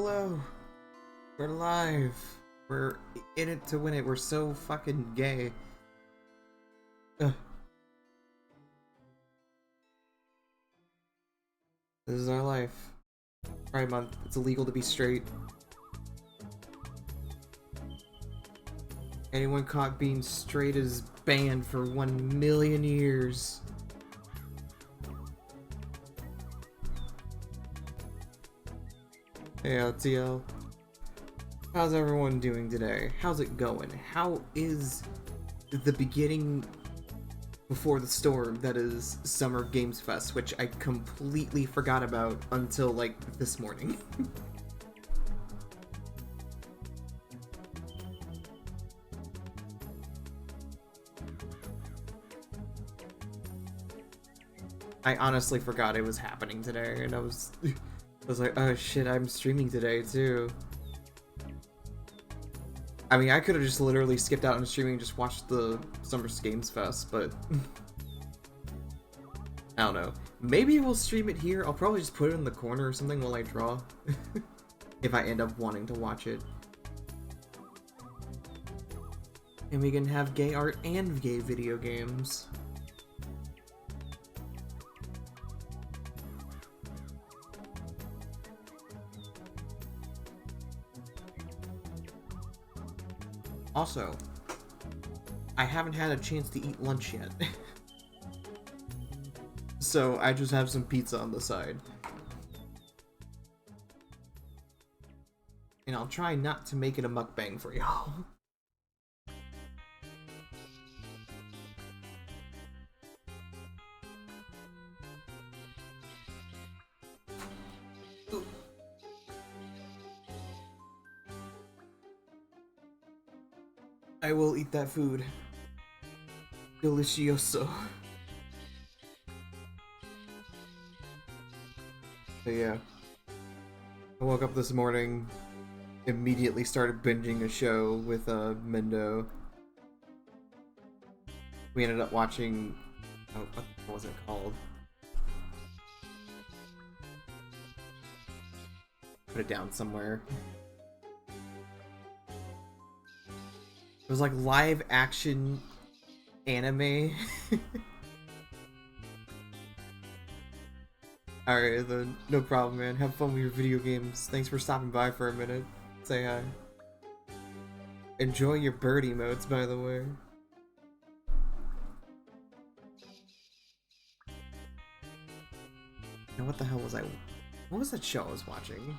hello. We're live. We're in it to win it. We're so fucking gay. Ugh. This is our life. Pride Month. It's illegal to be straight. Anyone caught being straight is banned for 1,000,000 years. Hey, LTL. How's everyone doing today? How's it going? How is the beginning before the storm that is Summer Games Fest, which I completely forgot about until, like, this morning? I honestly forgot it was happening today, and I was like, oh shit, I'm streaming today, too. I mean, I could have just literally skipped out on streaming and just watched the Summer Games Fest, but I don't know. Maybe we'll stream it here. I'll probably just put it in the corner or something while I draw. If I end up wanting to watch it. And we can have gay art and gay video games. Also, I haven't had a chance to eat lunch yet. So I just have some pizza on the side. And I'll try not to make it a mukbang for y'all. I will eat that food. Delicioso. But yeah. I woke up this morning, immediately started binging a show with Mendo. We ended up watching... Oh, what was it called? Put it down somewhere. It was like live action anime. Alright then, no problem, man. Have fun with your video games. Thanks for stopping by for a minute. Say hi. Enjoy your bird emotes, by the way. Now what the hell was I... What was that show I was watching?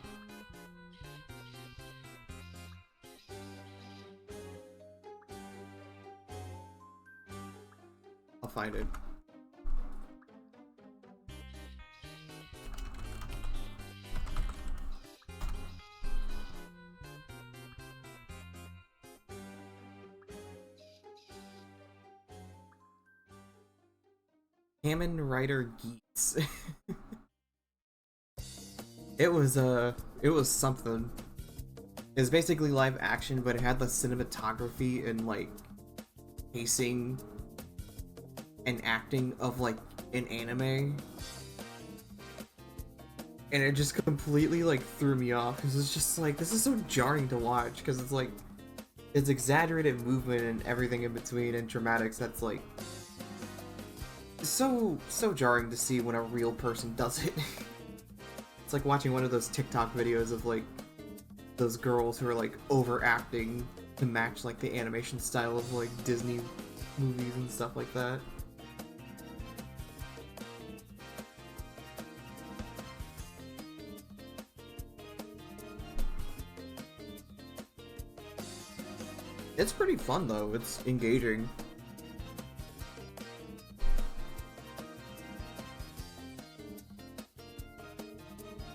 I'll find it. Kamen Rider Geats. It was something. It was basically live action, but it had the cinematography and like pacing and acting of like an anime. And it just completely like threw me off because it's just like, this is so jarring to watch because it's like, it's exaggerated movement and everything in between and dramatics that's like so jarring to see when a real person does it. It's like watching one of those TikTok videos of like those girls who are like overacting to match like the animation style of like Disney movies and stuff like that. It's pretty fun though, it's engaging.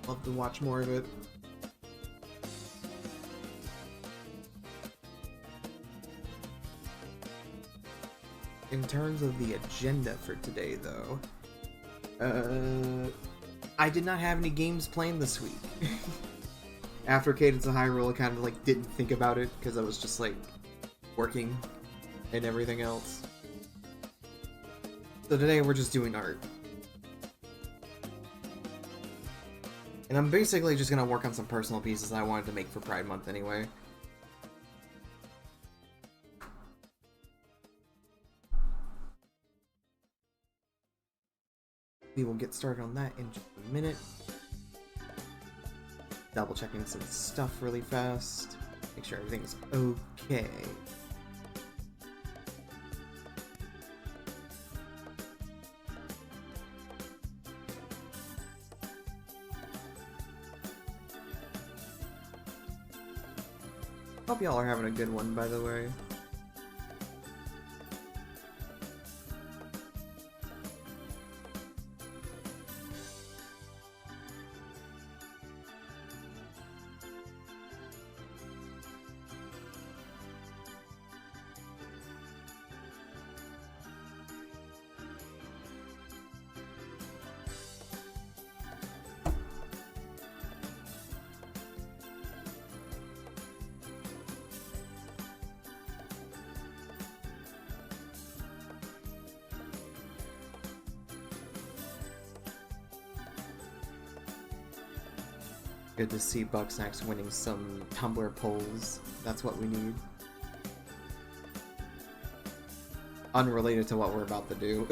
Love to watch more of it. In terms of the agenda for today though, I did not have any games planned this week. After Cadence of Hyrule, I kind of like didn't think about it because I was just like working and everything else. So today we're just doing art. And I'm basically just gonna work on some personal pieces I wanted to make for Pride Month anyway. We will get started on that in just a minute. Double checking some stuff really fast. Make sure everything's okay. Hope y'all are having a good one, by the way. Good to see Bugsnax winning some Tumblr polls. That's what we need. Unrelated to what we're about to do.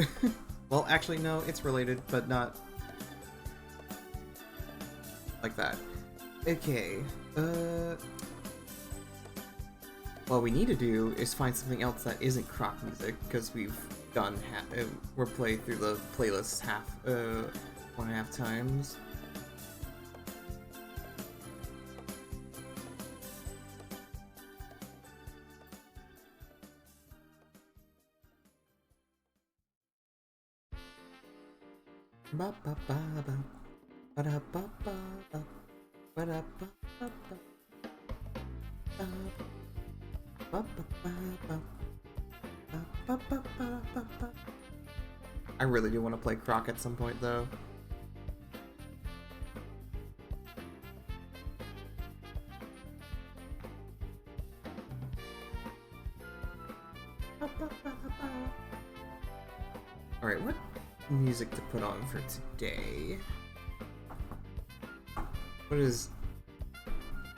Well, actually, no, it's related, but not like that. Okay, what we need to do is find something else that isn't croc music, because we've done we're played through the playlist 1.5 times. I really do want to play Croc at some point, though. Alright, what music to put on for today?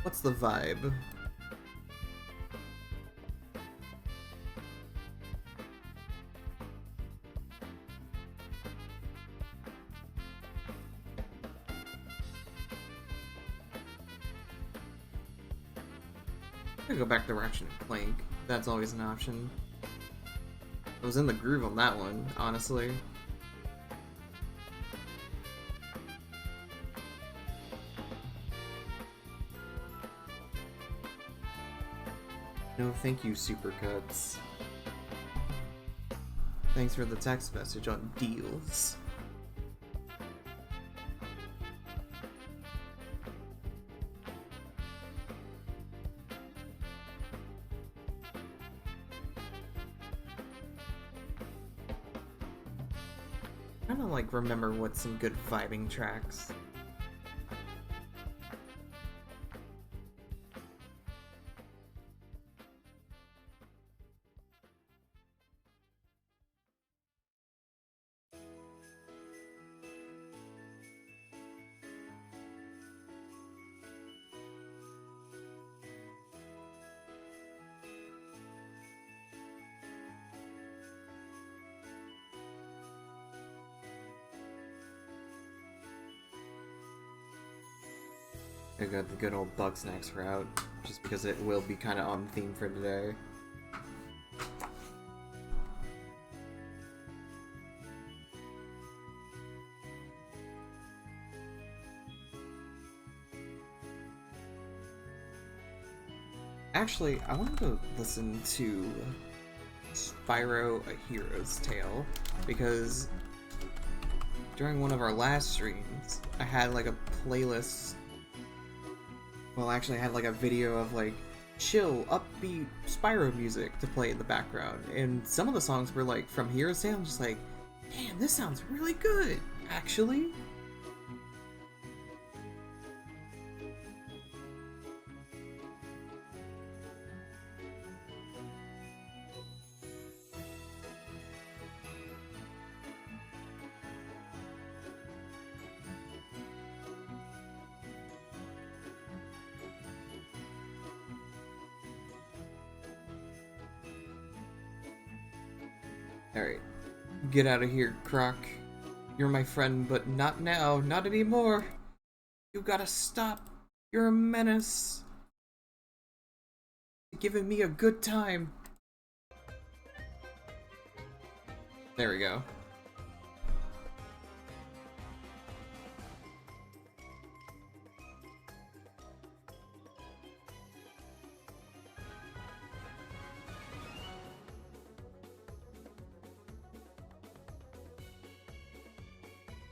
What's the vibe? I'm gonna go back to Ratchet and Clank. That's always an option. I was in the groove on that one, honestly. No, thank you, Supercuts. Thanks for the text message on deals. I don't like remember what's some good vibing tracks. I got the good old Bugsnax route, just because it will be kind of on theme for today. Actually, I wanted to listen to Spyro: A Hero's Tale, because during one of our last streams, I had like a playlist. Well, actually, I had like a video of like chill, upbeat Spyro music to play in the background, and some of the songs were like from Hero's Tale. I'm just like, damn, this sounds really good, actually. Alright. Get out of here, Croc. You're my friend, but not now. Not anymore. You gotta stop. You're a menace. You're giving me a good time. There we go.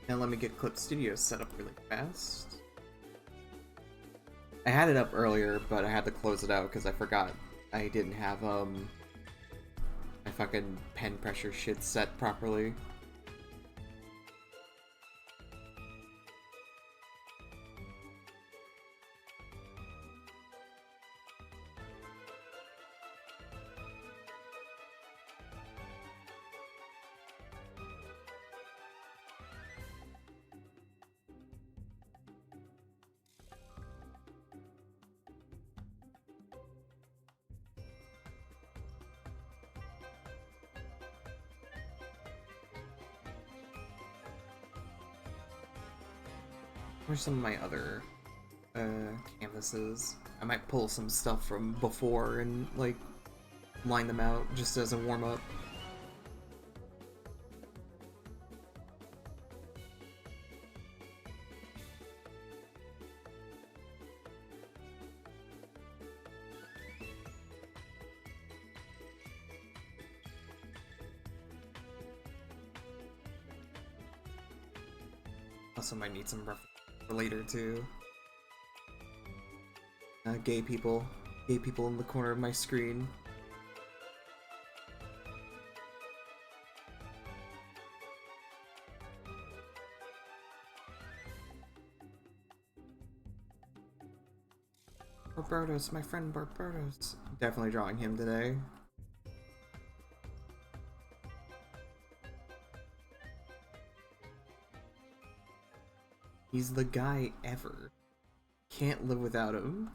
Now let me get Clip Studio set up really fast. I had it up earlier, but I had to close it out because I forgot I didn't have my fucking pen pressure shit set properly. Where's some of my other canvases? I might pull some stuff from before and like line them out just as a warm-up. Also might need some reference for later too. Gay people in the corner of my screen. Barbatos, my friend Barbatos. Definitely drawing him today. He's the guy ever. Can't live without him.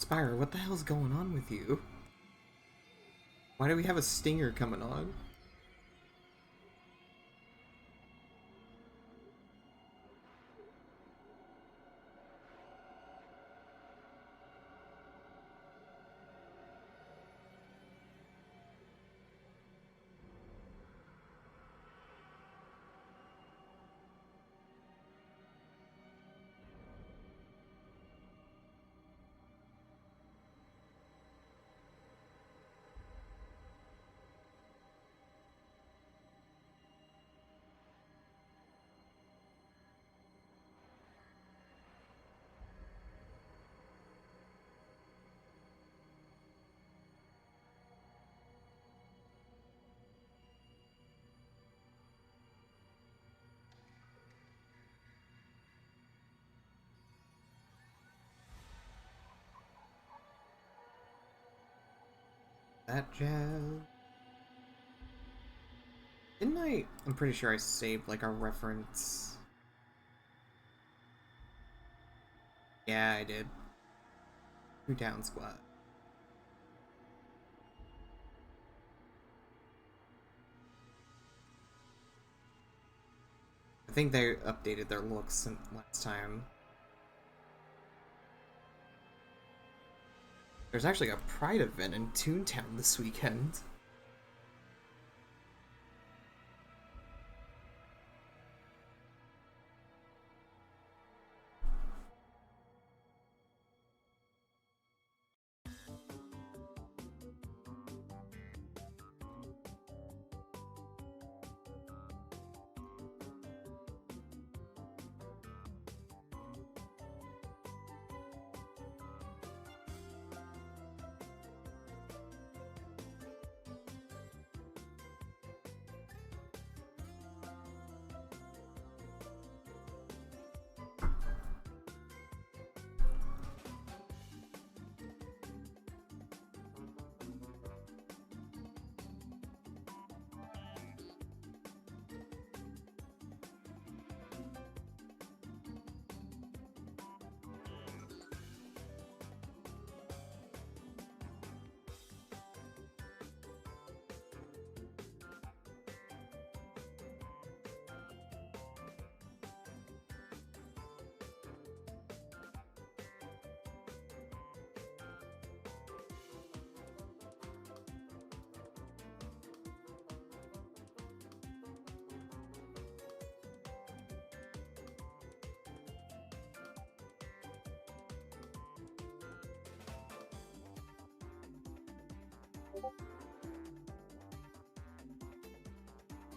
Spyro, what the hell's going on with you? Why do we have a stinger coming on? That jazz. Didn't I? I'm pretty sure I saved like a reference. Yeah, I did. 2 down squat. I think they updated their looks since last time. There's actually a Pride event in Toontown this weekend.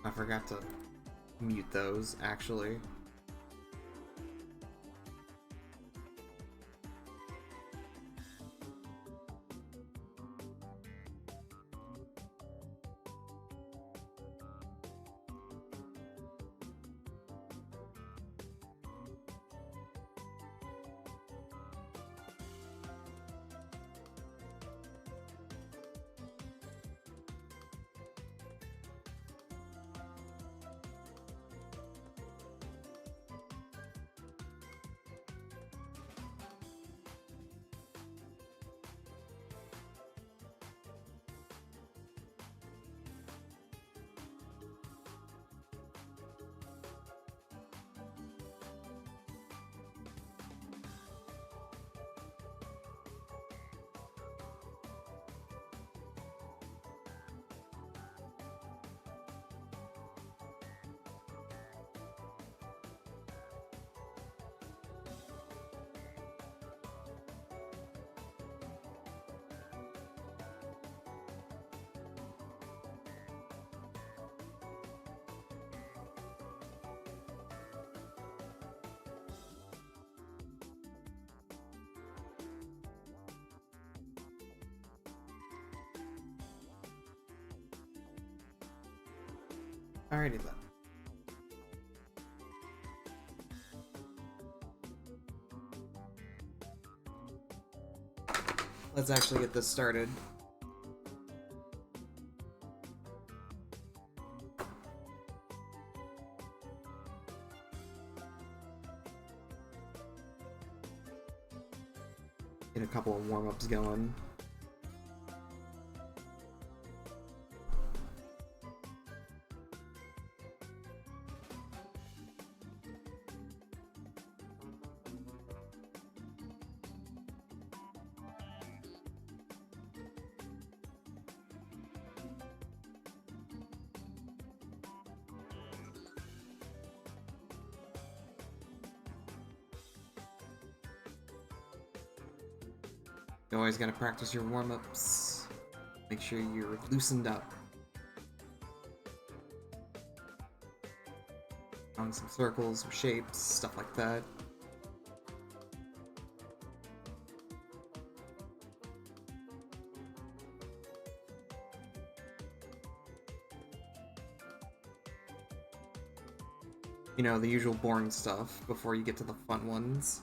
I forgot to mute those, actually. Alrighty then. Let's actually get this started. Get a couple of warm-ups going. You always gotta practice your warm-ups. Make sure you're loosened up. On some circles or shapes, stuff like that. You know, the usual boring stuff before you get to the fun ones.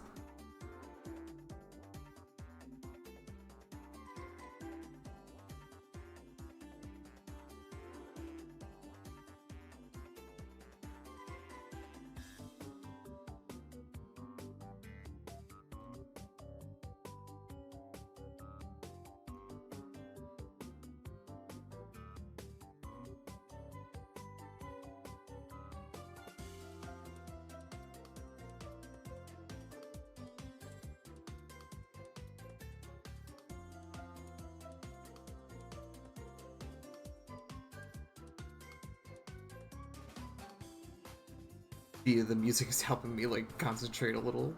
The music is helping me like concentrate a little.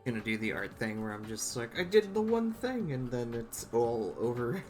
gonna do the art thing where I'm just like, I did the one thing, and then it's all over.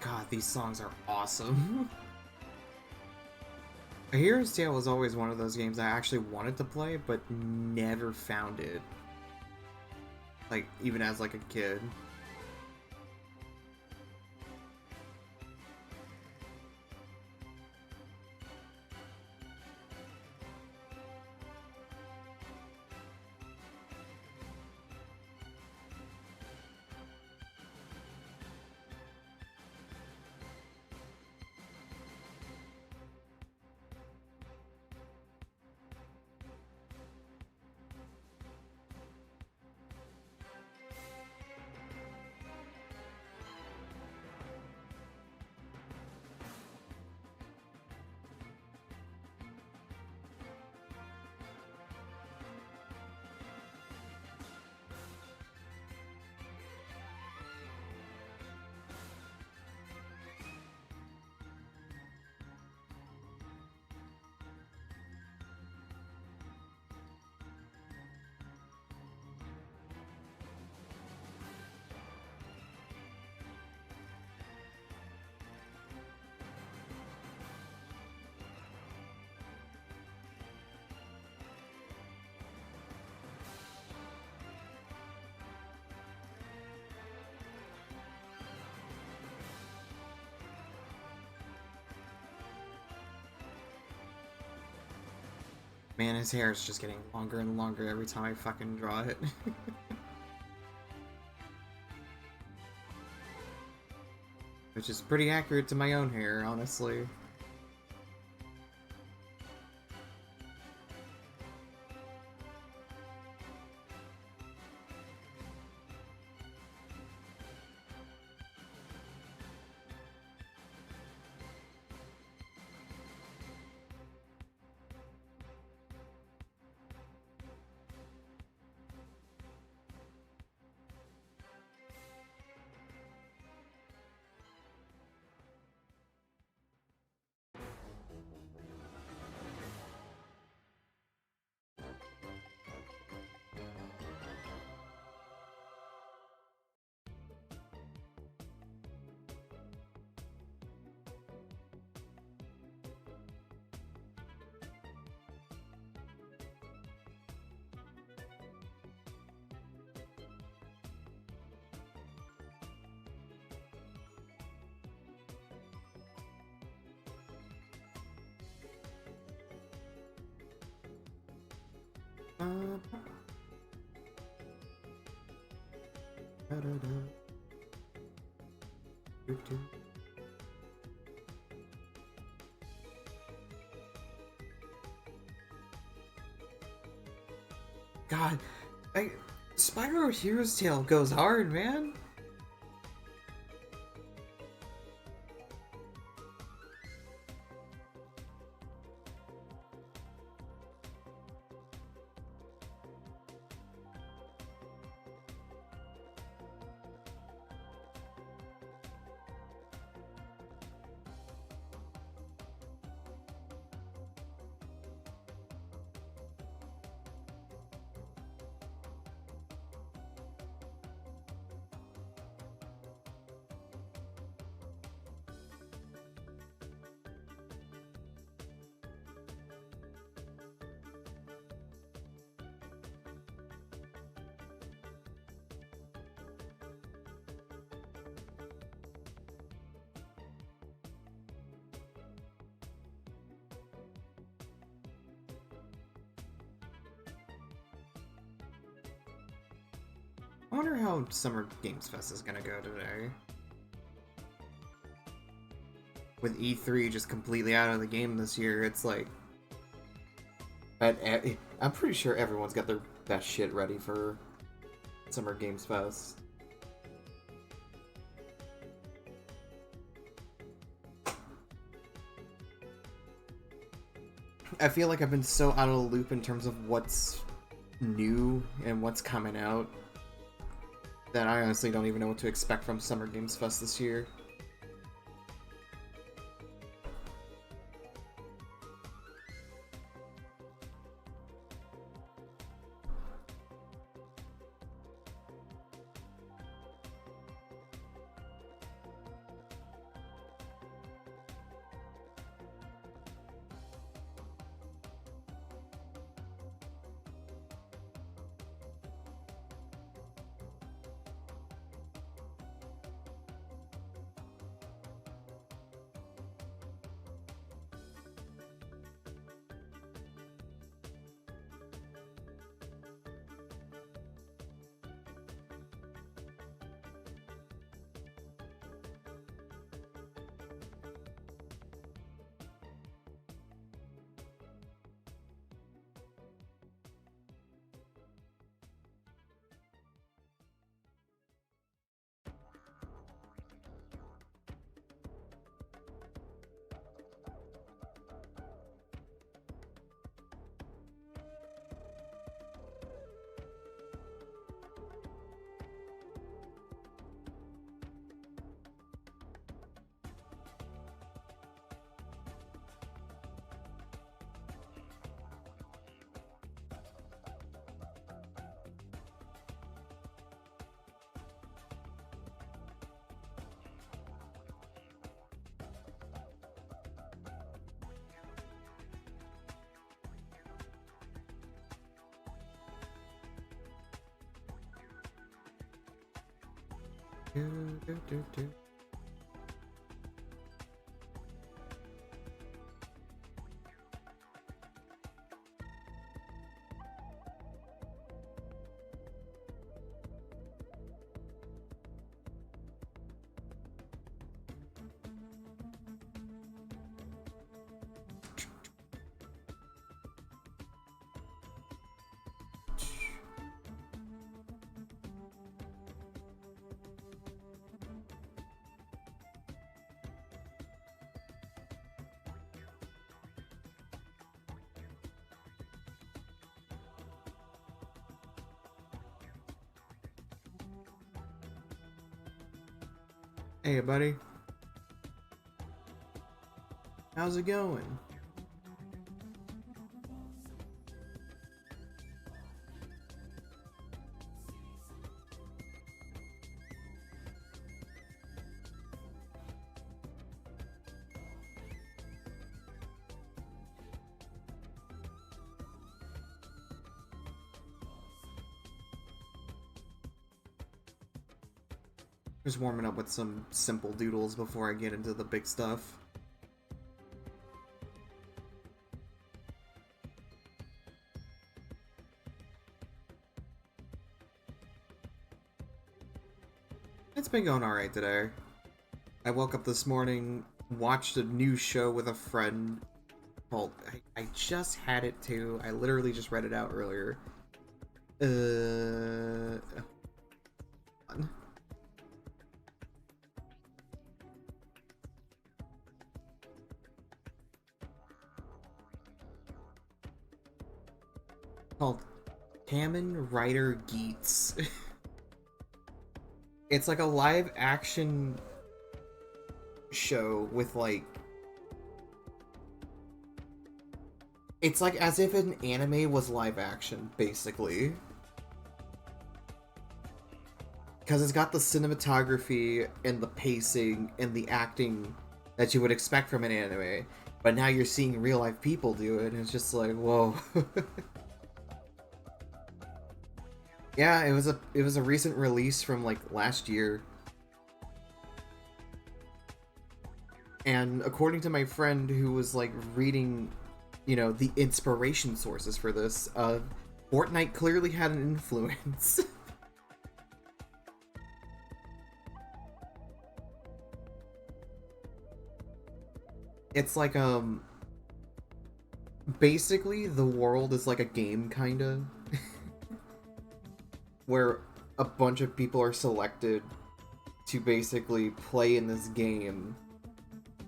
God, these songs are awesome. A Hero's Tale was always one of those games I actually wanted to play, but never found it. Like, even as like a kid. Man, his hair is just getting longer and longer every time I fucking draw it. Which is pretty accurate to my own hair, honestly. God, Spyro Hero's Tale goes hard, man. I wonder how Summer Games Fest is gonna go today. With E3 just completely out of the game this year, it's like... I'm pretty sure everyone's got their best shit ready for Summer Games Fest. I feel like I've been so out of the loop in terms of what's new and what's coming out that I honestly don't even know what to expect from Summer Games Fest this year. Hey, buddy. How's it going? Just warming up with some simple doodles before I get into the big stuff. It's been going alright today. I woke up this morning, watched a new show with a friend called... I just had it too. I literally just read it out earlier. Called Kamen Rider Geats. It's like a live action show with like... It's like as if an anime was live action, basically. Because it's got the cinematography and the pacing and the acting that you would expect from an anime. But now you're seeing real life people do it, and it's just like, whoa. Yeah, it was a recent release from like last year. And according to my friend who was like reading, you know, the inspiration sources for this, Fortnite clearly had an influence. It's like basically the world is like a game kinda where a bunch of people are selected to basically play in this game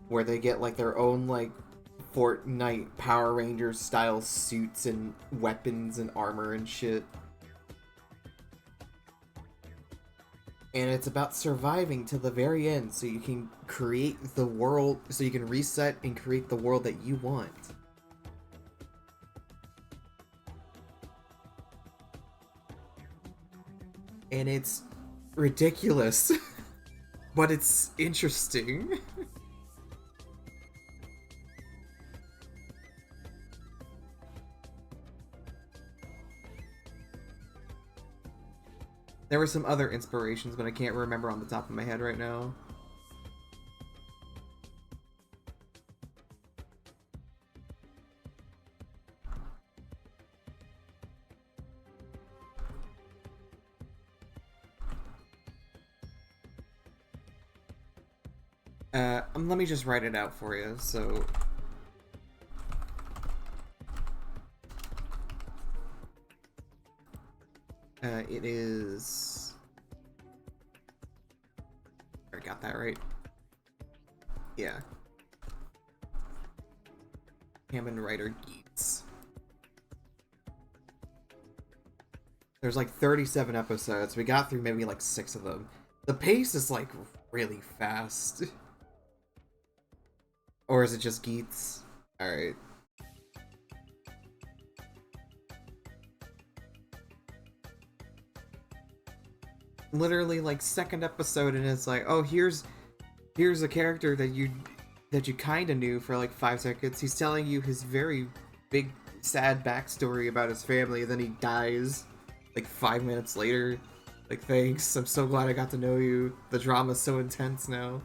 where they get like their own like Fortnite Power Rangers style suits and weapons and armor and shit. And it's about surviving to the very end so you can create the world, so you can reset and create the world that you want. And it's ridiculous, but it's interesting. There were some other inspirations, but I can't remember on the top of my head right now. Let me just write it out for you, so... it is... I got that right. Yeah. Kamen Rider Geats. There's like 37 episodes. We got through maybe like 6 of them. The pace is like really fast. Or is it just Geats? Alright. Literally like second episode and it's like, oh, here's a character that you kind of knew for like 5 seconds. He's telling you his very big sad backstory about his family, and then he dies like 5 minutes later. Like, thanks, I'm so glad I got to know you. The drama's so intense now.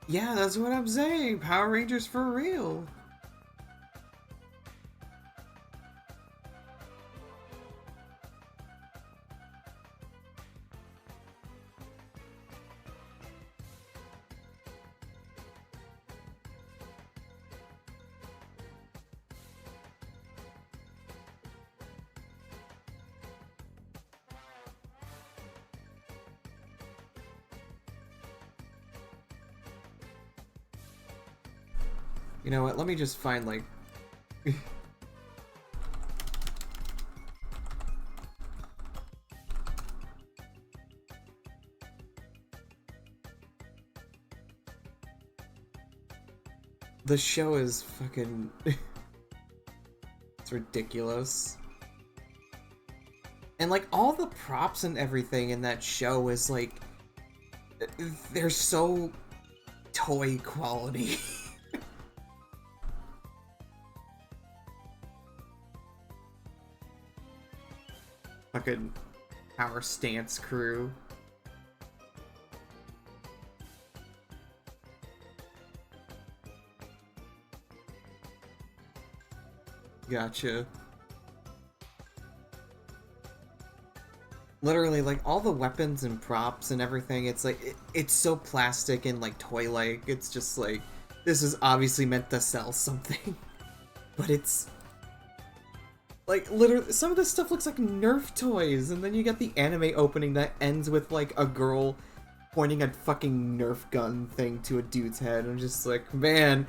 Yeah, that's what I'm saying. Power Rangers for real. You know what? Let me just find like the show is fucking it's ridiculous. And like all the props and everything in that show is like they're so toy quality. Fucking Power Stance crew. Gotcha. Literally, like, all the weapons and props and everything, it's like, it's so plastic and, like, toy-like. It's just like, this is obviously meant to sell something. But it's... like, literally, some of this stuff looks like Nerf toys, and then you get the anime opening that ends with, like, a girl pointing a fucking Nerf gun thing to a dude's head. I'm just like, man,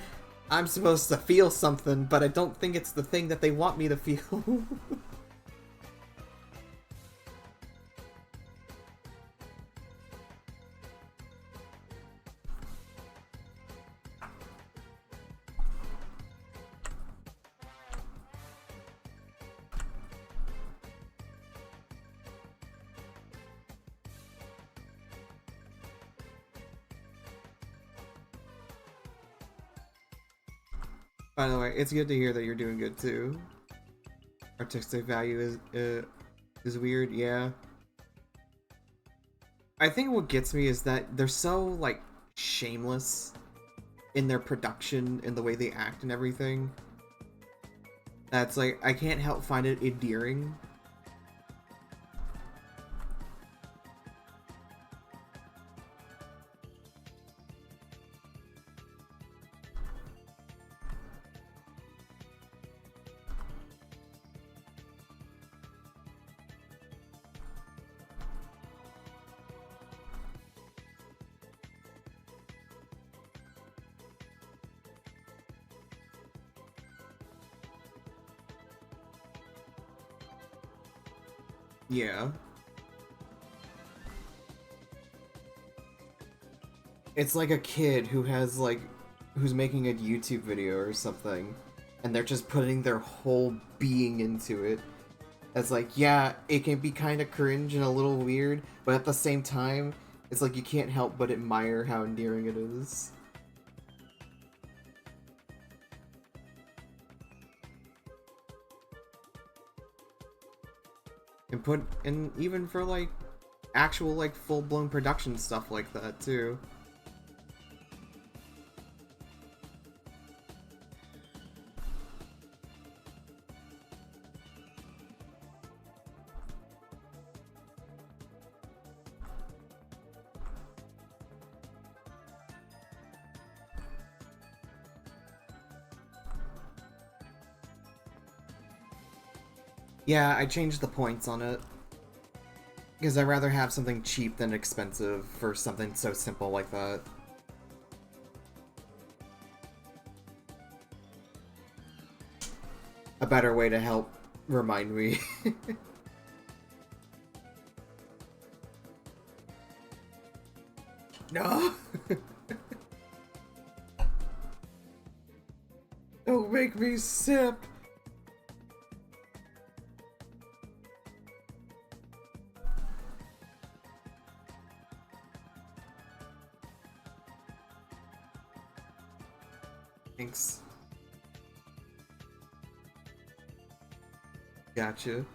I'm supposed to feel something, but I don't think it's the thing that they want me to feel. By the way, it's good to hear that you're doing good too. Artistic value is weird, yeah. I think what gets me is that they're so like shameless in their production and the way they act and everything. That's like I can't help find it endearing. Yeah. It's like a kid who has like who's making a YouTube video or something and they're just putting their whole being into it. It's like, yeah, it can be kind of cringe and a little weird, but at the same time, it's like you can't help but admire how endearing it is. And even for like actual like full-blown production stuff like that too. Yeah, I changed the points on it. Because I'd rather have something cheap than expensive for something so simple like that. A better way to help remind me. No! Don't make me sip! Thanks. Gotcha.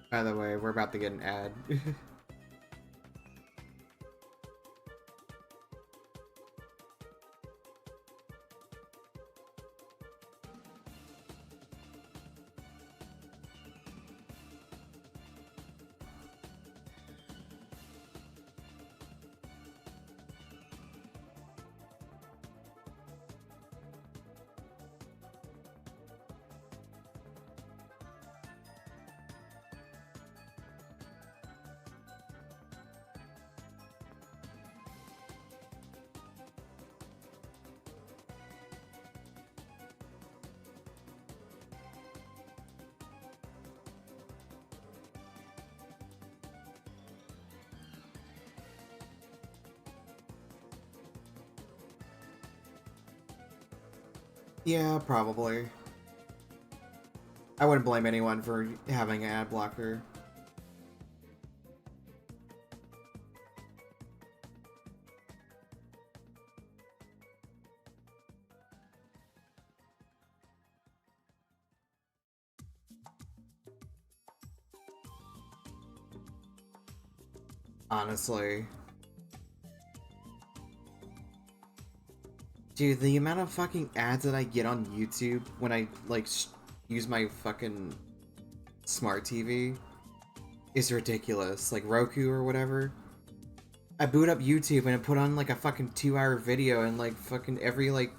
By the way, we're about to get an ad. Yeah, probably. I wouldn't blame anyone for having an ad blocker. Honestly. Dude, the amount of fucking ads that I get on YouTube when I, like, use my fucking smart TV is ridiculous. Like, Roku or whatever. I boot up YouTube and I put on, like, a fucking 2-hour video and, like, fucking every, like,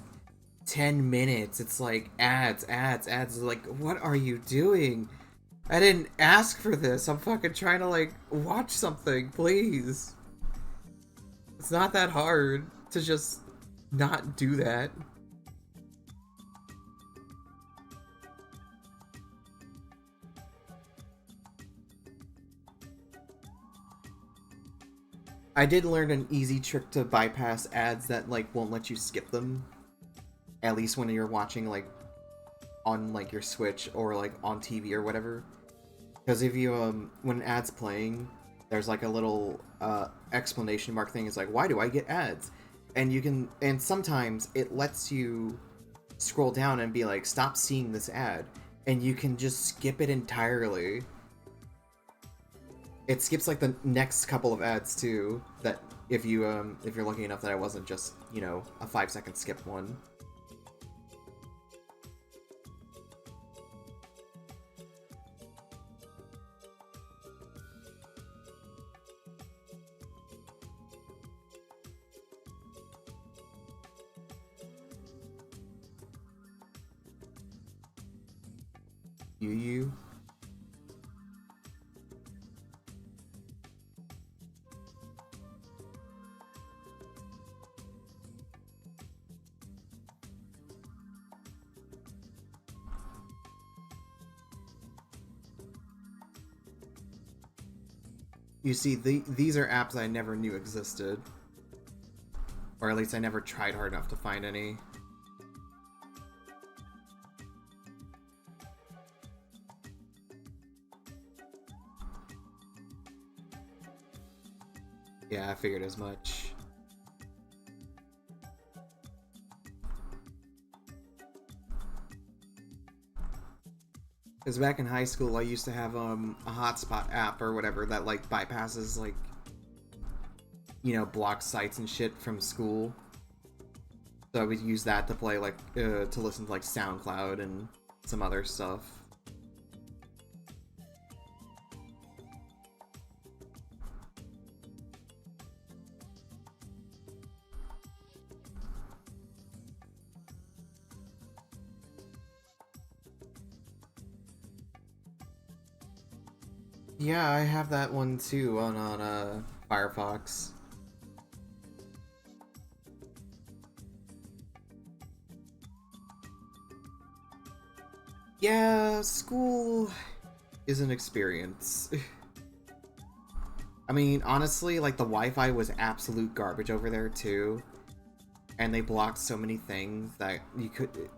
10 minutes, it's like, ads, ads, ads. Like, what are you doing? I didn't ask for this. I'm fucking trying to, like, watch something, please. It's not that hard to just not do that. I did learn an easy trick to bypass ads that, like, won't let you skip them. At least when you're watching, like, on, like, your Switch or, like, on TV or whatever. Because if you, when an ad's playing, there's, like, a little, explanation mark thing. It's like, why do I get ads? And you can, and sometimes it lets you scroll down and be like, stop seeing this ad. And you can just skip it entirely. It skips, like, the next couple of ads, too, that if you're lucky enough that I wasn't just, you know, a 5-second skip one. You. You see, these are apps I never knew existed. Or at least I never tried hard enough to find any. Yeah, I figured as much. Because back in high school, I used to have a hotspot app or whatever that, like, bypasses, like, you know, block sites and shit from school. So I would use that to play, like, to listen to, like, SoundCloud and some other stuff. Yeah, I have that one too on Firefox. Yeah, school is an experience. I mean, honestly, like, the Wi-Fi was absolute garbage over there too. And they blocked so many things that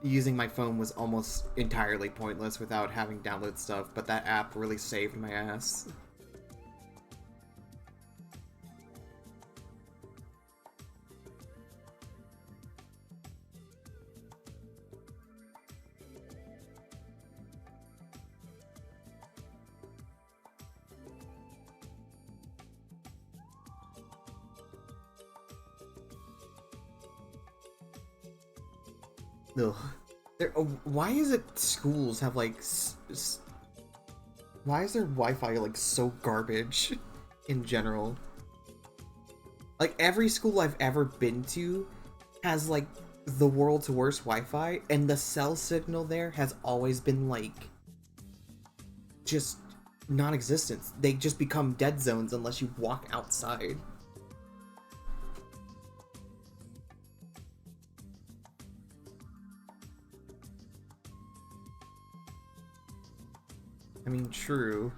using my phone was almost entirely pointless without having download stuff, but that app really saved my ass. Ugh. Why is it schools have, like, why is their Wi-Fi, like, so garbage in general? Like, every school I've ever been to has, like, the world's worst Wi-Fi, and the cell signal there has always been, like, just non-existent. They just become dead zones unless you walk outside. I mean, true.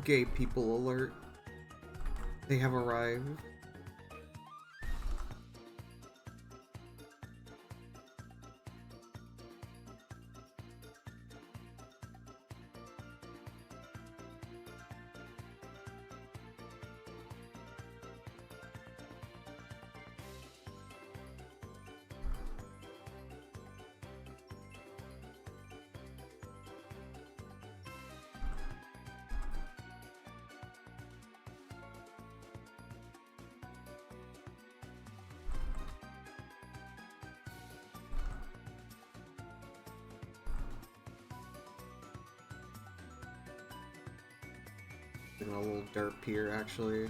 Gay people alert. They have arrived. A little derp here, actually.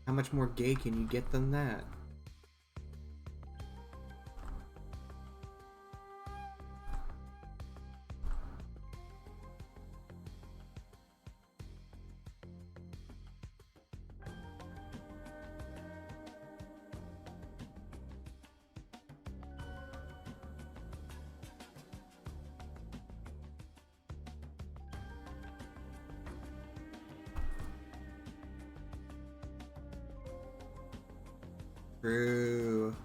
How much more gay can you get than that? True.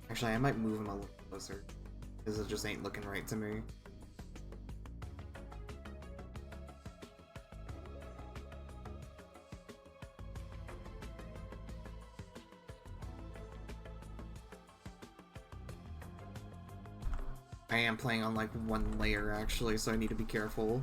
Actually, I might move him a little closer, because it just ain't looking right to me. I am playing on like one layer actually, so I need to be careful.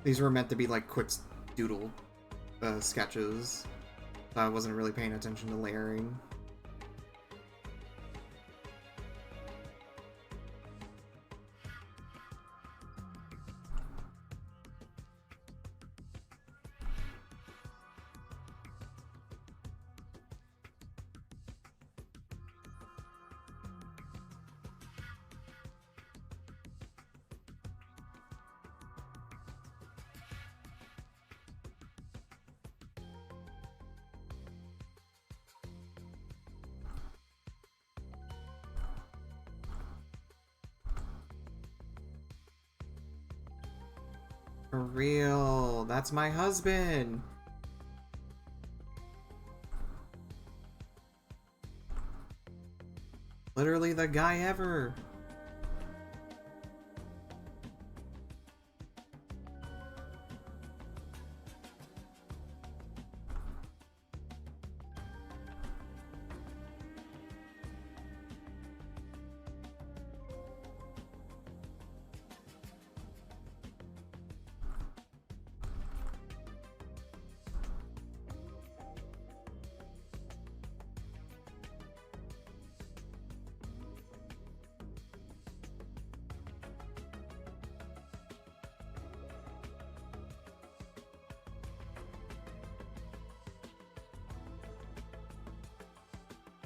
These were meant to be like quick doodle sketches, so I wasn't really paying attention to layering. For real, that's my husband. Literally the guy ever.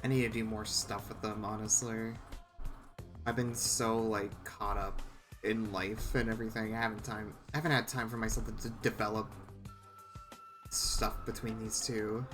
I need to do more stuff with them, honestly. I've been so, like, caught up in life and everything. I haven't had time for myself to develop stuff between these two.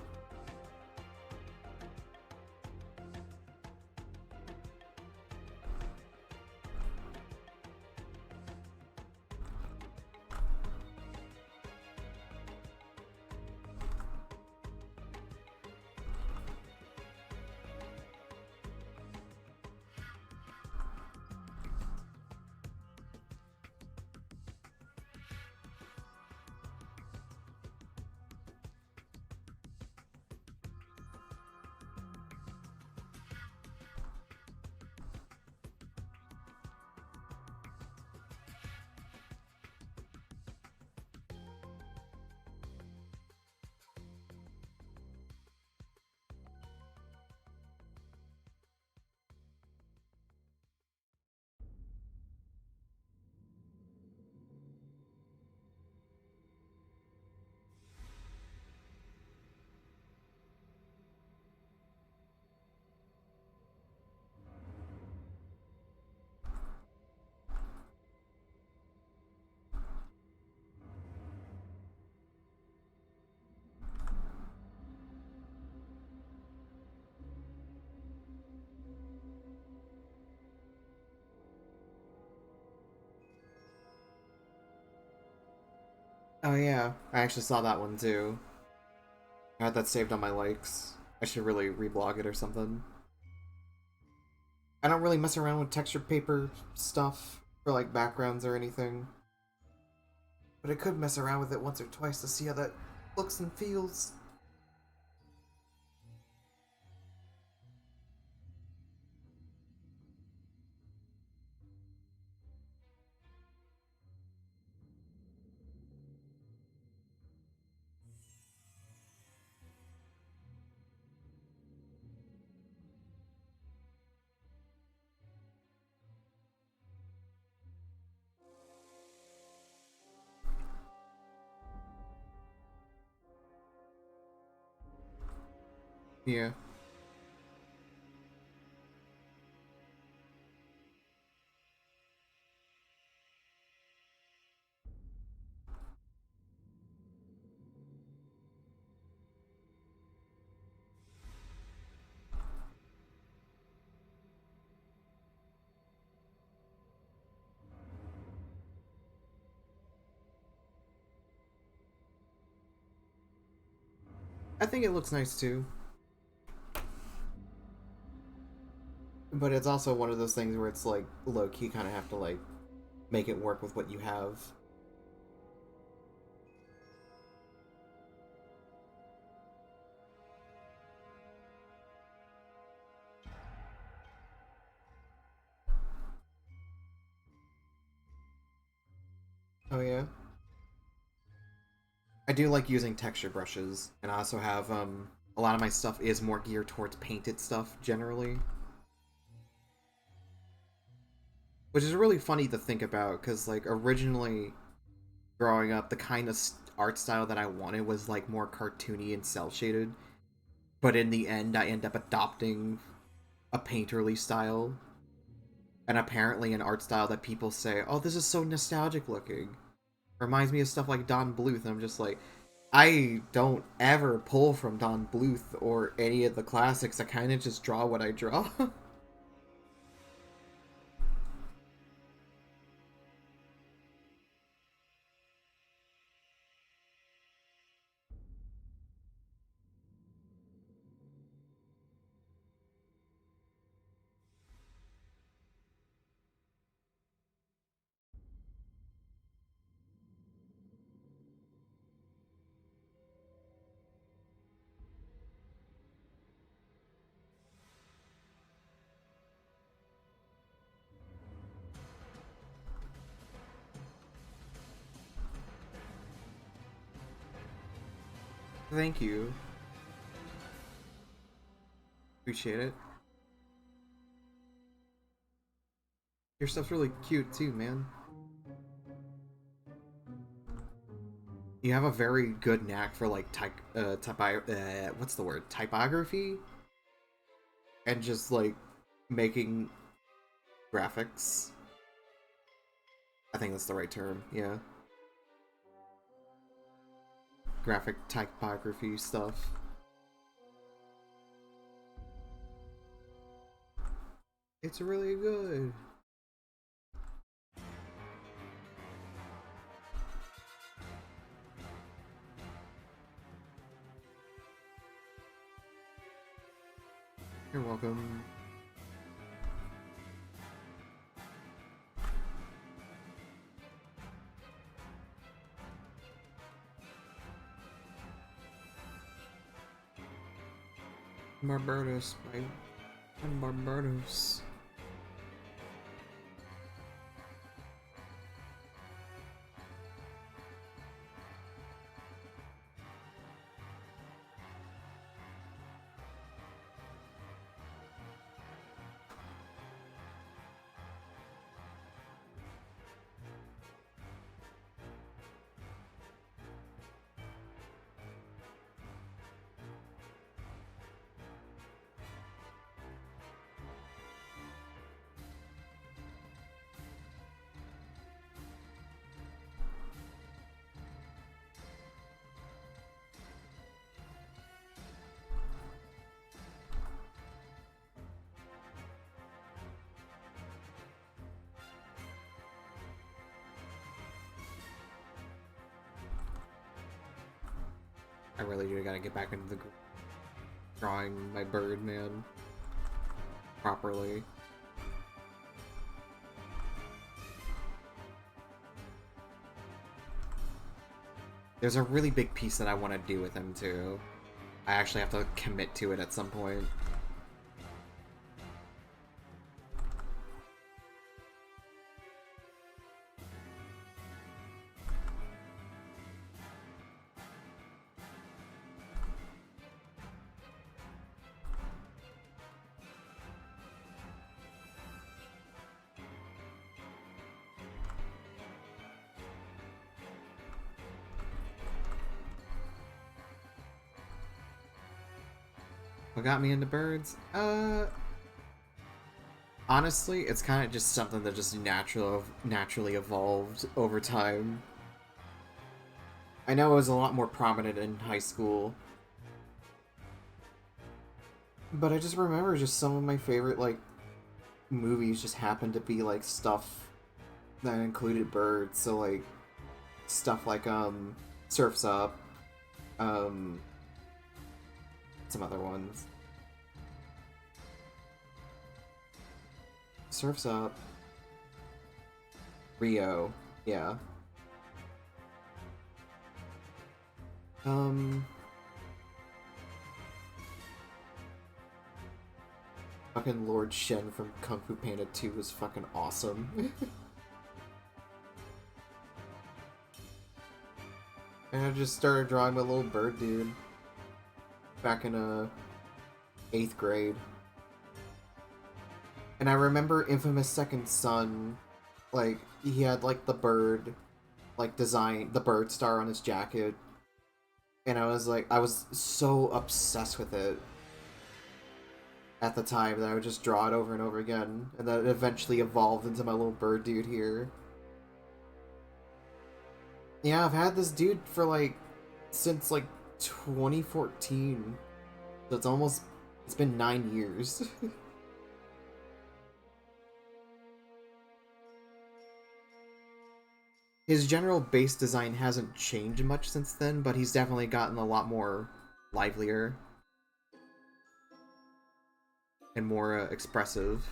Oh yeah, I actually saw that one too. I had that saved on my likes. I should really reblog it or something. I don't really mess around with textured paper stuff for like backgrounds or anything. But I could mess around with it once or twice to see how that looks and feels. Yeah. I think it looks nice too. But it's also one of those things where it's like low key kind of have to like make it work with what you have. Oh yeah. I do like using texture brushes, and I also have a lot of my stuff is more geared towards painted stuff generally, which is really funny to think about because like originally growing up, the kind of art style that I wanted was like more cartoony and cel shaded, but in the end, I end up adopting a painterly style, and apparently an art style that people say, "Oh, this is so nostalgic looking." Reminds me of stuff like Don Bluth, and I'm just like, I don't ever pull from Don Bluth or any of the classics. I kind of just draw what I draw. Thank you. Appreciate it. Your stuff's really cute too, man. You have a very good knack for like what's the word? Typography? And just like making graphics. I think that's the right term, yeah. Graphic typography stuff. It's really good. You're welcome. Barbados, right? I'm Barbados. I really do gotta get back into the drawing my bird, man, properly. There's a really big piece that I want to do with him, too. I actually have to commit to it at some point. What got me into birds? Honestly, it's kind of just something that just naturally evolved over time. I know it was a lot more prominent in high school, but I just remember just some of my favorite, like, movies just happened to be, like, stuff that included birds, so, like, stuff like, Surf's Up, some other ones. Surf's Up. Rio, yeah. Fucking Lord Shen from Kung Fu Panda 2 was fucking awesome. And I just started drawing my little bird dude back in 8th grade. And I remember Infamous Second Son, like, he had, like, the bird, like, design, the bird star on his jacket. And I was so obsessed with it at the time that I would just draw it over and over again. And that it eventually evolved into my little bird dude here. Yeah, I've had this dude for, like, since, like, 2014. So it's been 9 years. His general base design hasn't changed much since then, but he's definitely gotten a lot more livelier and more expressive.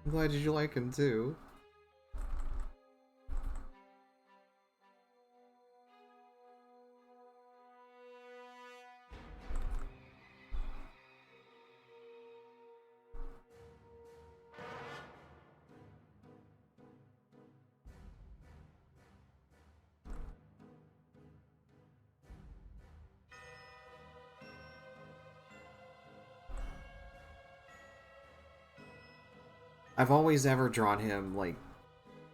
I'm glad you like him too. I've always ever drawn him, like,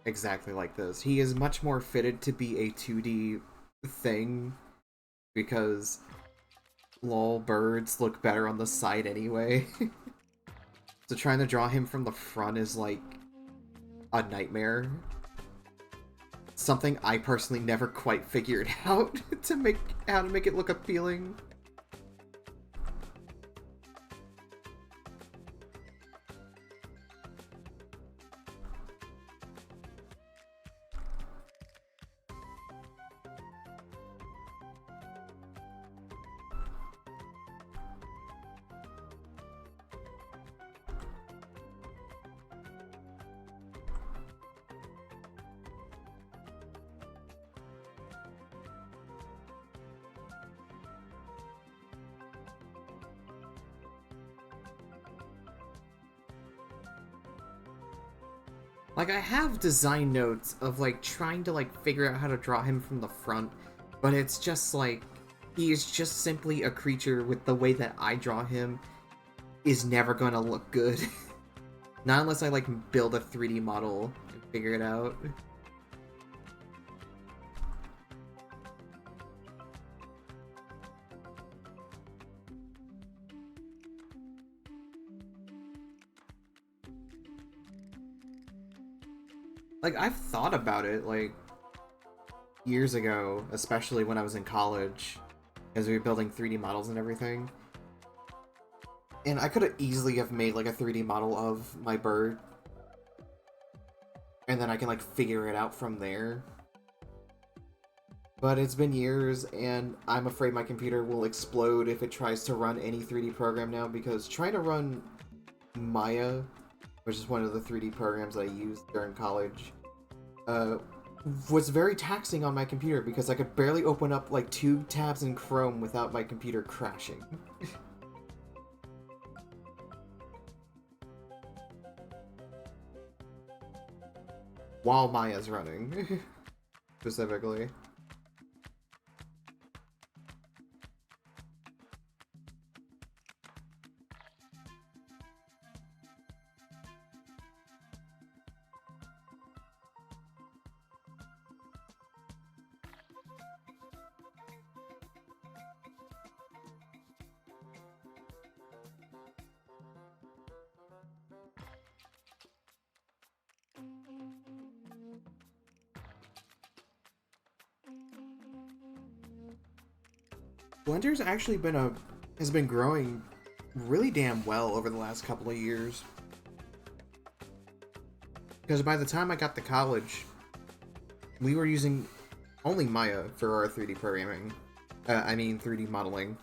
exactly like this. He is much more fitted to be a 2D thing because lol birds look better on the side anyway. So trying to draw him from the front is like a nightmare. Something I personally never quite figured out how to make it look appealing. Like, I have design notes of, like, trying to, like, figure out how to draw him from the front, but it's just, like, he is just simply a creature with the way that I draw him is never gonna look good. Not unless I, like, build a 3D model and figure it out. Like, I've thought about it, like, years ago, especially when I was in college, as we were building 3D models and everything. And I could have easily have made, like, a 3D model of my bird. And then I can, like, figure it out from there. But it's been years, and I'm afraid my computer will explode if it tries to run any 3D program now, because trying to run Maya, which is one of the 3D programs that I used during college, was very taxing on my computer, because I could barely open up, like, 2 tabs in Chrome without my computer crashing. While Maya's running, specifically. Blender's actually has been growing really damn well over the last couple of years. Because by the time I got to college, we were using only Maya for our 3D programming. 3D modeling.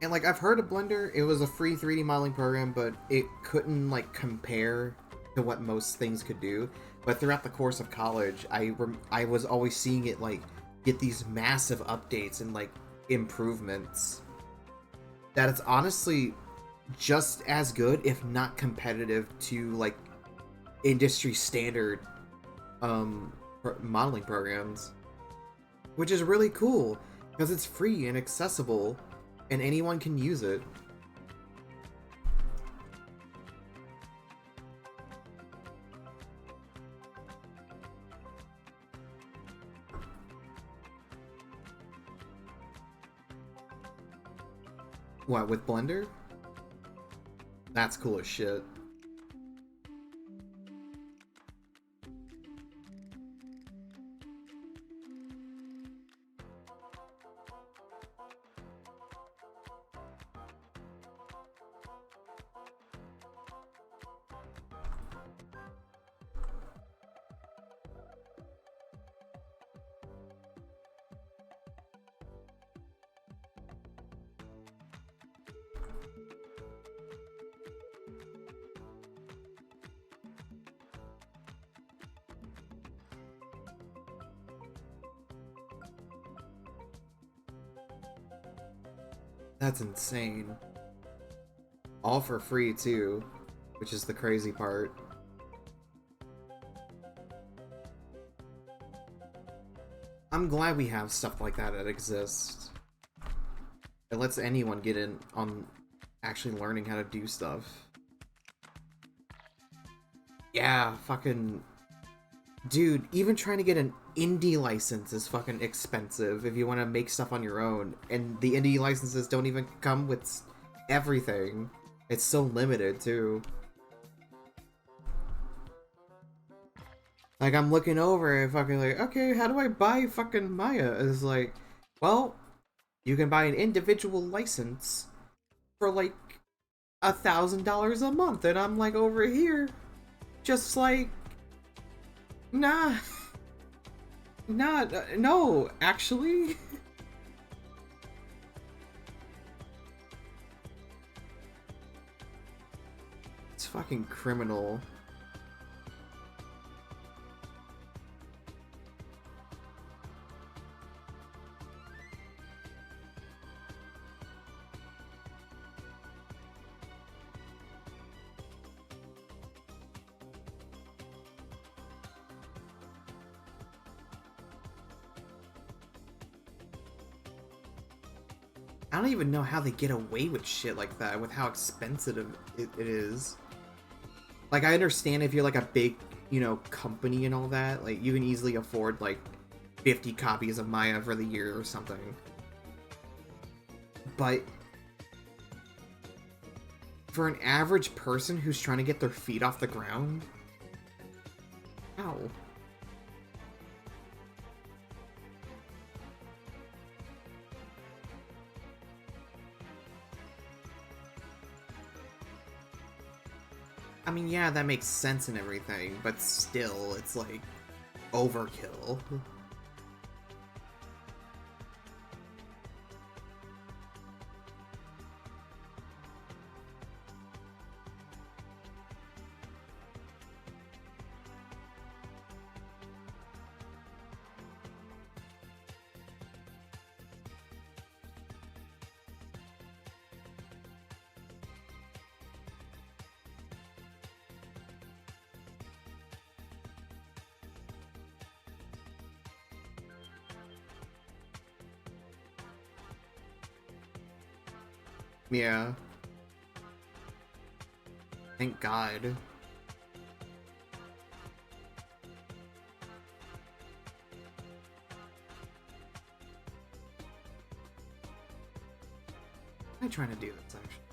And, like, I've heard of Blender. It was a free 3D modeling program, but it couldn't, like, compare to what most things could do. But throughout the course of college, I was always seeing it, like, get these massive updates and, like, improvements. That it's honestly just as good, if not competitive, to, like, industry standard modeling programs. Which is really cool, because it's free and accessible, and anyone can use it. What, with Blender? That's cool as shit. That's insane. All for free, too, which is the crazy part. I'm glad we have stuff like that exists. It lets anyone get in on actually learning how to do stuff. Yeah, fucking... Dude, even trying to get an indie license is fucking expensive if you want to make stuff on your own. And the indie licenses don't even come with everything. It's so limited, too. Like, I'm looking over and fucking like, okay, how do I buy fucking Maya? It's like, well, you can buy an individual license for like $1,000 a month. And I'm like over here, just like, nah. No, actually. It's fucking criminal. I don't even know how they get away with shit like that, with how expensive it is. Like, I understand if you're like a big, you know, company and all that, like, you can easily afford like 50 copies of Maya for the year or something. But for an average person who's trying to get their feet off the ground, how? I mean, yeah, that makes sense and everything, but still, it's like overkill. Yeah. Thank God. What am I trying to do this, actually?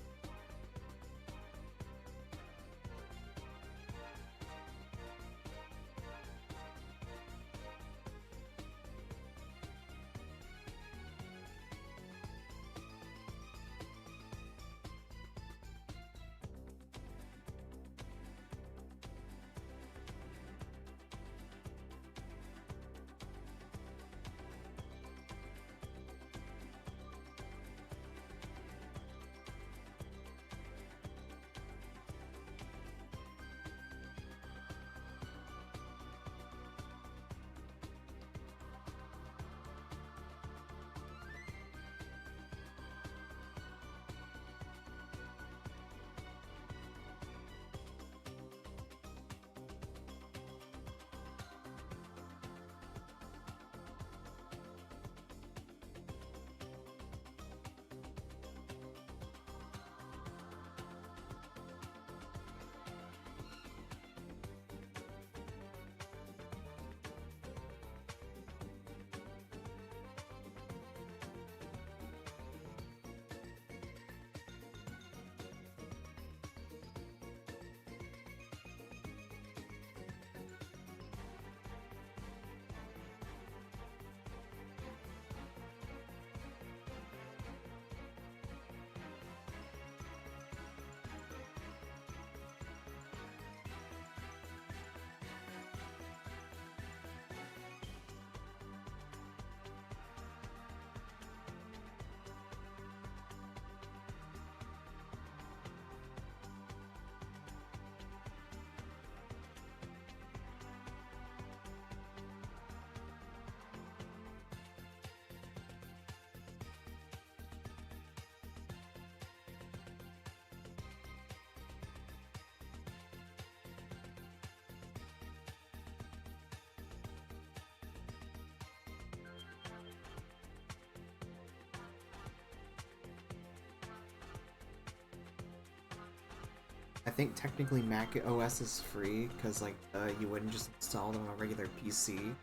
I think technically Mac OS is free because like you wouldn't just install it on a regular PC.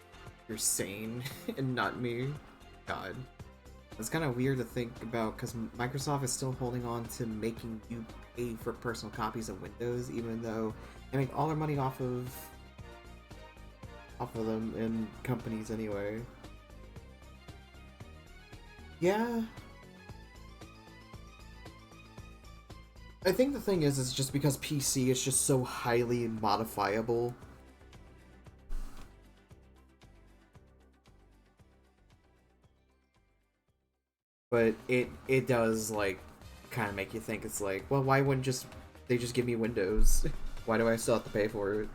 You're sane and not me. God, it's kind of weird to think about because Microsoft is still holding on to making you pay for personal copies of Windows, even though they make all their money off of them in companies anyway. Yeah. I think the thing is just because PC is just so highly modifiable. But it does like kind of make you think it's like, well, why wouldn't they just give me Windows? Why do I still have to pay for it?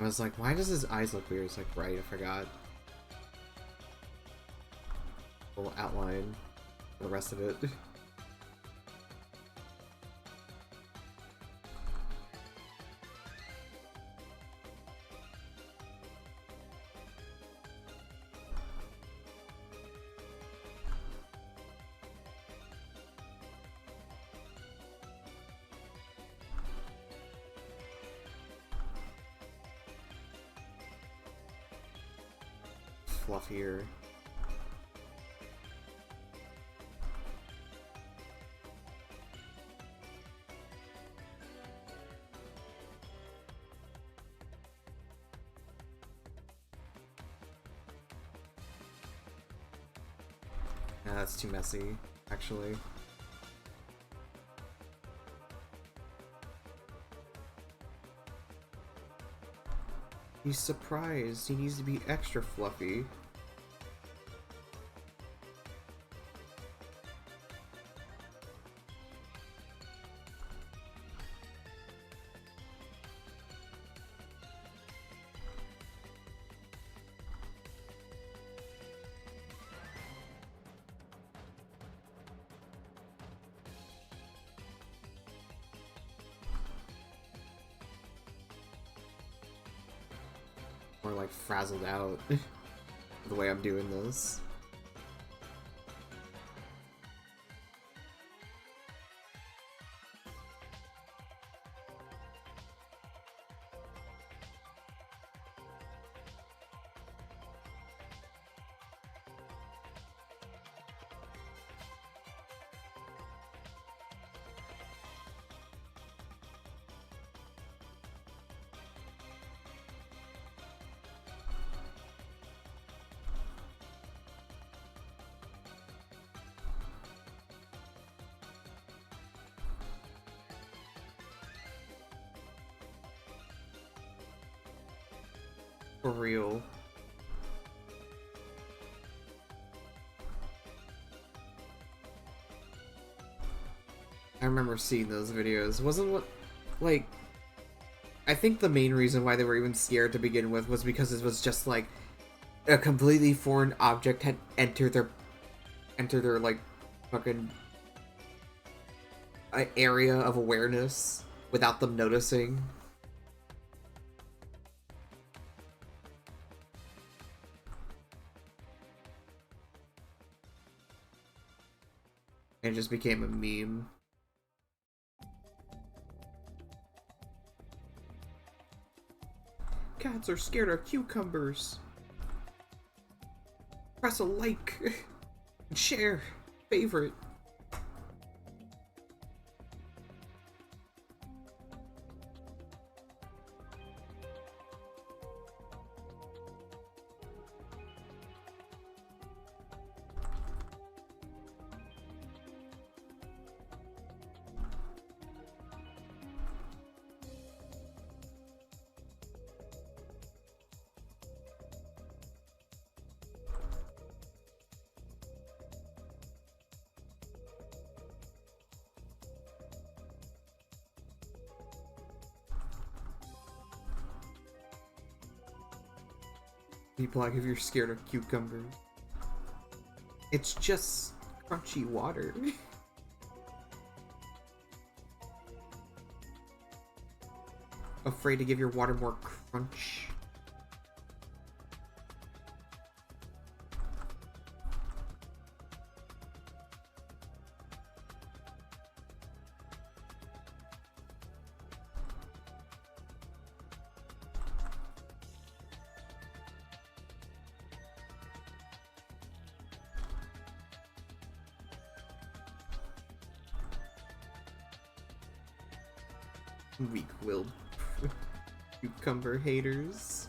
I was like, why does his eyes look weird? It's like, right, I forgot. A little outline for the rest of it. Fluffier. Nah, that's too messy, actually. He's surprised. He needs to be extra fluffy. More like frazzled out the way I'm doing this. For real. I remember seeing those videos. Wasn't what, like, I think the main reason why they were even scared to begin with was because it was just like a completely foreign object had entered their like fucking area of awareness without them noticing. And it just became a meme. Cats are scared of cucumbers. Press a like, share, favorite. People like if you're scared of cucumbers. It's just crunchy water. Afraid to give your water more crunch. Weak-willed cucumber haters.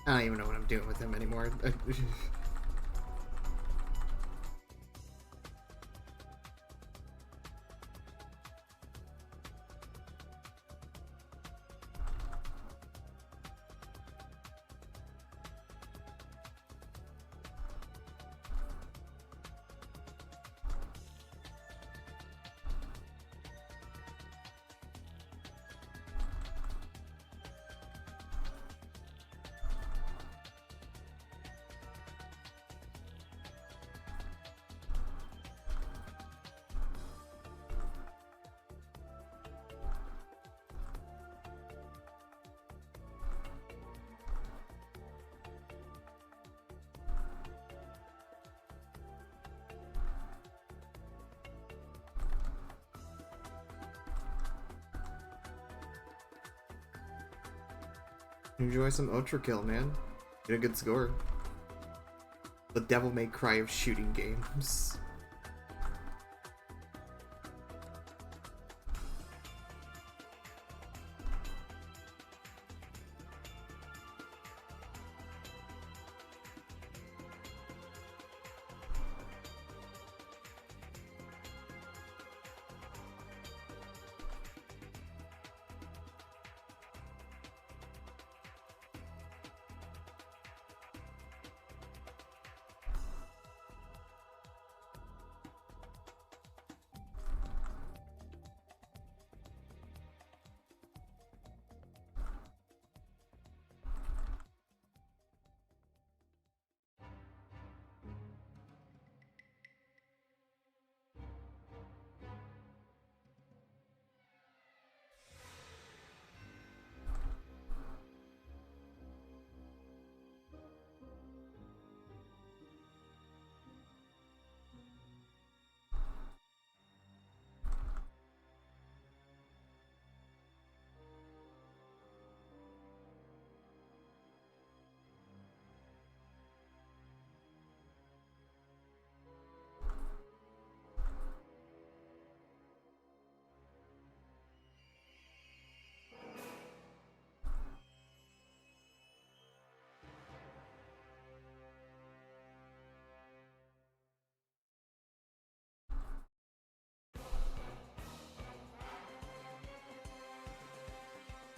I don't even know what I'm doing with him anymore. Enjoy some Ultra Kill, man. Get a good score. The Devil May Cry of shooting games.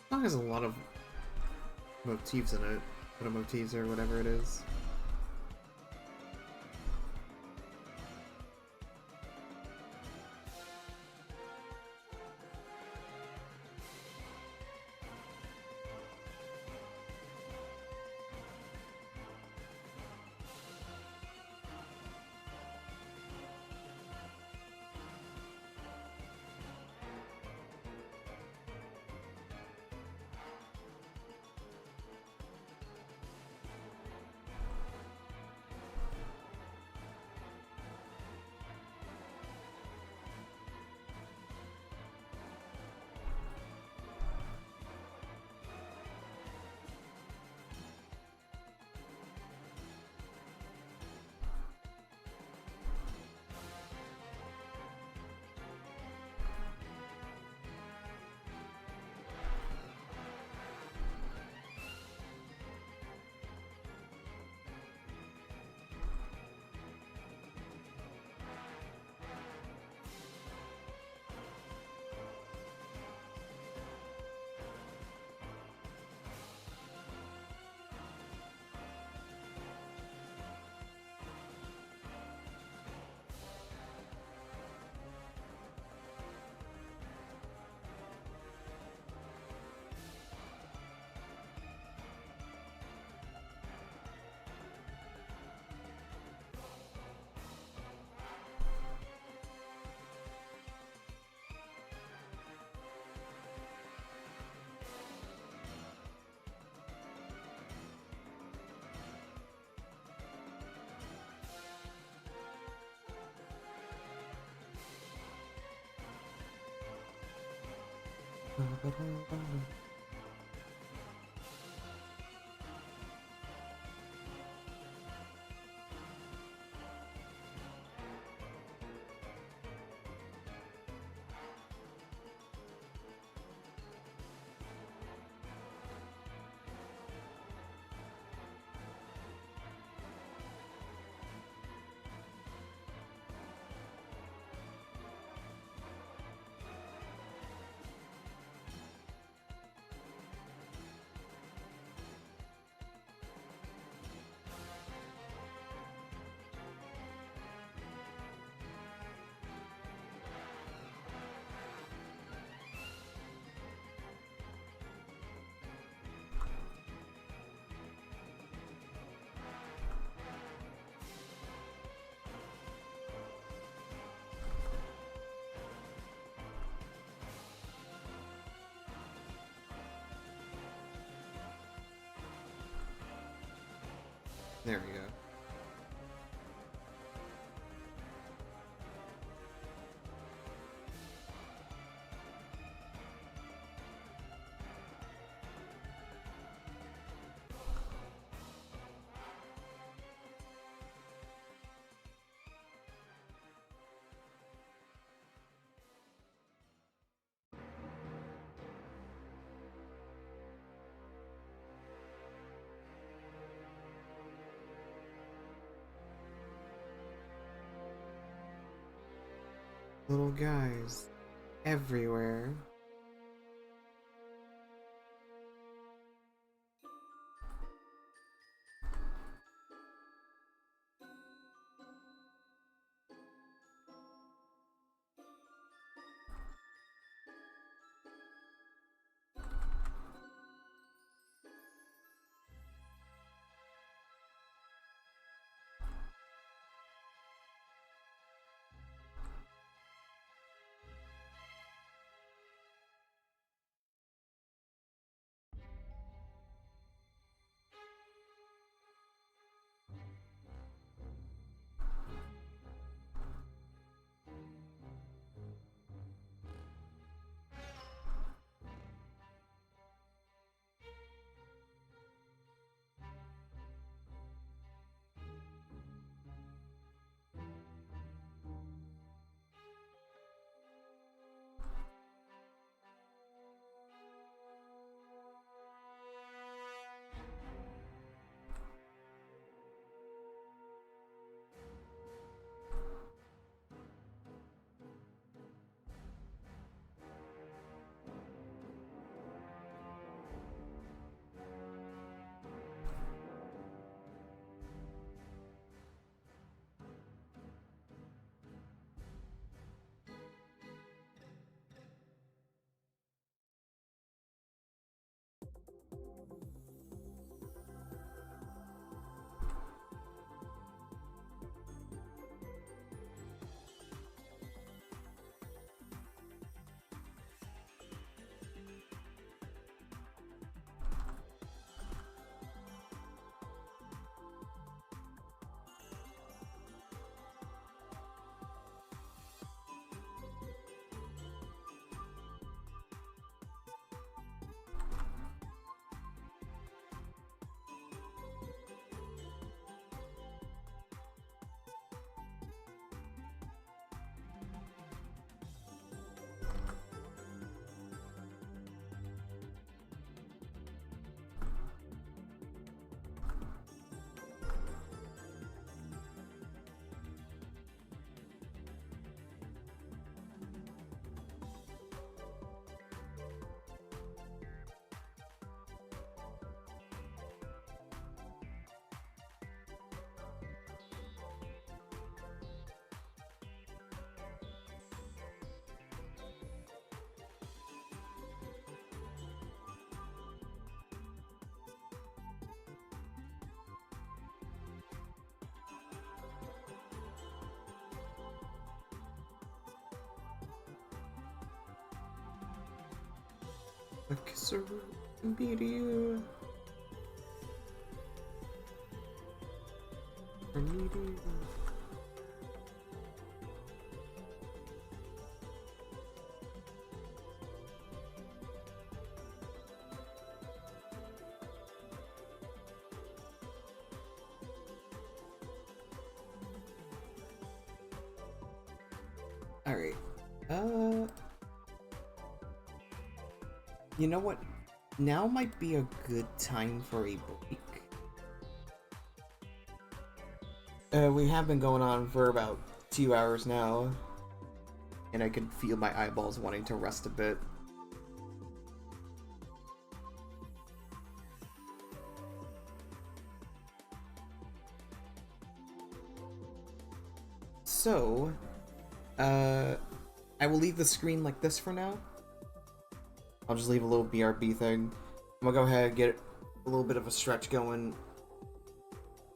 Song has a lot of motifs in it. Motifs or whatever it is. There we go. Little guys everywhere. A kisser media. A media. Alright. You know what? Now might be a good time for a break. We have been going on for about 2 hours now, and I can feel my eyeballs wanting to rest a bit. So, I will leave the screen like this for now. I'll just leave a little BRB thing. I'm gonna go ahead and get a little bit of a stretch going.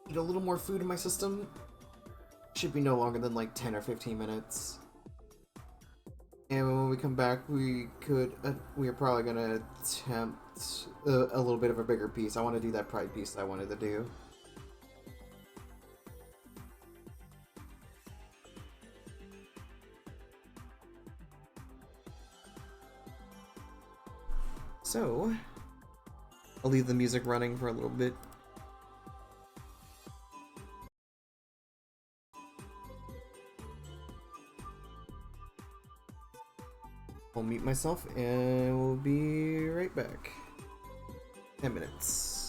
Eat a little more food in my system. Should be no longer than like 10 or 15 minutes. And when we come back, we are probably gonna attempt a little bit of a bigger piece. I want to do that pride piece that I wanted to do. So, I'll leave the music running for a little bit. I'll mute myself and we'll be right back. 10 minutes.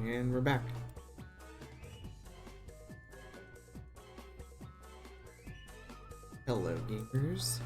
And we're back. Hello, gamers.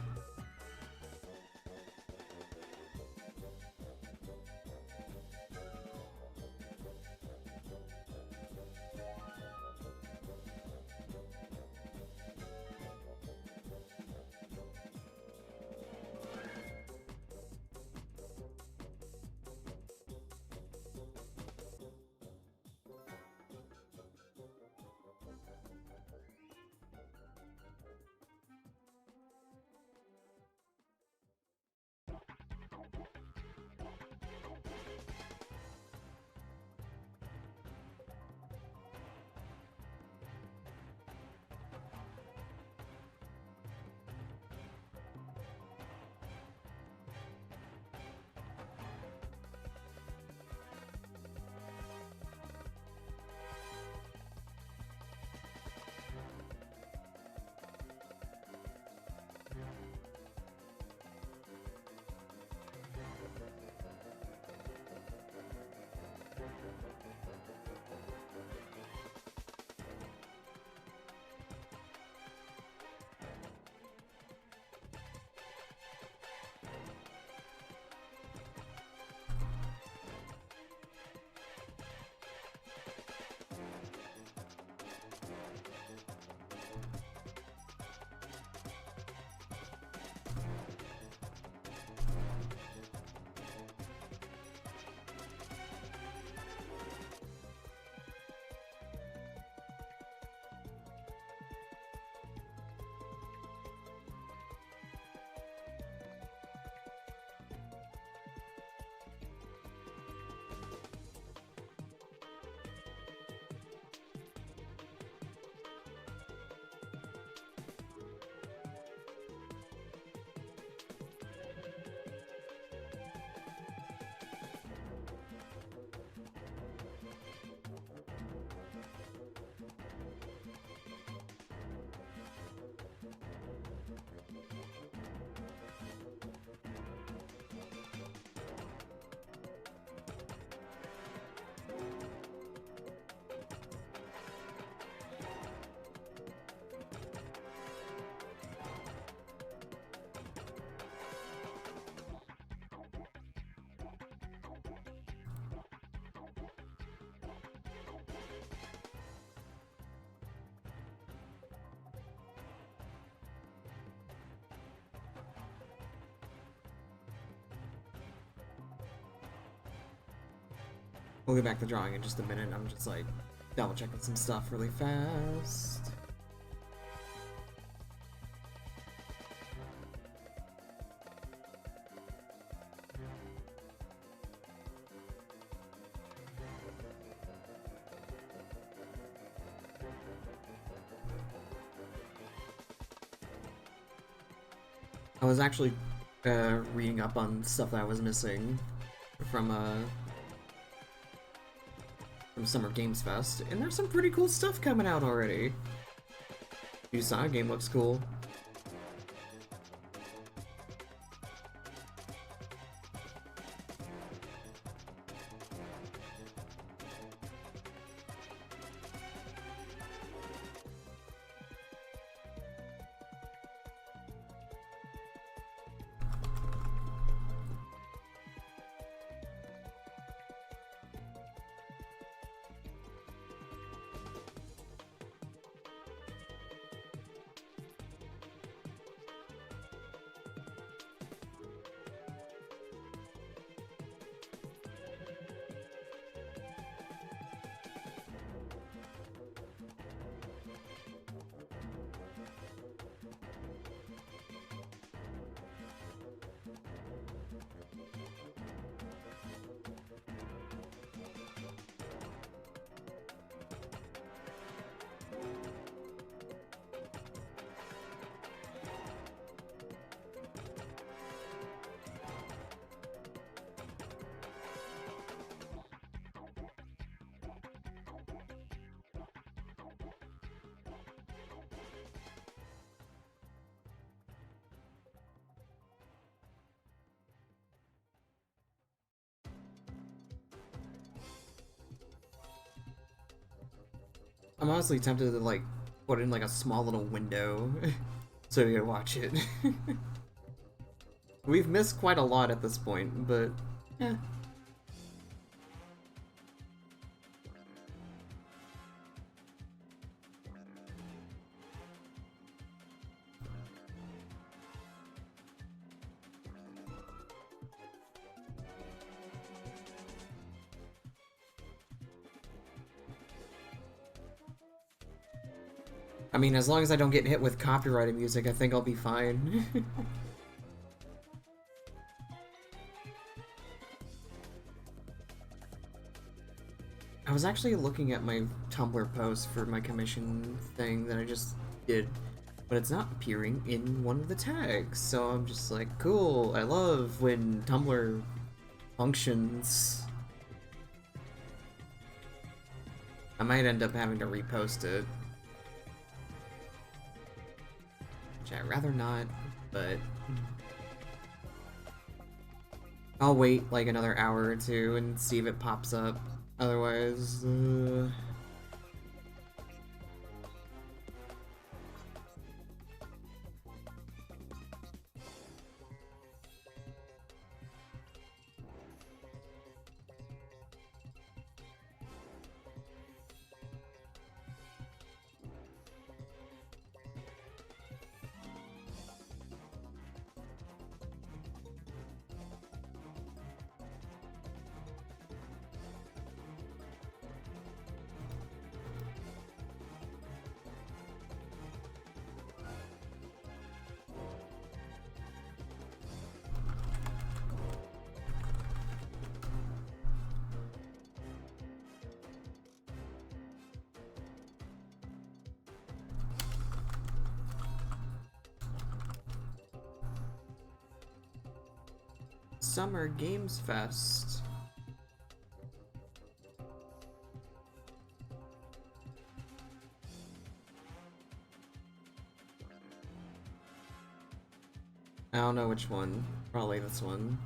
We'll get back to drawing in just a minute. I'm just like double checking some stuff really fast. I was actually reading up on stuff that I was missing from Summer Games Fest, and there's some pretty cool stuff coming out already. New Sonic game looks cool. I'm honestly tempted to like put in like a small little window so you can watch it. We've missed quite a lot at this point, but eh. I mean, as long as I don't get hit with copyrighted music, I think I'll be fine. I was actually looking at my Tumblr post for my commission thing that I just did, but it's not appearing in one of the tags, so I'm just like, cool, I love when Tumblr functions. I might end up having to repost it. Which I'd rather not, but I'll wait like another hour or two and see if it pops up. Otherwise, Summer Games Fest. I don't know which one. Probably this one.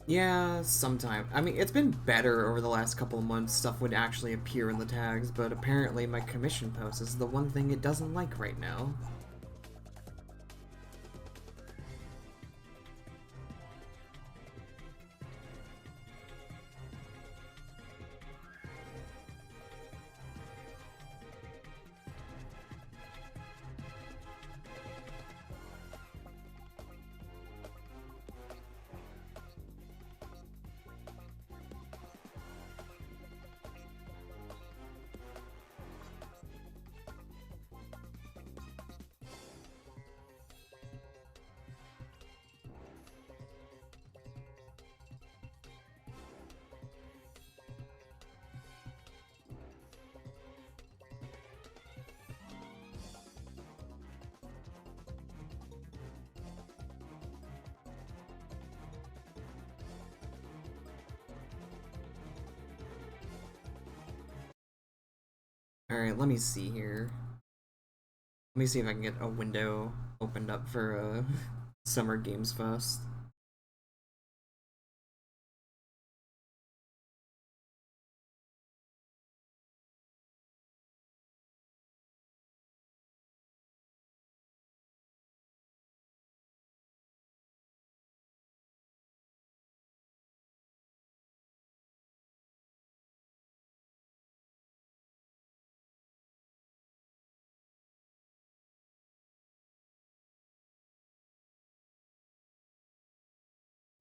Yeah, sometime. I mean, it's been better over the last couple of months. Stuff would actually appear in the tags, but apparently my commission post is the one thing it doesn't like right now. Alright, let me see here. Let me see if I can get a window opened up for Summer Games Fest.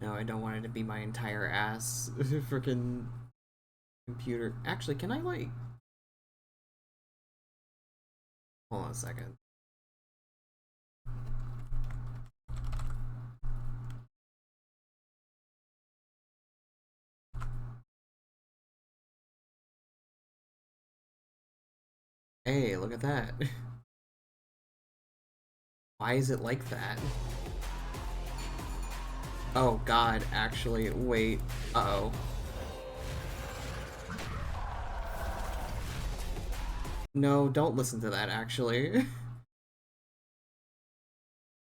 No, I don't want it to be my entire ass freaking computer. Actually, can I like... Hold on a second. Hey, look at that. Why is it like that? Oh god, actually, wait. Uh-oh. No, don't listen to that, actually.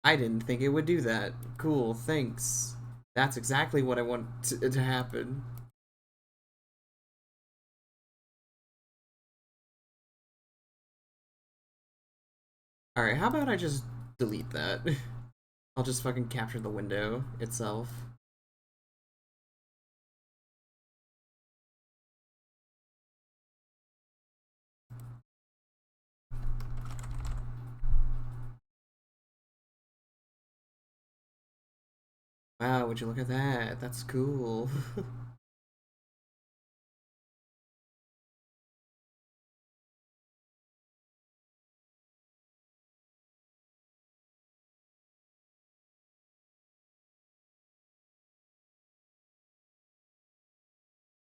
I didn't think it would do that. Cool, thanks. That's exactly what I want to happen. Alright, how about I just delete that? I'll just fucking capture the window itself. Wow, would you look at that? That's cool.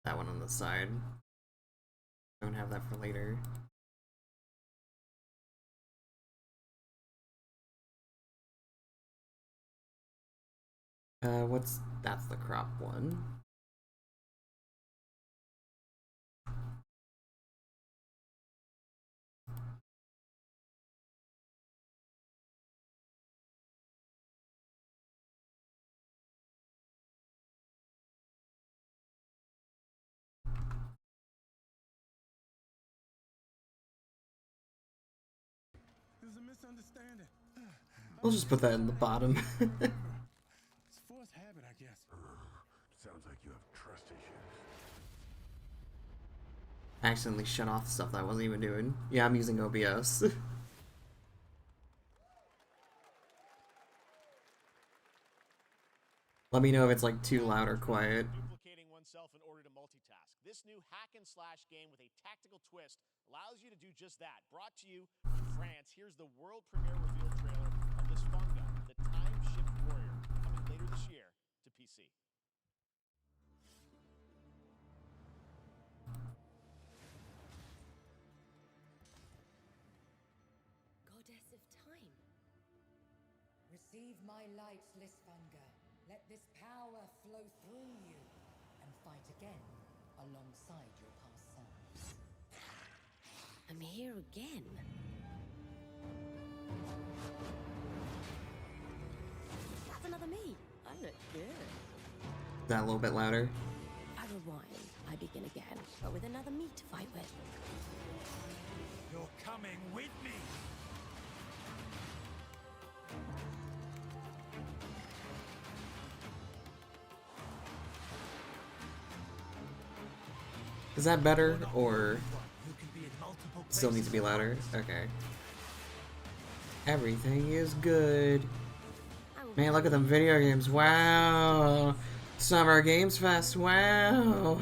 That one on the side. Don't have that for later. That's the crop one. There's a misunderstanding. We'll just put that in the bottom. It's forced habit, I guess. Sounds like you have trust issues. I accidentally shut off stuff that I wasn't even doing. Yeah, I'm using OBS. Let me know if it's like too loud or quiet. Duplicating oneself in order to multitask. This new hack and slash game with a tactical twist allows you to do just that. Brought to you in France, here's the world premiere reveal trailer of this Funga, the time shift warrior, coming later this year to PC. Goddess of time. Receive my light, Lysfanga. Let this power flow through you, and fight again alongside your past selves. I'm here again. That's another me. I look good. That a little bit louder. I rewind. I begin again, but with another me to fight with. You're coming with me. Is that better, or You can be in multiple places. still needs to be louder? Okay. Everything is good. Man, look at them video games. Wow. Summer Games Fest. Wow.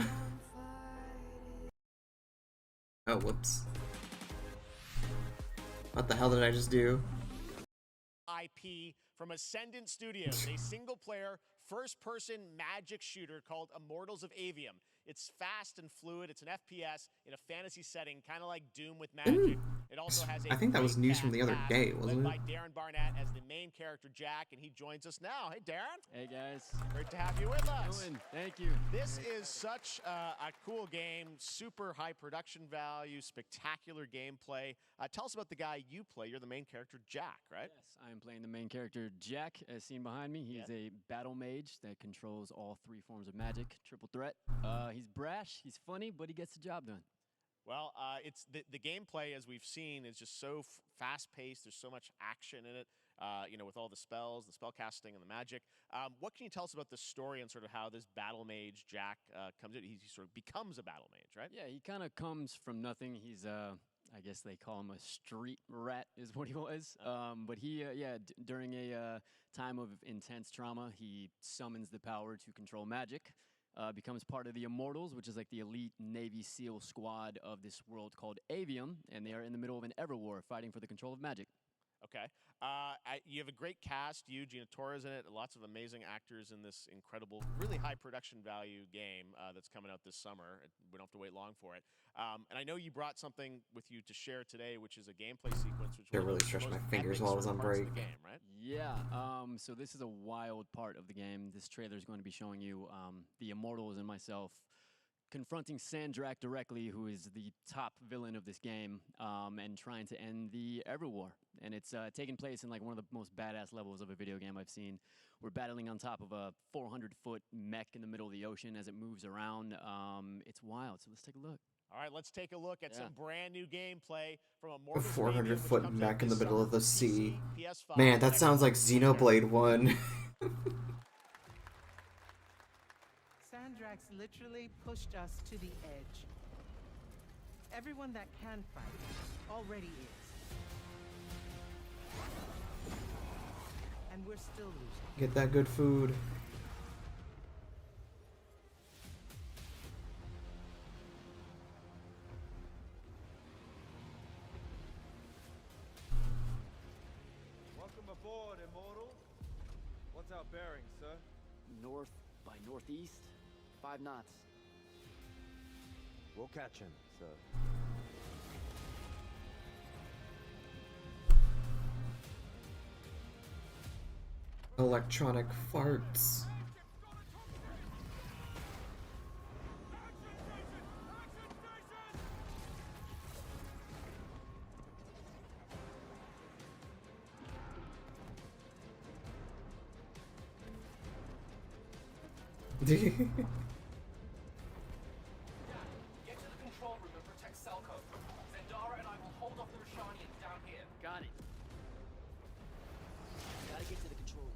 Oh, whoops. What the hell did I just do? IP from Ascendant Studios, a single-player, first-person magic shooter called Immortals of Avium. It's fast and fluid. It's an FPS in a fantasy setting, kind of like Doom with magic. It also has a I think that was great news from the other cast, day, led wasn't by it? Darren Barnett as the main character Jack, and he joins us now. Hey, Darren. Hey guys, Great to have you with us. Owen, thank you. This is such a cool game, super high production value, spectacular gameplay. Tell us about the guy you play. You're the main character, Jack, right? Yes, I am playing the main character Jack, as seen behind me. He's a battle mage that controls all three forms of magic, triple threat. He's brash, he's funny, but he gets the job done. Well, it's the gameplay, as we've seen, is just so fast-paced. There's so much action in it, with all the spells, the spell casting, and the magic. What can you tell us about the story and sort of how this battle mage, Jack, comes in? He sort of becomes a battle mage, right? Yeah, he kind of comes from nothing. He's, I guess they call him a street rat, is what he was. But he, during a time of intense trauma, he summons the power to control magic. Becomes part of the Immortals, which is like the elite Navy SEAL squad of this world called Avium, and they are in the middle of an Everwar fighting for the control of magic. Okay. You have a great cast. You, Gina Torres in it. Lots of amazing actors in this incredible, really high production value game that's coming out this summer. We don't have to wait long for it. And I know you brought something with you to share today, which is a gameplay sequence. Which I was one really of the stretched my most fingers epic while I sort was of on parts of break. the game, right? Yeah. So this is a wild part of the game. This trailer is going to be showing you the Immortals and myself confronting Sandrak directly, who is the top villain of this game, and trying to end the Everwar. And it's taking place in like one of the most badass levels of a video game I've seen. We're battling on top of a 400-foot mech in the middle of the ocean as it moves around. It's wild. So let's take a look. All right, let's take a look at Yeah. some brand new gameplay from A Immortals Stadium, which 400-foot comes out mech in the this middle summer of the for sea. PC, PS5, Man, that and sounds like Xbox. Xenoblade 1. Sandrax literally pushed us to the edge. Everyone that can fight already is. And we're still losing. Get that good food. Welcome aboard, Immortals. What's our bearing, sir? North by northeast, 5 knots. We'll catch him, sir. Electronic farts. Get to the control room and protect Selko. Zendara and I will hold off the Rashanians down here. Got it. Gotta get to the control room.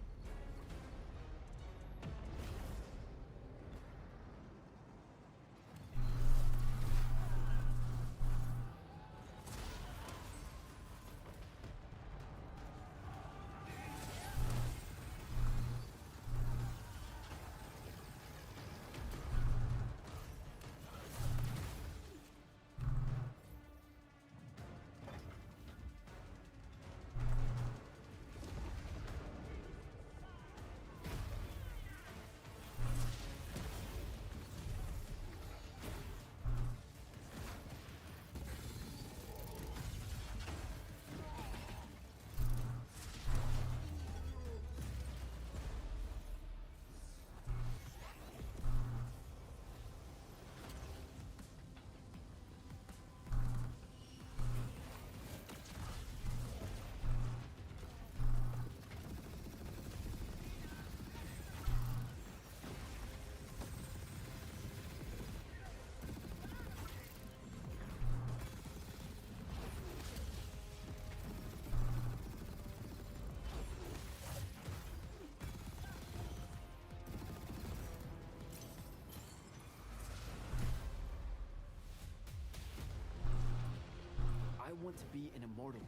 I want to be an immortal.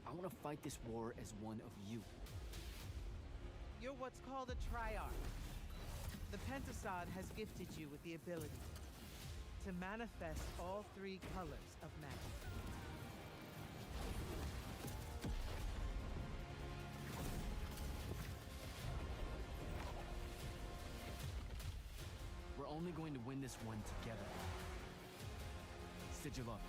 I want to fight this war as one of you. You're what's called a Triarch. The Pentasod has gifted you with the ability to manifest all 3 colors of magic. We're only going to win this one together. Sigil up.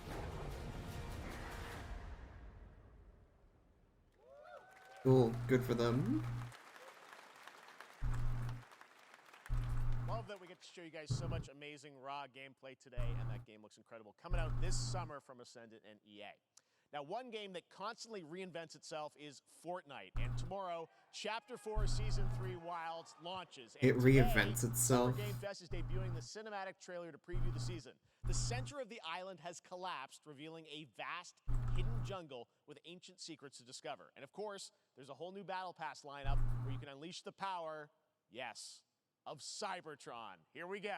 Cool, good for them. Love that we get to show you guys so much amazing raw gameplay today, and that game looks incredible. Coming out this summer from Ascendant and EA. Now, one game that constantly reinvents itself is Fortnite, and tomorrow, Chapter 4 Season 3 Wilds launches. And It today, reinvents itself. Summer Game Fest is debuting the cinematic trailer to preview the season. The center of the island has collapsed, revealing a vast, hidden jungle with ancient secrets to discover. And of course, there's a whole new Battle Pass lineup where you can unleash the power, yes, of Cybertron. Here we go.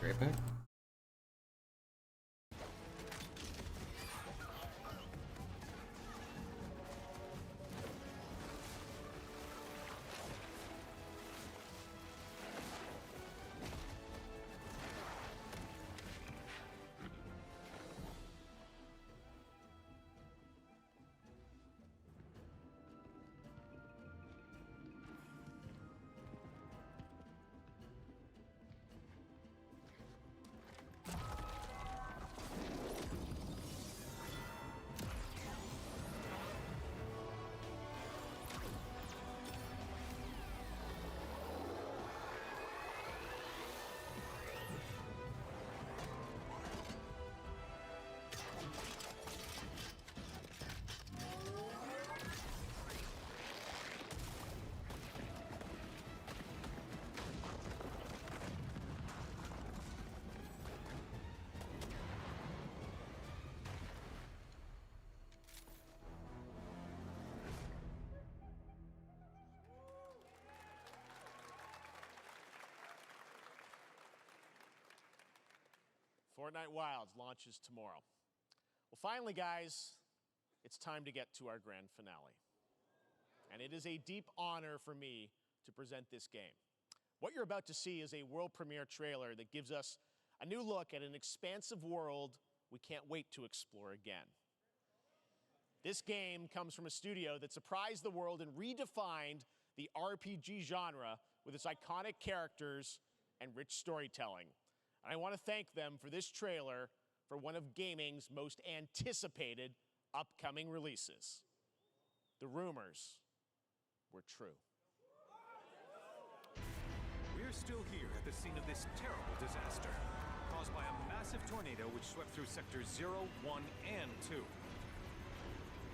Right back. Fortnite Wilds launches tomorrow. Well, finally, guys, it's time to get to our grand finale. And it is a deep honor for me to present this game. What you're about to see is a world premiere trailer that gives us a new look at an expansive world we can't wait to explore again. This game comes from a studio that surprised the world and redefined the RPG genre with its iconic characters and rich storytelling. And I want to thank them for this trailer for one of gaming's most anticipated upcoming releases. The rumors were true. We're still here at the scene of this terrible disaster, caused by a massive tornado which swept through sectors 0, 1, and 2.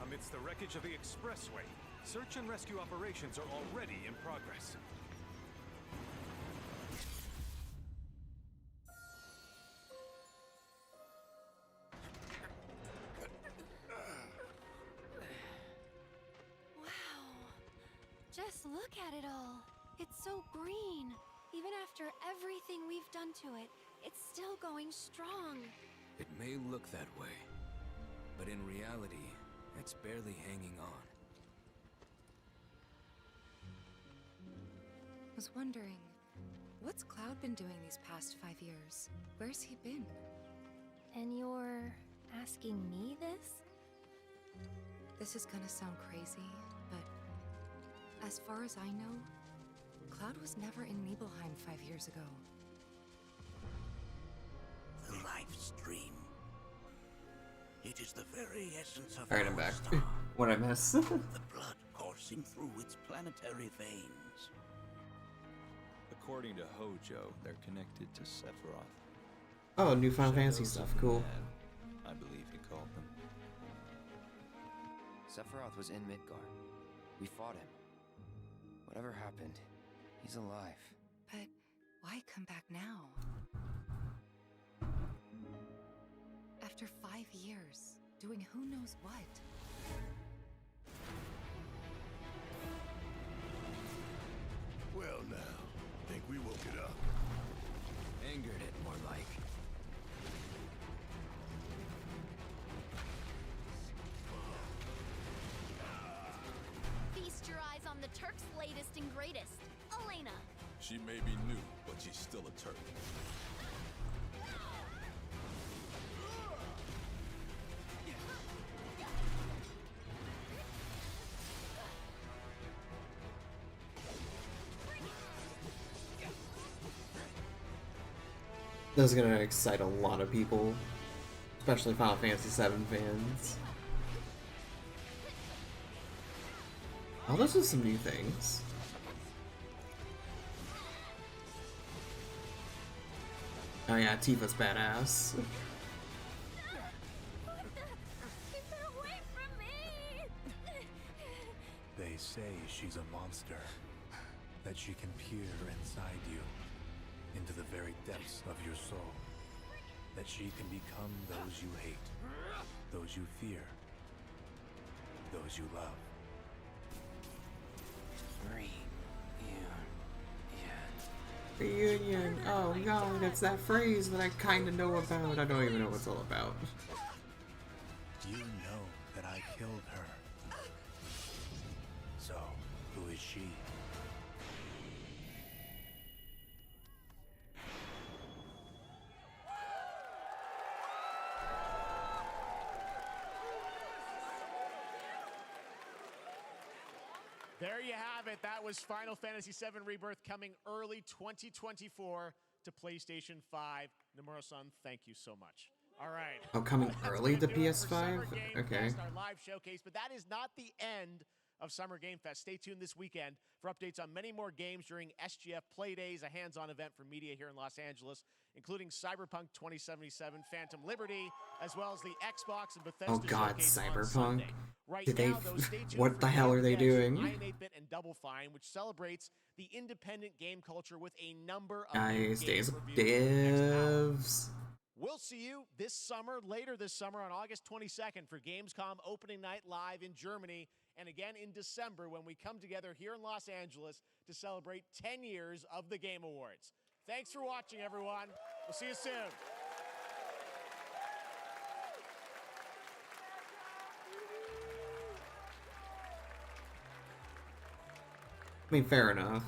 Amidst the wreckage of the expressway, search and rescue operations are already in progress. Just look at it all. It's so green. Even after everything we've done to it, it's still going strong. It may look that way, but in reality, it's barely hanging on. I was wondering, what's Cloud been doing these past 5 years? Where's he been? And you're asking me this? This is gonna sound crazy, but as far as I know, Cloud was never in Nibelheim 5 years ago. The life stream. It is the very essence of Alright, I'm our back. star. What'd I miss? The blood coursing through its planetary veins. According to Hojo, they're connected to Sephiroth. Oh, new Final Fantasy Shadows stuff. of the Cool. Mad, I believe he called them. Sephiroth was in Midgard. We fought him. Whatever happened, he's alive. But why come back now? After 5 years, doing who knows what? Well now, think we woke it up. Angered it, more like. Feast your eyes on the Turk's latest and greatest, Elena. She may be new, but she's still a Turk. This is gonna excite a lot of people, especially Final Fantasy VII fans. Oh, those are some new things. Oh yeah, Tifa's badass. Keep her away from me! They say she's a monster, that she can peer inside you, into the very depths of your soul, that she can become those you hate, those you fear, those you love. Reunion. Oh god, it's that phrase that I kind of know about. I don't even know what it's all about. You know that I killed her. So, who is she? There you have it. That was Final Fantasy VII Rebirth coming early 2024 to PlayStation 5. Nomura-san, thank you so much. All right. Oh, coming early to Do it for PS5? Summer Game Okay. Fest, our live showcase, but that is not the end of Summer Game Fest. Stay tuned this weekend for updates on many more games during SGF Play Days, a hands-on event for media here in Los Angeles, including Cyberpunk 2077, Phantom Liberty, as well as the Xbox and Bethesda Oh god, showcase on Cyberpunk. Sunday. Right Did now, they? though, stay tuned What for the hell are they Daily Edge, doing? I Am 8-Bit and Double Fine, which celebrates the independent game culture with a number of new Guys, game Days of reviews in the next hour. Divs. We'll see you this summer, later this summer on August 22nd for Gamescom opening night live in Germany, and again in December when we come together here in Los Angeles to celebrate 10 years of the Game Awards. Thanks for watching, everyone. We'll see you soon. I mean, fair enough.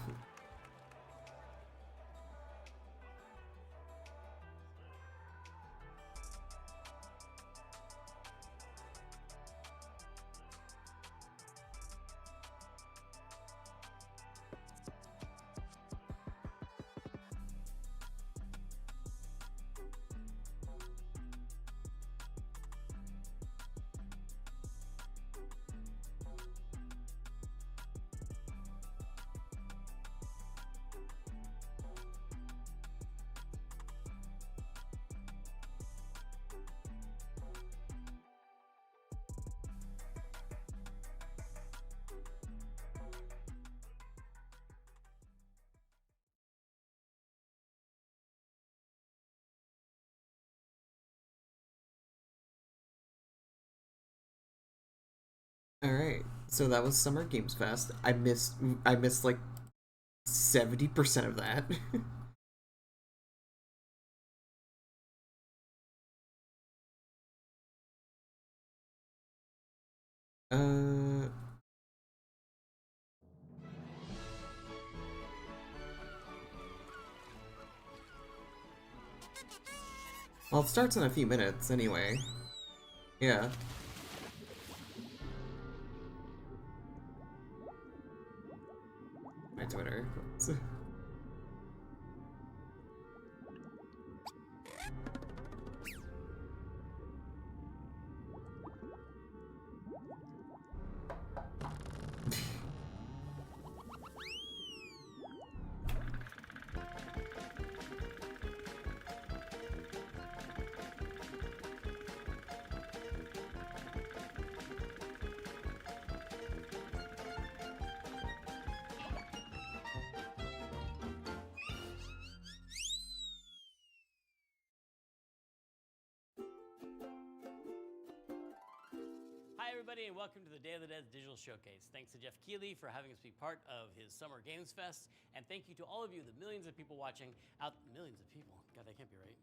Alright, so that was Summer Games Fest. I missed like 70% of that. uh Well, it starts in a few minutes anyway. Yeah. My Twitter. Hi, everybody, and welcome to the Day of the Dead Digital Showcase. Thanks to Jeff Keighley for having us be part of his Summer Games Fest, and thank you to all of you, the millions of people watching out. Millions of people? God, that can't be right.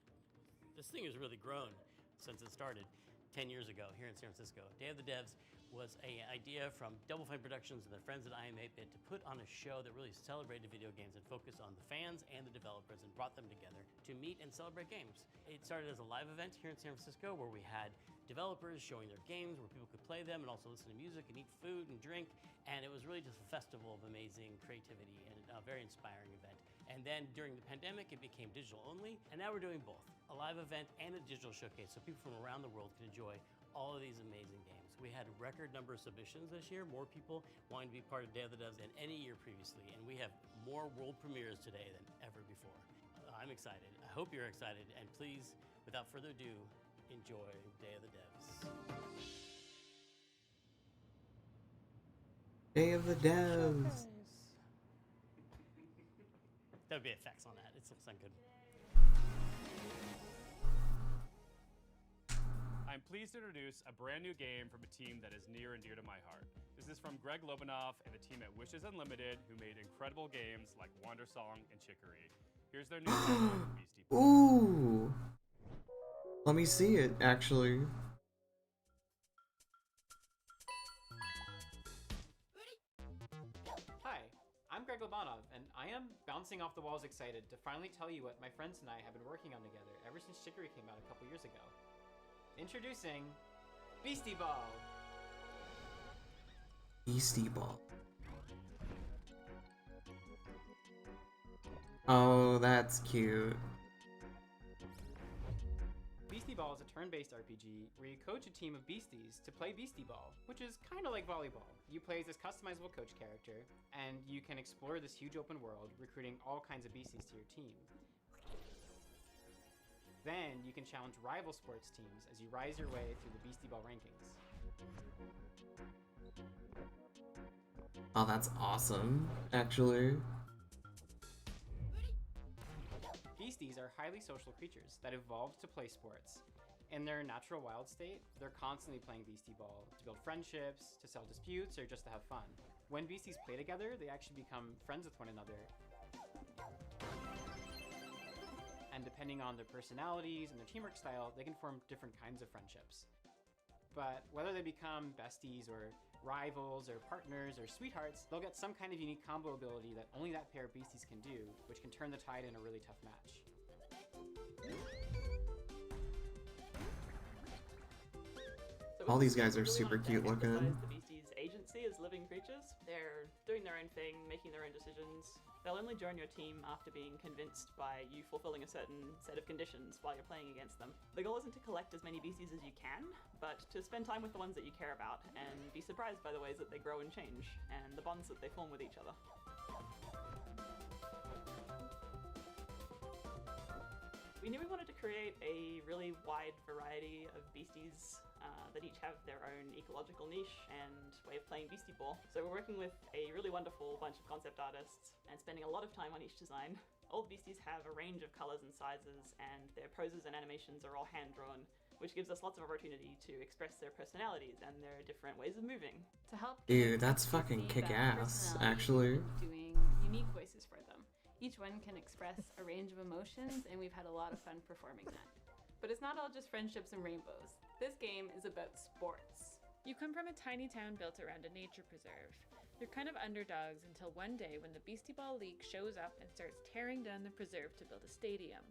This thing has really grown since it started 10 years ago here in San Francisco. Day of the Devs was an idea from Double Fine Productions and their friends at I Am 8-Bit to put on a show that really celebrated video games and focused on the fans and the developers and brought them together to meet and celebrate games. It started as a live event here in San Francisco where we had developers showing their games where people could play them and also listen to music and eat food and drink, and it was really just a festival of amazing creativity and a very inspiring event. And then during the pandemic, it became digital only, and now we're doing both, a live event and a digital showcase so people from around the world can enjoy all of these amazing games. We had a record number of submissions this year, more people wanting to be part of Day of the Devs than any year previously, and we have more world premieres today than ever before. I'm excited. I hope you're excited, and please, without further ado, enjoy Day of the Devs. Day of the Devs. There would be effects on that. It's not good. I'm pleased to introduce a brand new game from a team that is near and dear to my heart. This is from Greg Lobanoff and the team at Wishes Unlimited, who made incredible games like Wandersong and Chicory. Here's their new logo for Beastie Ball. Ooh. Let me see it, actually. Hi, I'm Greg Lobanov, and I am bouncing off the walls excited to finally tell you what my friends and I have been working on together ever since Chicory came out a couple years ago. Introducing Beastie Ball! Beastie Ball. Oh, that's cute. Beastie Ball is a turn-based RPG where you coach a team of beasties to play Beastie Ball, which is kind of like volleyball. You play as this customizable coach character, and you can explore this huge open world, recruiting all kinds of beasties to your team. Then you can challenge rival sports teams as you rise your way through the Beastie Ball rankings. Oh, that's awesome, actually. Beasties are highly social creatures that evolved to play sports. In their natural wild state, they're constantly playing Beastie Ball to build friendships, to settle disputes, or just to have fun. When beasties play together, they actually become friends with one another. And depending on their personalities and their teamwork style, they can form different kinds of friendships. But whether they become besties or rivals or partners or sweethearts, they'll get some kind of unique combo ability that only that pair of beasties can do, which can turn the tide in a really tough match. All these guys are super cute looking. The beasties' agency as living creatures. They're doing their own thing, making their own decisions. They'll only join your team after being convinced by you fulfilling a certain set of conditions while you're playing against them. The goal isn't to collect as many beasties as you can, but to spend time with the ones that you care about and be surprised by the ways that they grow and change, and the bonds that they form with each other. We knew we wanted to create a really wide variety of beasties that each have their own ecological niche and way of playing Beastie Ball. So we're working with a really wonderful bunch of concept artists and spending a lot of time on each design. All the beasties have a range of colors and sizes, and their poses and animations are all hand-drawn, which gives us lots of opportunity to express their personalities and their different ways of moving. To help Dude, that's fucking kick-ass, actually. Doing unique voices for them. Each one can express a range of emotions, and we've had a lot of fun performing that. But it's not all just friendships and rainbows. This game is about sports. You come from a tiny town built around a nature preserve. You're kind of underdogs until one day when the Beastie Ball League shows up and starts tearing down the preserve to build a stadium.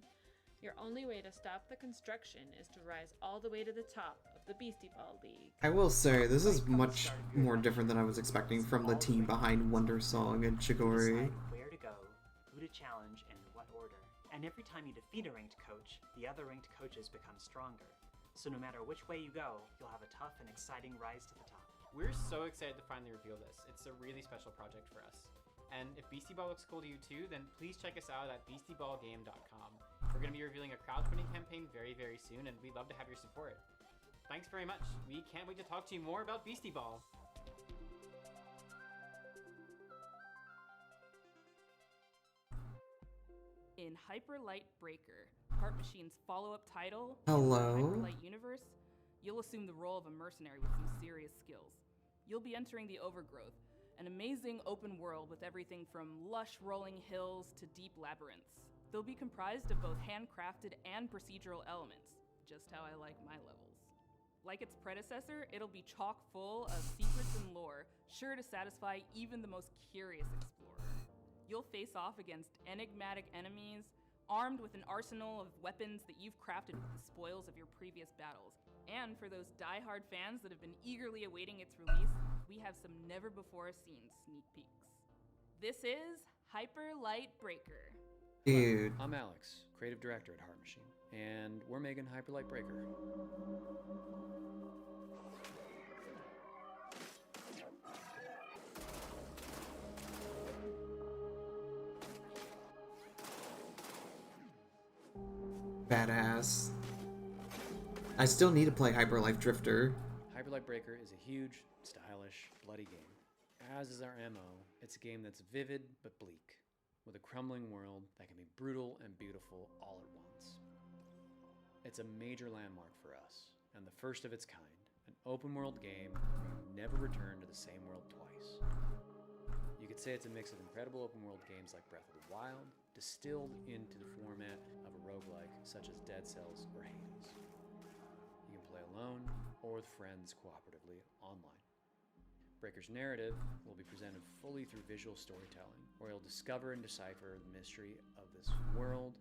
Your only way to stop the construction is to rise all the way to the top of the Beastie Ball League. I will say, this is much more different than I was expecting from the team behind Wonder Song and Chicory. Where to go, who to challenge, and in what order. And every time you defeat a ranked coach, the other ranked coaches become stronger. So no matter which way you go, you'll have a tough and exciting rise to the top. We're so excited to finally reveal this. It's a really special project for us. And if Beastie Ball looks cool to you too, then please check us out at beastieballgame.com. We're going to be revealing a crowdfunding campaign very, very soon, and we'd love to have your support. Thanks very much. We can't wait to talk to you more about Beastie Ball. In Hyper Light Breaker, Heart Machine's follow-up title, Hello? Hyper Light Universe, you'll assume the role of a mercenary with some serious skills. You'll be entering the Overgrowth, an amazing open world with everything from lush rolling hills to deep labyrinths. They'll be comprised of both handcrafted and procedural elements, just how I like my levels. Like its predecessor, it'll be chock full of secrets and lore, sure to satisfy even the most curious explorer. You'll face off against enigmatic enemies, armed with an arsenal of weapons that you've crafted with the spoils of your previous battles. And for those die-hard fans that have been eagerly awaiting its release, we have some never-before-seen sneak peeks. This is Hyper Light Breaker. Dude. I'm Alex, creative director at Heart Machine, and we're making Hyper Light Breaker. Badass. I still need to play Hyper Life Drifter. Hyper Light Breaker is a huge, stylish, bloody game. As is our MO, it's a game that's vivid but bleak, with a crumbling world that can be brutal and beautiful all at once. It's a major landmark for us, and the first of its kind, an open world game where you never return to the same world twice. You could say it's a mix of incredible open world games like Breath of the Wild distilled into the format of a roguelike such as Dead Cells or Hades. You can play alone or with friends cooperatively online. Breaker's narrative will be presented fully through visual storytelling, where you'll discover and decipher the mystery of this world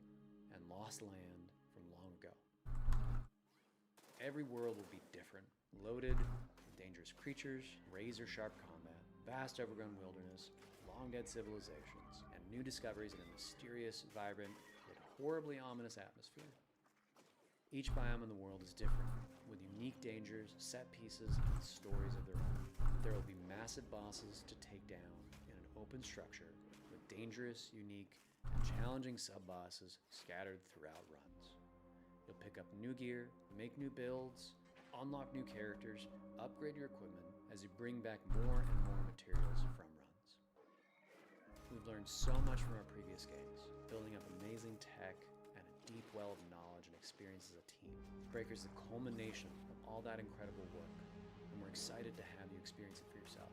and lost land from long ago. Every world will be different, loaded with dangerous creatures, razor-sharp combat, vast overgrown wilderness, long-dead civilizations, and new discoveries in a mysterious, vibrant, yet horribly ominous atmosphere. Each biome in the world is different, with unique dangers, set pieces, and stories of their own. There will be massive bosses to take down in an open structure, with dangerous, unique, and challenging sub-bosses scattered throughout runs. You'll pick up new gear, make new builds, unlock new characters, upgrade your equipment as you bring back more and more materials from runs. We've learned so much from our previous games, building up amazing tech and a deep well of knowledge and experience as a team. Breaker's the culmination of all that incredible work, and we're excited to have you experience it for yourself.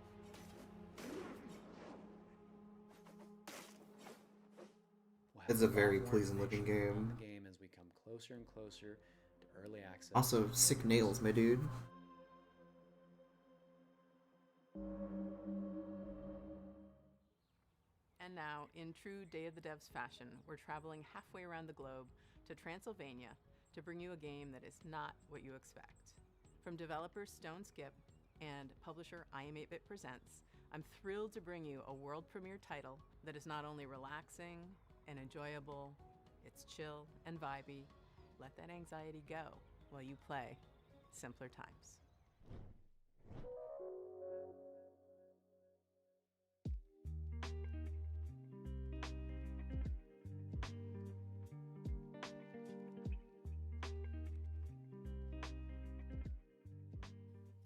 It's a very pleasing looking game. The game as we come closer and closer to early access. Also, sick nails, my dude. And now, in true Day of the Devs fashion, we're traveling halfway around the globe to Transylvania to bring you a game that is not what you expect. From developers Stone Skip and publisher iam8bit Presents, I'm thrilled to bring you a world premiere title that is not only relaxing and enjoyable, it's chill and vibey. Let that anxiety go while you play Simpler Times.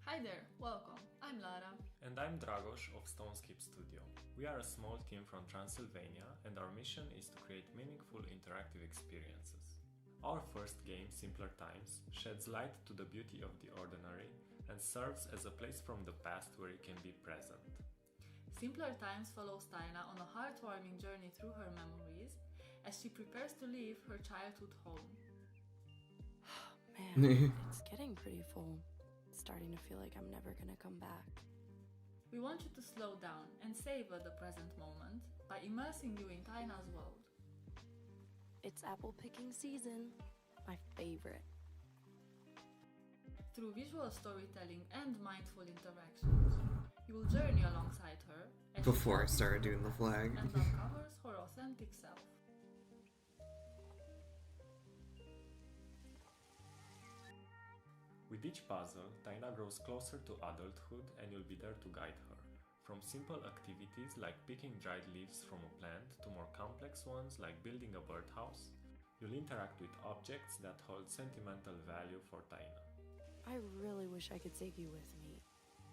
Hi there, welcome. I'm Lara. And I'm Dragos of Stoneskip Studio. We are a small team from Transylvania, and our mission is to create meaningful interactive experiences. Our first game, Simpler Times, sheds light to the beauty of the ordinary and serves as a place from the past where you can be present. Simpler Times follows Taina on a heartwarming journey through her memories as she prepares to leave her childhood home. Man, it's getting pretty full. Starting to feel like I'm never gonna come back. We want you to slow down and savor the present moment by immersing you in Taina's world. It's apple picking season. My favorite. Through visual storytelling and mindful interactions, you will journey alongside her as Before I started doing the flag. and uncovers her authentic self. With each puzzle, Taina grows closer to adulthood and you'll be there to guide her. From simple activities like picking dried leaves from a plant to more complex ones like building a birdhouse, you'll interact with objects that hold sentimental value for Taina. I really wish I could take you with me.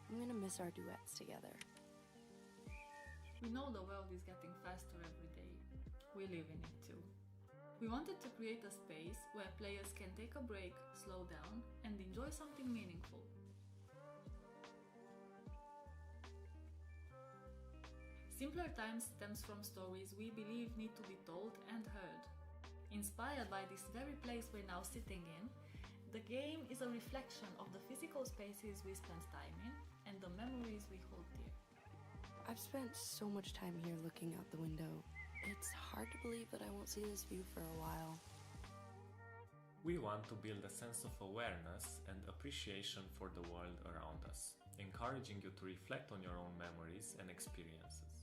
I'm gonna miss our duets together. We know the world is getting faster every day. We live in it too. We wanted to create a space where players can take a break, slow down, and enjoy something meaningful. Simpler Times stems from stories we believe need to be told and heard. Inspired by this very place we're now sitting in, the game is a reflection of the physical spaces we spend time in and the memories we hold dear. I've spent so much time here looking out the window. It's hard to believe that I won't see this view for a while. We want to build a sense of awareness and appreciation for the world around us, encouraging you to reflect on your own memories and experiences.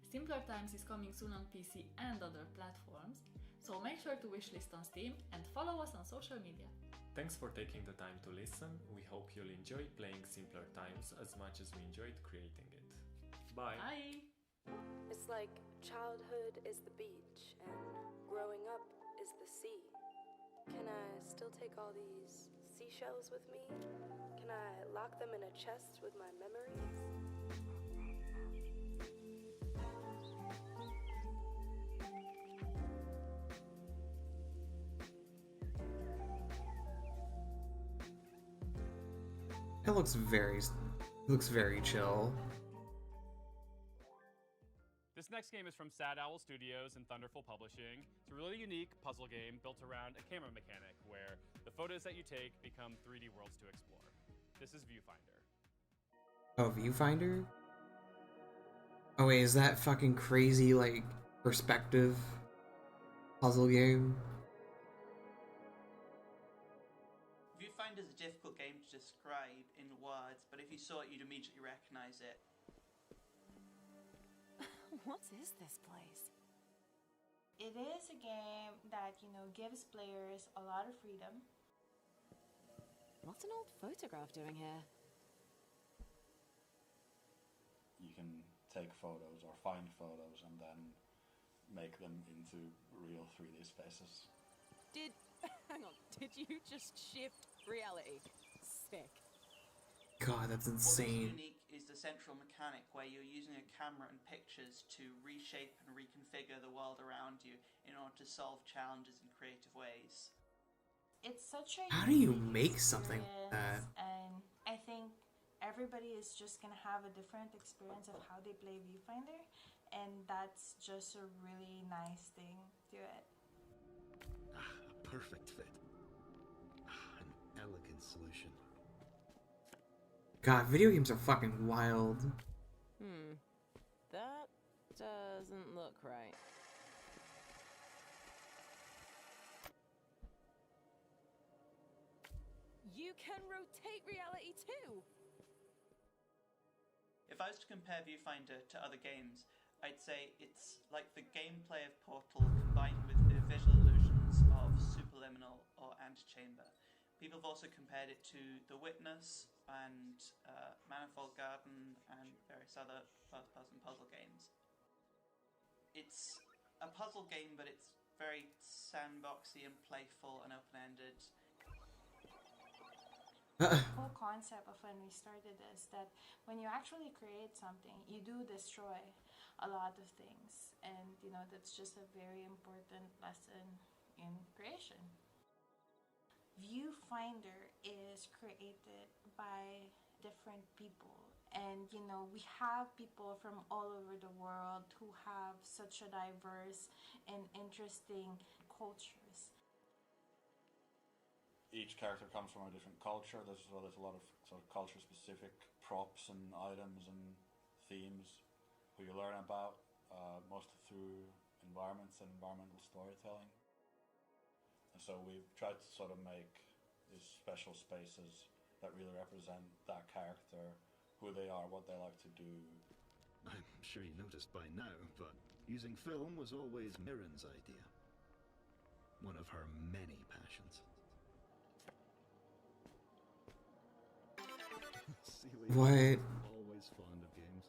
Simpler Times is coming soon on PC and other platforms, so make sure to wishlist on Steam and follow us on social media. Thanks for taking the time to listen. We hope you'll enjoy playing Simpler Times as much as we enjoyed creating it. Bye! Bye! It's like childhood is the beach and growing up is the sea. Can I still take all these seashells with me? Can I lock them in a chest with my memories? It looks very chill. This next next game is from Sad Owl Studios and Thunderful Publishing. It's a really unique puzzle game built around a camera mechanic where the photos that you take become 3D worlds to explore. This is Viewfinder. Oh, Viewfinder? Oh wait, is that fucking crazy, like, perspective puzzle game? Viewfinder is a difficult game to describe in words, but if you saw it, you'd immediately recognize it. What is this place? It is a game that, gives players a lot of freedom. What's an old photograph doing here? You can take photos or find photos and then make them into real 3D spaces. Hang on, did you just shift reality? Sick. God, that's insane. What's unique is the central mechanic where you're using a camera and pictures to reshape and reconfigure the world around you in order to solve challenges in creative ways. It's such a How do you make something like that? And I think everybody is just gonna have a different experience of how they play Viewfinder, and that's just a really nice thing to it. A perfect fit. An elegant solution. God, video games are fucking wild. That doesn't look right. You can rotate reality too! If I was to compare Viewfinder to other games, I'd say it's like the gameplay of Portal combined with the visual illusions of Superliminal or Antechamber. People have also compared it to The Witness and Manifold Garden and various other first-person puzzle games. It's a puzzle game, but it's very sandboxy and playful and open-ended. The whole concept of when we started is that when you actually create something, you do destroy a lot of things, and that's just a very important lesson in creation. Viewfinder is created by different people, and we have people from all over the world who have such a diverse and interesting cultures. Each character comes from a different culture. There's a lot of sort of culture-specific props and items and themes who you learn about, mostly through environments and environmental storytelling. And so we've tried to sort of make these special spaces that really represent that character, who they are, what they like to do. I'm sure you noticed by now, but using film was always Mirren's idea. One of her many passions. What? Always fond of games.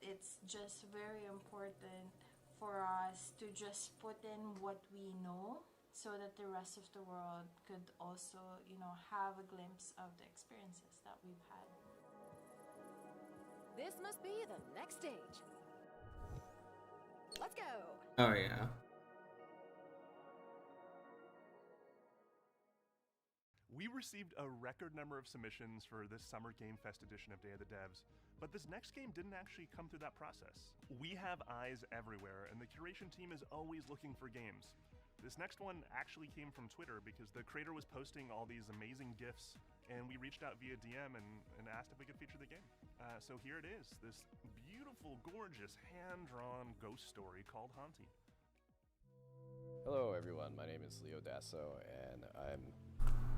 It's just very important for us to just put in what we know so that the rest of the world could also, have a glimpse of the experiences that we've had. This must be the next stage. Let's go! Oh yeah. We received a record number of submissions for this Summer Game Fest edition of Day of the Devs, but this next game didn't actually come through that process. We have eyes everywhere, and the curation team is always looking for games. This next one actually came from Twitter because the creator was posting all these amazing GIFs, and we reached out via DM and asked if we could feature the game. So here it is, this beautiful, gorgeous, hand-drawn ghost story called Haunty. Hello everyone, my name is Leo Dasso, and I'm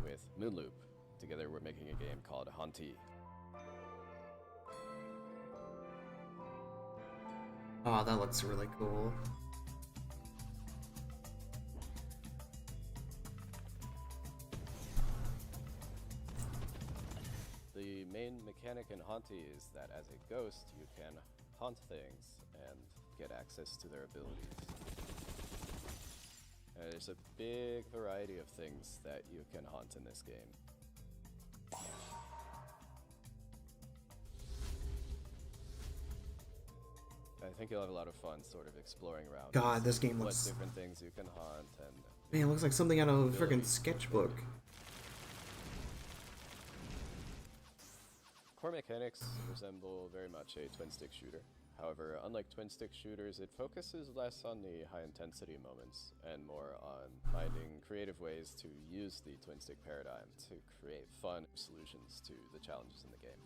with Moonloop. Together we're making a game called Haunty. Oh, that looks really cool. The main mechanic in Haunty is that as a ghost you can haunt things and get access to their abilities. There's a big variety of things that you can haunt in this game. I think you'll have a lot of fun sort of exploring around. God, this game what looks... different things you can haunt and... Man, it looks like something out of a freaking sketchbook. Core mechanics resemble very much a twin-stick shooter. However, unlike twin-stick shooters, it focuses less on the high-intensity moments and more on finding creative ways to use the twin-stick paradigm to create fun solutions to the challenges in the game.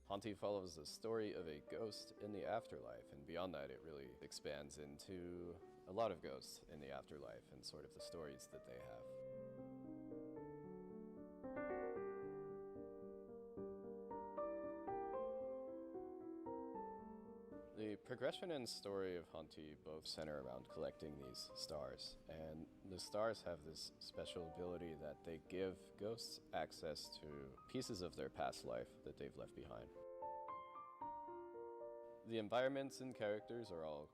Hanti follows the story of a ghost in the afterlife, and beyond that it really expands into a lot of ghosts in the afterlife and sort of the stories that they have. The progression and story of Hanti both center around collecting these stars, and the stars have this special ability that they give ghosts access to pieces of their past life that they've left behind. The environments and characters are all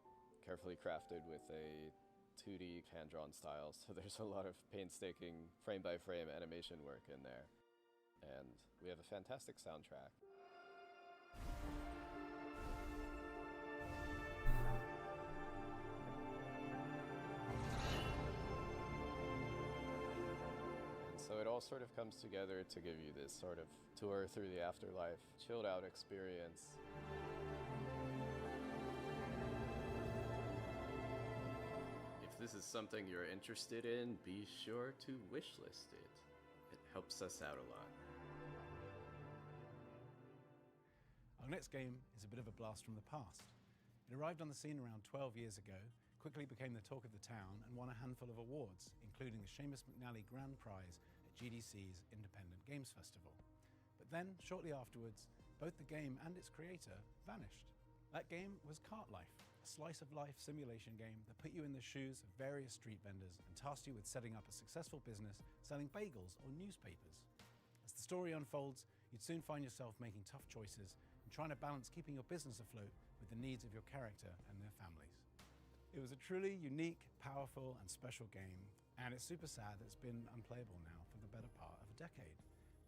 carefully crafted with a 2D hand-drawn style, so there's a lot of painstaking frame-by-frame animation work in there. And we have a fantastic soundtrack. So it all sort of comes together to give you this sort of tour through the afterlife, chilled out experience. If this is something you're interested in, be sure to wishlist it. It helps us out a lot. Our next game is a bit of a blast from the past. It arrived on the scene around 12 years ago, quickly became the talk of the town, and won a handful of awards, including the Seamus McNally Grand Prize at GDC's Independent Games Festival. But then, shortly afterwards, both the game and its creator vanished. That game was Cart Life, a slice-of-life simulation game that put you in the shoes of various street vendors and tasked you with setting up a successful business selling bagels or newspapers. As the story unfolds, you'd soon find yourself making tough choices and trying to balance keeping your business afloat with the needs of your character and their families. It was a truly unique, powerful, and special game, and it's super sad that it's been unplayable now for the better part of a decade.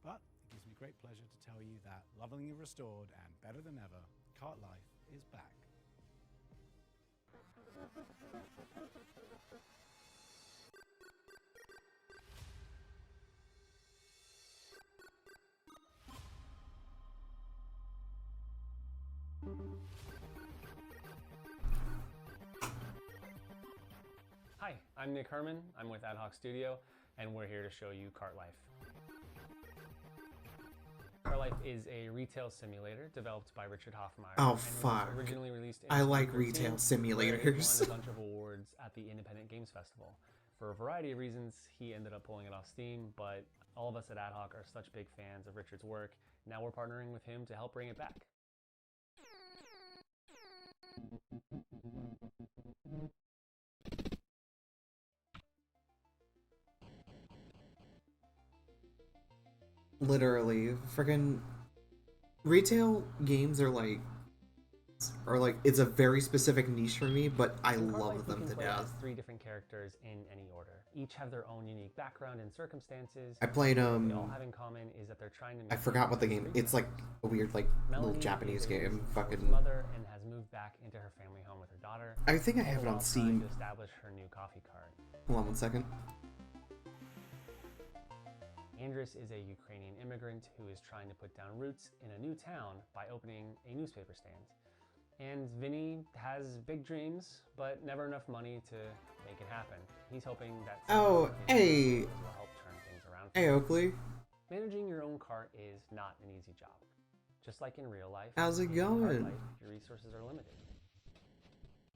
But it gives me great pleasure to tell you that, lovingly restored and better than ever, Cart Life is back. Hi, I'm Nick Herman. I'm with Ad Hoc Studio, and we're here to show you Cart Life. Cart Life is a retail simulator developed by Richard Hoffmeyer. Oh, and was fuck. originally released in I like 2013, retail where it simulators. won a bunch of awards at the Independent Games Festival. For a variety of reasons, he ended up pulling it off Steam, but all of us at Ad Hoc are such big fans of Richard's work. Now we're partnering with him to help bring it back. Literally, friggin' retail games are like, it's a very specific niche for me, but I In Cart love Life, them you to can play as death. 3 different characters in any order. Each have their own unique background and circumstances. I played, What they all have in common is that they're trying to I make forgot what the street game. cred. It's like a weird, like little Melanie Japanese is a game. recent Fucking. divorced mother and has moved back into her family home with her daughter. I think I all have the it on while trying Steam. to establish her new coffee cart. Hold on 1 second. Andris is a Ukrainian immigrant who is trying to put down roots in a new town by opening a newspaper stand. And Vinny has big dreams, but never enough money to make it happen. He's hoping that Oh, hey. will help turn things around. for Hey, him. Oakley. Managing your own cart is not an easy job. Just like in real life, How's it in cart going? life, your resources are limited.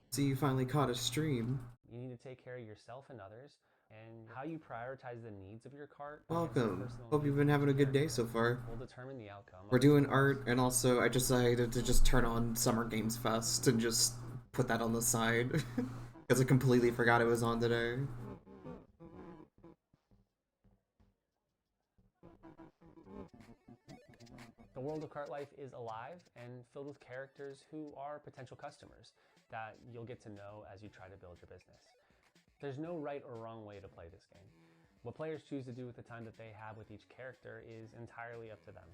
So you finally caught a stream. You need to take care of yourself and others, and how you prioritize the needs of your cart against your Welcome. personal Hope you've been having a good day so far. will determine the outcome. We're doing art, and also I decided to just turn on Summer Games Fest and just put that on the side. Because I completely forgot it was on today. The world of Cart Life is alive and filled with characters who are potential customers that you'll get to know as you try to build your business. There's no right or wrong way to play this game. What players choose to do with the time that they have with each character is entirely up to them.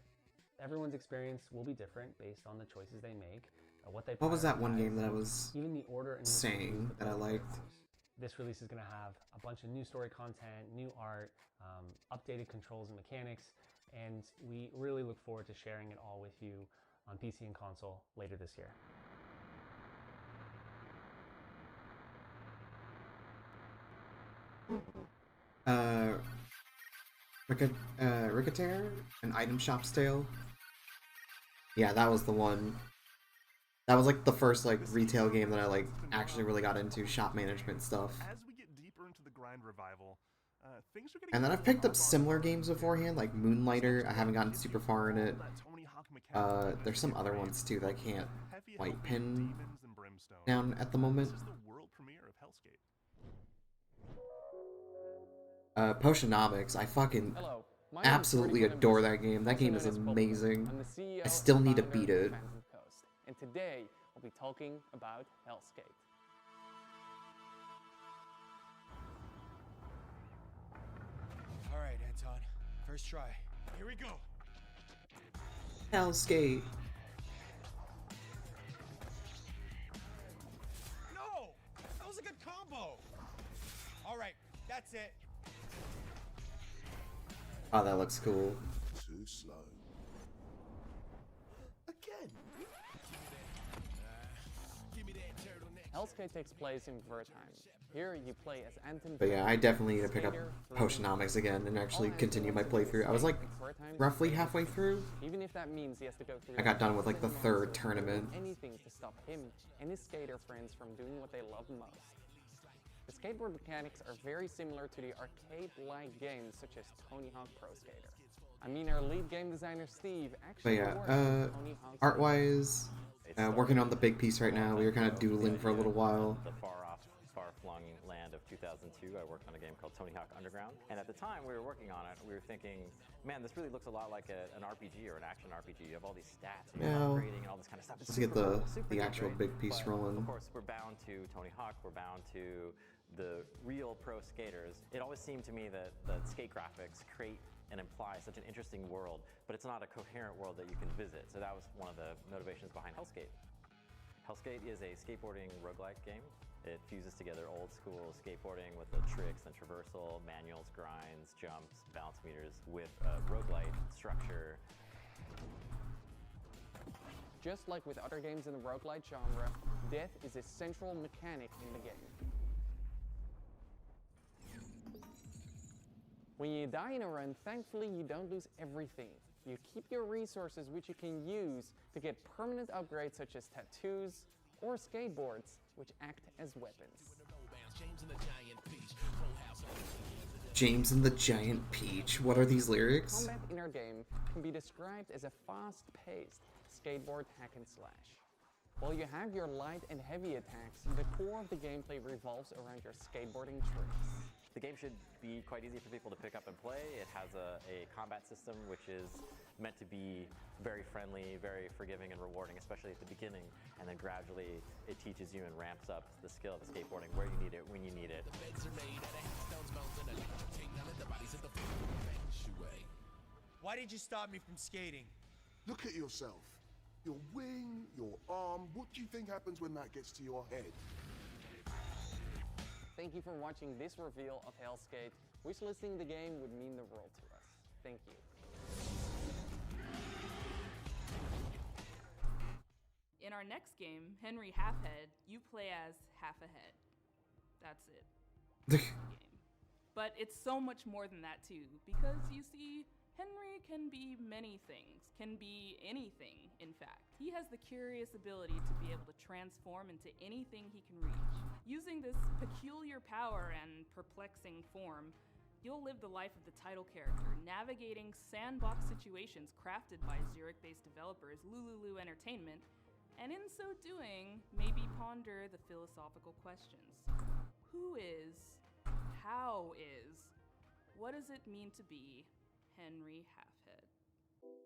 Everyone's experience will be different based on the choices they make, what they What was that one prioritize, game that I and was even the order in which they saying use the that I different liked? characters. This release is going to have a bunch of new story content, new art, updated controls and mechanics, and we really look forward to sharing it all with you on PC and console later this year. Ricketeer? An Item Shop's Tale? Yeah, that was the one. That was like the first like retail game that I like actually really got into shop management stuff. As we get deeper into the grind revival, things are getting And then I've picked up similar games beforehand, like Moonlighter. I haven't gotten super far in it. There's some other ones too that I can't quite pin down at the moment. This is the world premiere of Hellscape. Potionomics, I fucking absolutely adore that game. That game is amazing. I still need to beat it. And today we'll be talking about Hellscape. All right, Anton. First try. Here we go. Hellscape. No! That was a good combo. All right, that's it. Oh, that looks cool. Too slow. Again. Hellscape takes place in Wertheim. Here you play as Anton. But yeah, I definitely need to pick up Potionomics again and actually continue my playthrough. I was like roughly halfway through. Even if that means he has to go through I got done with like the third tournament. Anything to stop him and his skater friends from doing what they love most. The skateboard mechanics are very similar to the arcade-like games such as Tony Hawk Pro Skater. I mean, our lead game designer Steve But actually yeah, worked on Tony Hawk's art-wise, working on the big piece right now. We were kind of doodling for a little while. The far-off, far-flung land of 2002, I worked on a game called Tony Hawk Underground. And at the time we were working on it, we were thinking, man, this really looks a lot like an RPG or an action RPG. You have all these stats and Now, upgrading and all this kind of stuff. It's let's get super cool, super the neat, actual right? big piece But, rolling. Of course, we're bound to Tony Hawk. We're bound to the real pro skaters. It always seemed to me that skate graphics create and imply such an interesting world, but it's not a coherent world that you can visit. So that was one of the motivations behind Hellscape. Hellscape is a skateboarding roguelike game. It fuses together old school skateboarding with the tricks and traversal, manuals, grinds, jumps, balance meters with a roguelite structure. Just like with other games in the roguelite genre, death is a central mechanic in the game. When you die in a run, thankfully you don't lose everything. You keep your resources which you can use to get permanent upgrades such as tattoos or skateboards, which act as weapons. James and the Giant Peach. What are these lyrics? Combat in our game can be described as a fast-paced skateboard hack and slash. While you have your light and heavy attacks, the core of the gameplay revolves around your skateboarding tricks. The game should be quite easy for people to pick up and play. It has a combat system which is meant to be very friendly, very forgiving and rewarding, especially at the beginning. And then gradually it teaches you and ramps up the skill of the skateboarding, where you need it, when you need it. Why did you stop me from skating? Look at yourself. Your wing, your arm. What do you think happens when that gets to your head? Thank you for watching this reveal of Hellscape. Wishlisting the game would mean the world to us. Thank you. In our next game, Henry Halfhead, you play as Half a Head. That's it. Game. But it's so much more than that too, because you see, Henry can be many things, can be anything, in fact. He has the curious ability to be able to transform into anything he can reach. Using this peculiar power and perplexing form, you'll live the life of the title character, navigating sandbox situations crafted by Zurich-based developers Lululu Entertainment, and in so doing, maybe ponder the philosophical questions. Who is? How is? What does it mean to be Henry Halfhead?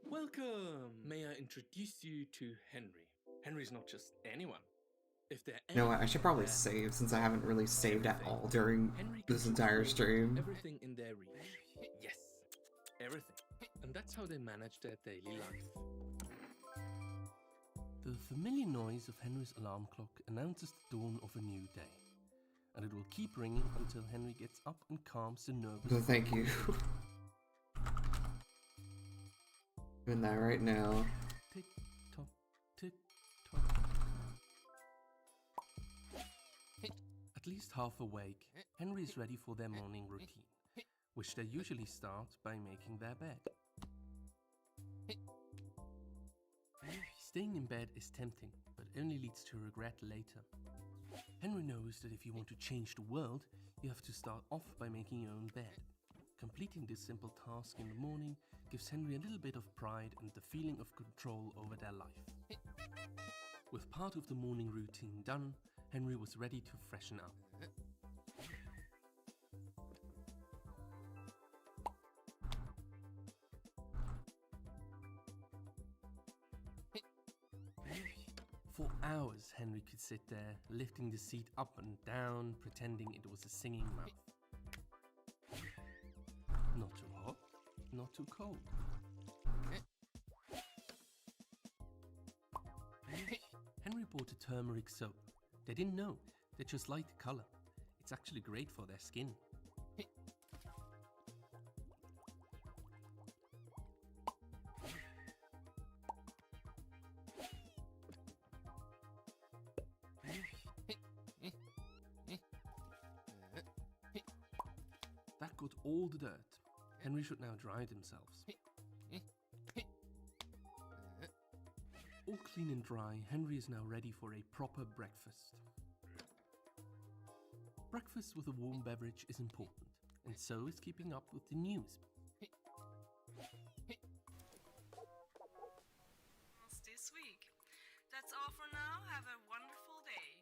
Welcome! May I introduce you to Henry? Henry's not just anyone. If there You know what, I should probably save since I haven't really saved at all during this entire stream. everything in their reach. Yes, everything. And that's how they manage their daily life. The familiar noise of Henry's alarm clock announces the dawn of a new day. And it will keep ringing until Henry gets up and calms the nervous... So thank you. Doing that right now. Tick tock, least half awake, Henry is ready for their morning routine, which they usually start by making their bed. Staying in bed is tempting, but only leads to regret later. Henry knows that if you want to change the world, you have to start off by making your own bed. Completing this simple task in the morning gives Henry a little bit of pride and the feeling of control over their life. With part of the morning routine done, Henry was ready to freshen up. For hours, Henry could sit there, lifting the seat up and down, pretending it was a singing mouth. Not too hot, not too cold. Henry bought a turmeric soap. They didn't know, they just liked the color. It's actually great for their skin. That got all the dirt. Henry should now dry themselves. All clean and dry, Henry is now ready for a proper breakfast. Breakfast with a warm beverage is important, and so is keeping up with the news. That's this week. That's all for now. Have a wonderful day.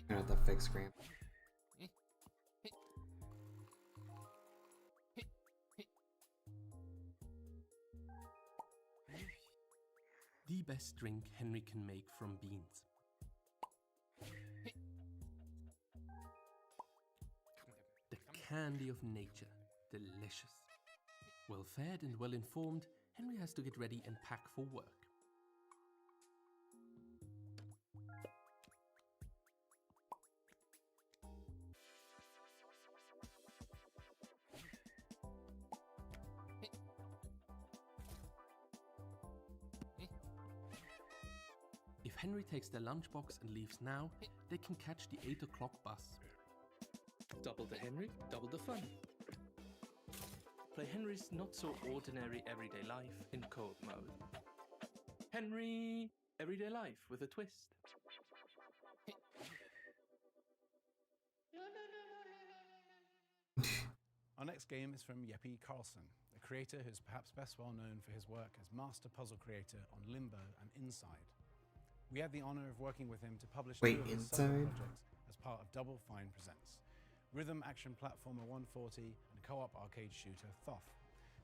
Not the fixed screen. The best drink Henry can make from beans. The candy of nature, delicious. Well fed and well informed, Henry has to get ready and pack for work. If Henry takes their lunchbox and leaves now, they can catch the 8 o'clock bus. Double the Henry, double the fun. Play Henry's not-so-ordinary everyday life in co-op mode. Henry Everyday Life with a twist. Our next game is from Jeppe Carlsen, a creator who's perhaps best well known for his work as master puzzle creator on Limbo and Inside. We had the honor of working with him to publish two of his solo projects as part of Double Fine Presents: rhythm action platformer 140 and co-op arcade shooter Thoth,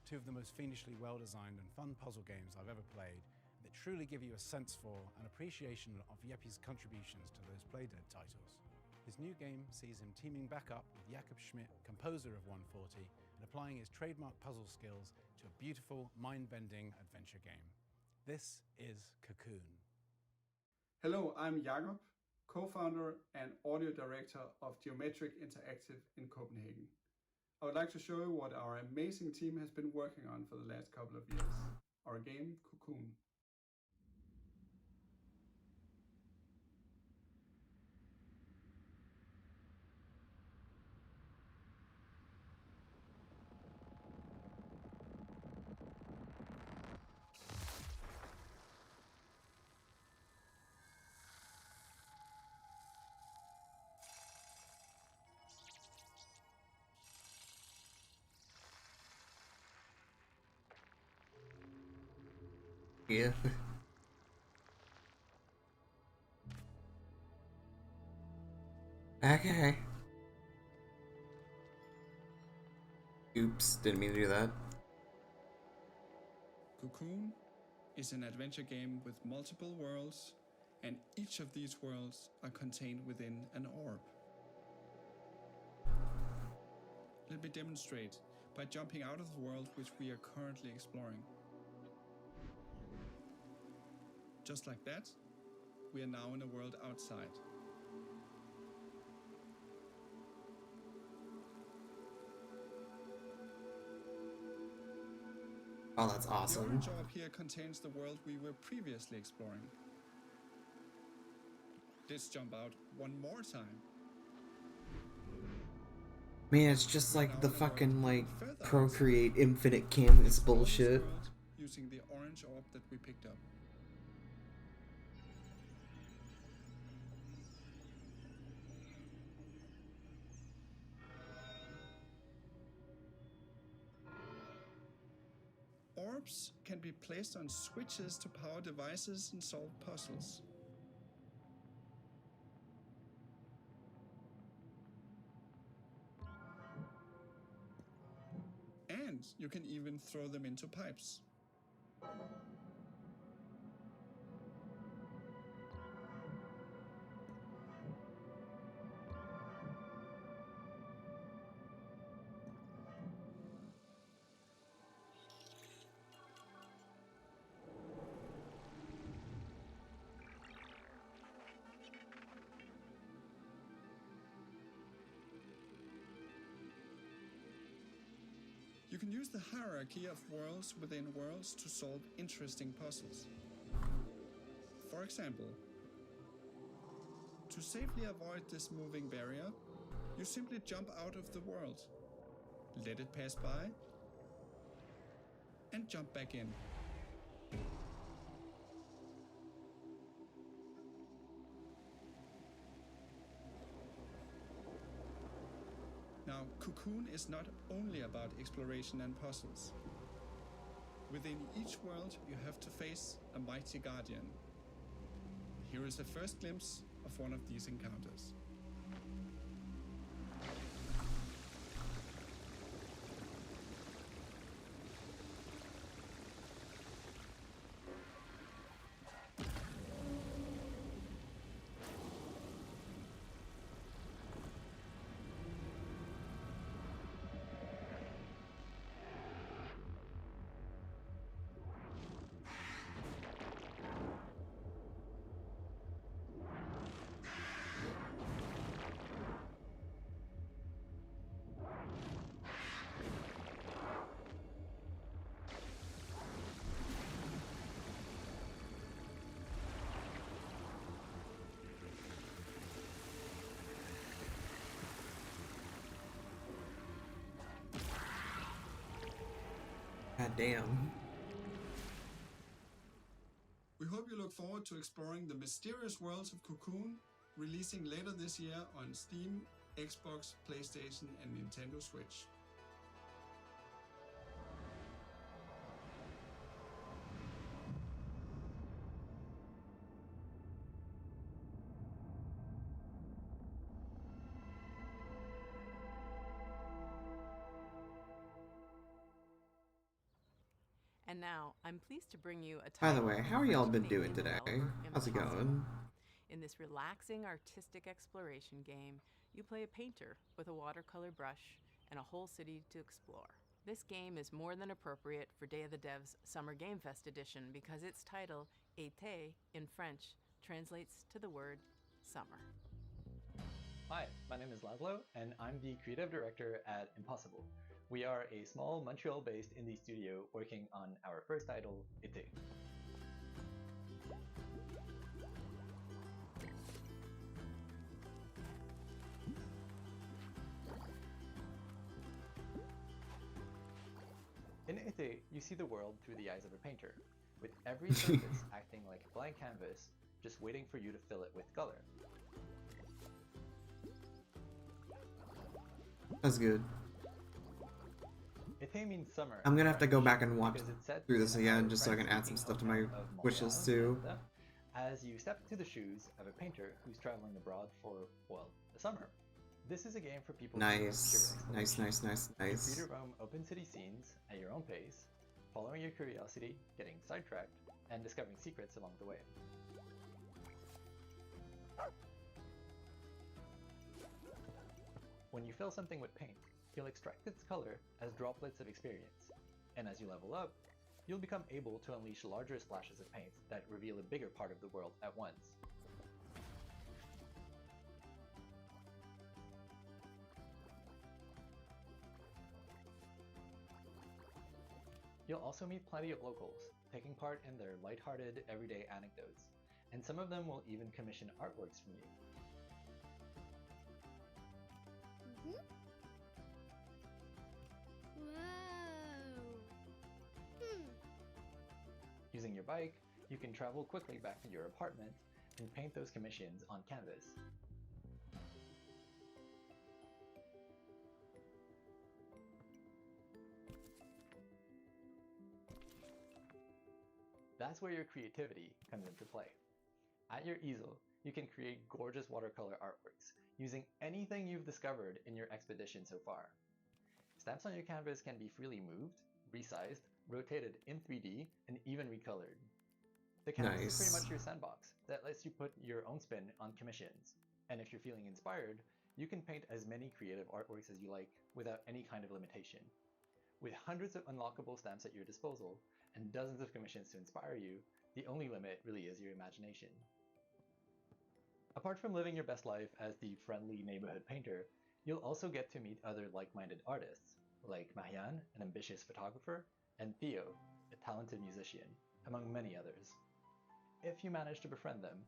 two of the most fiendishly well-designed and fun puzzle games I've ever played that truly give you a sense for and appreciation of Jeppe's contributions to those Playdead titles. His new game sees him teaming back up with Jakob Schmidt, composer of 140, and applying his trademark puzzle skills to a beautiful, mind-bending adventure game. This is Cocoon. Hello, I'm Jakob, co-founder and audio director of Geometric Interactive in Copenhagen. I would like to show you what our amazing team has been working on for the last couple of years, our game Cocoon. Yeah. Okay. Oops, didn't mean to do that. Cocoon is an adventure game with multiple worlds, and each of these worlds are contained within an orb. Let me demonstrate by jumping out of the world which we are currently exploring. Just like that, we are now in a world outside. Oh, that's The awesome. orange orb here contains the world we were previously exploring. Let's jump out one more time. Man, it's just like the fucking, like, Procreate Infinite Canvas bullshit. Using the orange orb that we picked up. Orbs can be placed on switches to power devices and solve puzzles. And you can even throw them into pipes. You can use the hierarchy of worlds within worlds to solve interesting puzzles. For example, to safely avoid this moving barrier, you simply jump out of the world, let it pass by, and jump back in. Now, Cocoon is not only about exploration and puzzles. Within each world, you have to face a mighty guardian. Here is a first glimpse of one of these encounters. God damn. We hope you look forward to exploring the mysterious worlds of Cocoon, releasing later this year on Steam, Xbox, PlayStation, and Nintendo Switch. And now, I'm pleased to bring you a By the title way, how from are y'all been French doing Canadian today? developer How's it Impossible. going? In this relaxing artistic exploration game, you play a painter with a watercolor brush and a whole city to explore. This game is more than appropriate for Day of the Devs Summer Game Fest edition because its title, Été, in French, translates to the word summer. Hi, my name is Laszlo, and I'm the creative director at Impossible. We are a small Montreal-based indie studio working on our first title, Été. In Été, you see the world through the eyes of a painter, with every surface acting like a blank canvas, just waiting for you to fill it with color. That's good. Été means summer. I'm gonna have to go back and watch because it's set through this in again our just so I can add some French-speaking stuff to my hometown of wishes Montreal, too. Canada, as you step into the shoes of a painter who's traveling abroad for, well, the summer. This is a game for people who love pure Nice. Nice, nice, nice, You're nice. free to roam open city scenes at your own pace, following your curiosity, getting sidetracked, and discovering secrets along the way. When you fill something with paint, you'll extract its color as droplets of experience, and as you level up, you'll become able to unleash larger splashes of paint that reveal a bigger part of the world at once. You'll also meet plenty of locals, taking part in their lighthearted, everyday anecdotes, and some of them will even commission artworks from you. Using your bike, you can travel quickly back to your apartment and paint those commissions on canvas. That's where your creativity comes into play. At your easel, you can create gorgeous watercolor artworks using anything you've discovered in your expedition so far. Stamps on your canvas can be freely moved, resized, rotated in 3D, and even recolored. The canvas is pretty much your sandbox that lets you put your own spin on commissions. And if you're feeling inspired, you can paint as many creative artworks as you like without any kind of limitation. With hundreds of unlockable stamps at your disposal and dozens of commissions to inspire you, the only limit really is your imagination. Apart from living your best life as the friendly neighborhood painter, you'll also get to meet other like-minded artists, like Marianne, an ambitious photographer, and Theo, a talented musician, among many others. If you manage to befriend them,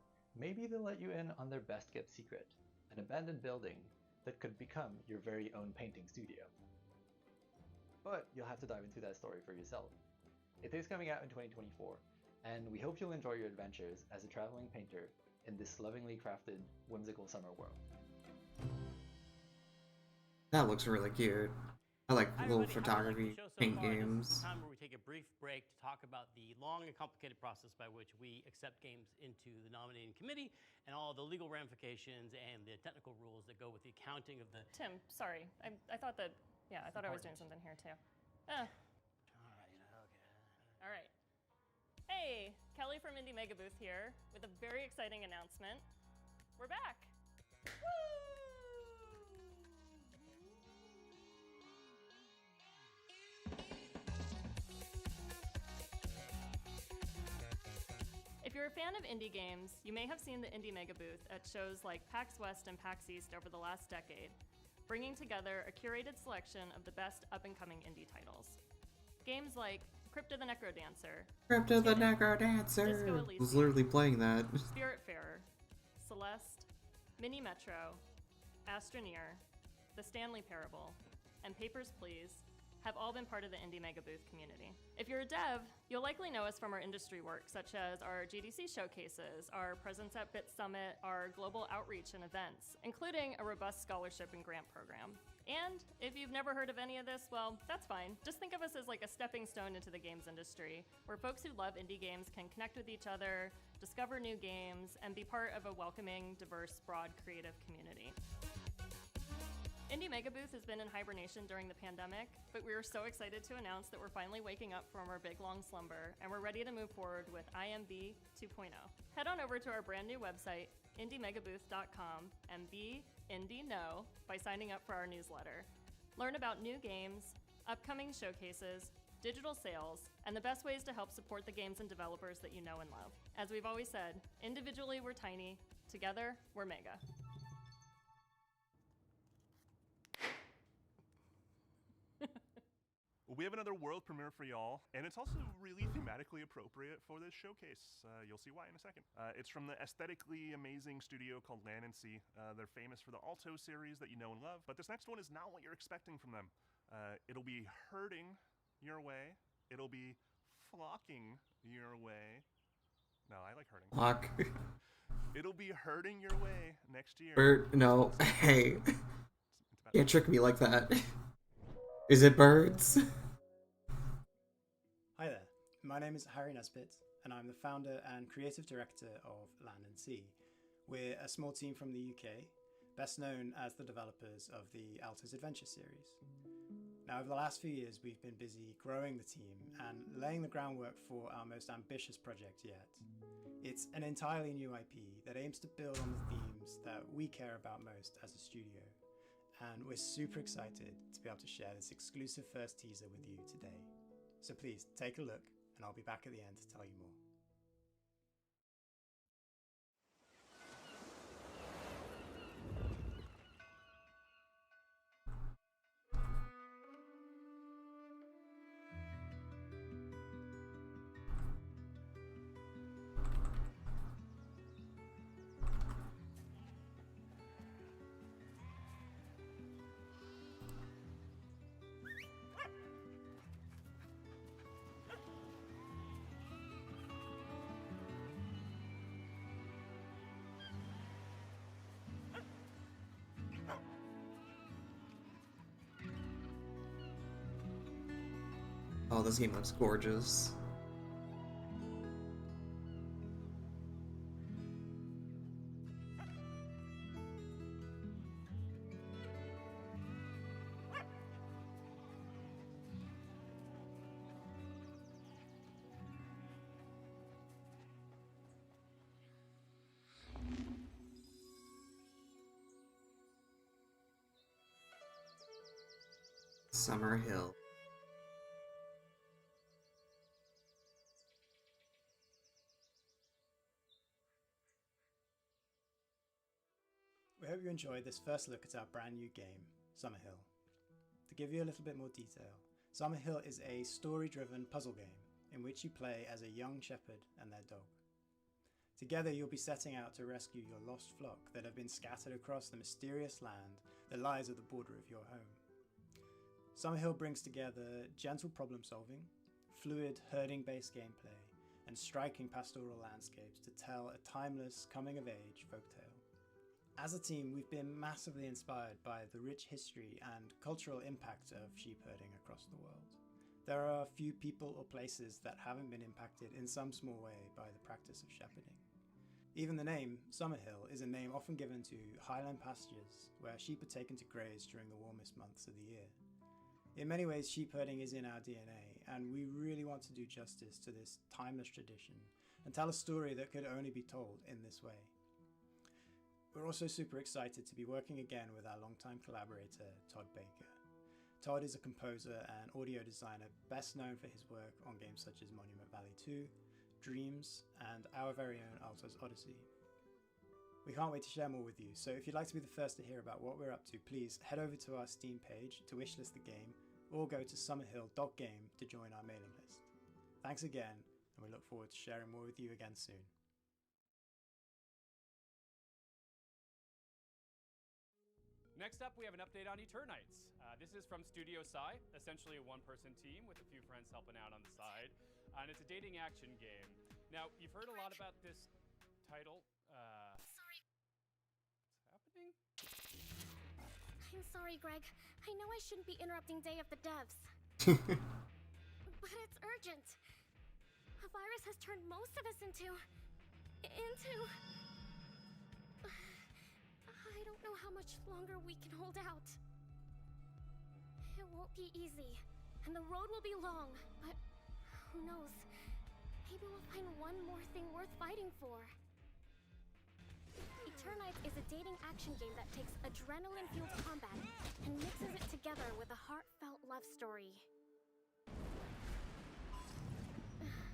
maybe they'll let you in on their best-kept secret, an abandoned building that could become your very own painting studio. But you'll have to dive into that story for yourself. It is coming out in 2024, and we hope you'll enjoy your adventures as a traveling painter in this lovingly crafted, whimsical summer world. That looks really cute. I like Hi, little everybody. photography, How was the show so paint far? This games. is the time where we take a brief break to talk about the long and complicated process by which we accept games into the nominating committee and all the legal ramifications and the technical rules that go with the accounting of the... Tim, sorry. I thought that, yeah, I thought I was doing something here too. All right, okay. All right. Hey, Kelly from Indie Mega Booth here with a very exciting announcement. We're back. If you're a fan of indie games, you may have seen the Indie Mega Booth at shows like PAX West and PAX East over the last decade, bringing together a curated selection of the best up-and-coming indie titles. Games like Crypto the Necrodancer, Crypto the Necrodancer! I was literally playing that. Spiritfarer, Celeste, Mini Metro, Astroneer, The Stanley Parable, and Papers, Please have all been part of the Indie Mega Booth community. If you're a dev, you'll likely know us from our industry work, such as our GDC showcases, our presence at Bit Summit, our global outreach and events, including a robust scholarship and grant program. And if you've never heard of any of this, well, that's fine. Just think of us as like a stepping stone into the games industry, where folks who love indie games can connect with each other, discover new games, and be part of a welcoming, diverse, broad, creative community. Indie Mega Booth has been in hibernation during the pandemic, but we are so excited to announce that we're finally waking up from our big long slumber, and we're ready to move forward with IMB 2.0. Head on over to our brand new website, indiemegabooth.com, and be Indie Know by signing up for our newsletter. Learn about new games, upcoming showcases, digital sales, and the best ways to help support the games and developers that you know and love. As we've always said, individually we're tiny, together we're mega. We have another world premiere for y'all, and it's also really thematically appropriate for this showcase. You'll see why in a second. It's from the aesthetically amazing studio called Land and Sea. They're famous for the Alto series that you know and love, but this next one is not what you're expecting from them. It'll be herding your way. It'll be flocking your way. No, I like herding. Flock. It'll be herding your way next year. No, hey. Can't trick me like that. Is it birds? Hi there, my name is Harry Nesbitt, and I'm the founder and creative director of Land and Sea. We're a small team from the UK, best known as the developers of the Alto's Adventure series. Now, over the last few years, we've been busy growing the team and laying the groundwork for our most ambitious project yet. It's an entirely new IP that aims to build on the themes that we care about most as a studio. And we're super excited to be able to share this exclusive first teaser with you today. So please take a look, and I'll be back at the end to tell you more. Oh, this game looks gorgeous. Summerhill. We hope you enjoyed this first look at our brand new game, Summerhill. To give you a little bit more detail, Summerhill is a story-driven puzzle game in which you play as a young shepherd and their dog. Together you'll be setting out to rescue your lost flock that have been scattered across the mysterious land that lies at the border of your home. Summerhill brings together gentle problem solving, fluid herding-based gameplay, and striking pastoral landscapes to tell a timeless coming-of-age folktale. As a team, we've been massively inspired by the rich history and cultural impact of sheep herding across the world. There are few people or places that haven't been impacted in some small way by the practice of shepherding. Even the name, Summerhill, is a name often given to highland pastures where sheep are taken to graze during the warmest months of the year. In many ways, sheep herding is in our DNA, and we really want to do justice to this timeless tradition and tell a story that could only be told in this way. We're also super excited to be working again with our longtime collaborator, Todd Baker. Todd is a composer and audio designer best known for his work on games such as Monument Valley 2, Dreams, and our very own Alto's Odyssey. We can't wait to share more with you, so if you'd like to be the first to hear about what we're up to, please head over to our Steam page to wishlist the game, or go to summerhill.game to join our mailing list. Thanks again, and we look forward to sharing more with you again soon. Next up, we have an update on Eternights. This is from Studio Psy, essentially a one-person team with a few friends helping out on the side, and it's a dating action game. Now, you've heard a lot about this title. Sorry. What's happening? I'm sorry, Greg. I know I shouldn't be interrupting Day of the Devs. But it's urgent. A virus has turned most of us into... I don't know how much longer we can hold out. It won't be easy, and the road will be long, but who knows? Maybe we'll find one more thing worth fighting for. Eternights is a dating action game that takes adrenaline-fueled combat and mixes it together with a heartfelt love story.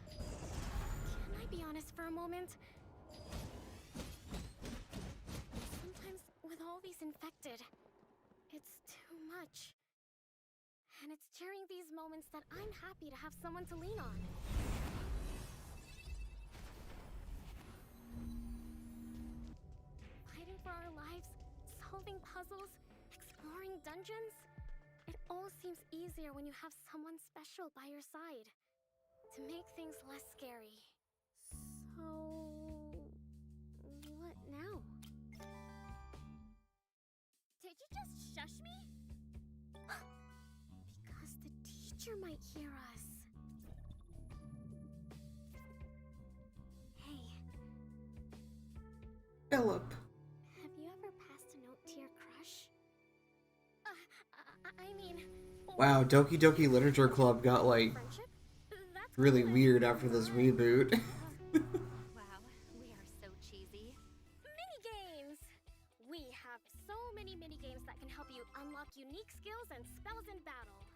Can I be honest for a moment? Sometimes, with all these infected, it's too much. And it's during these moments that I'm happy to have someone to lean on. Fighting for our lives, solving puzzles, exploring dungeons. It all seems easier when you have someone special by your side to make things less scary. So... what now? Did you just shush me? Because the teacher might hear us. Hey. Philip. Have you ever passed a note to your crush? I mean... Wow, Doki Doki Literature Club got, like, really weird after this reboot. Wow, we are so cheesy. Minigames! We have so many minigames that can help you unlock unique skills and spells in battle.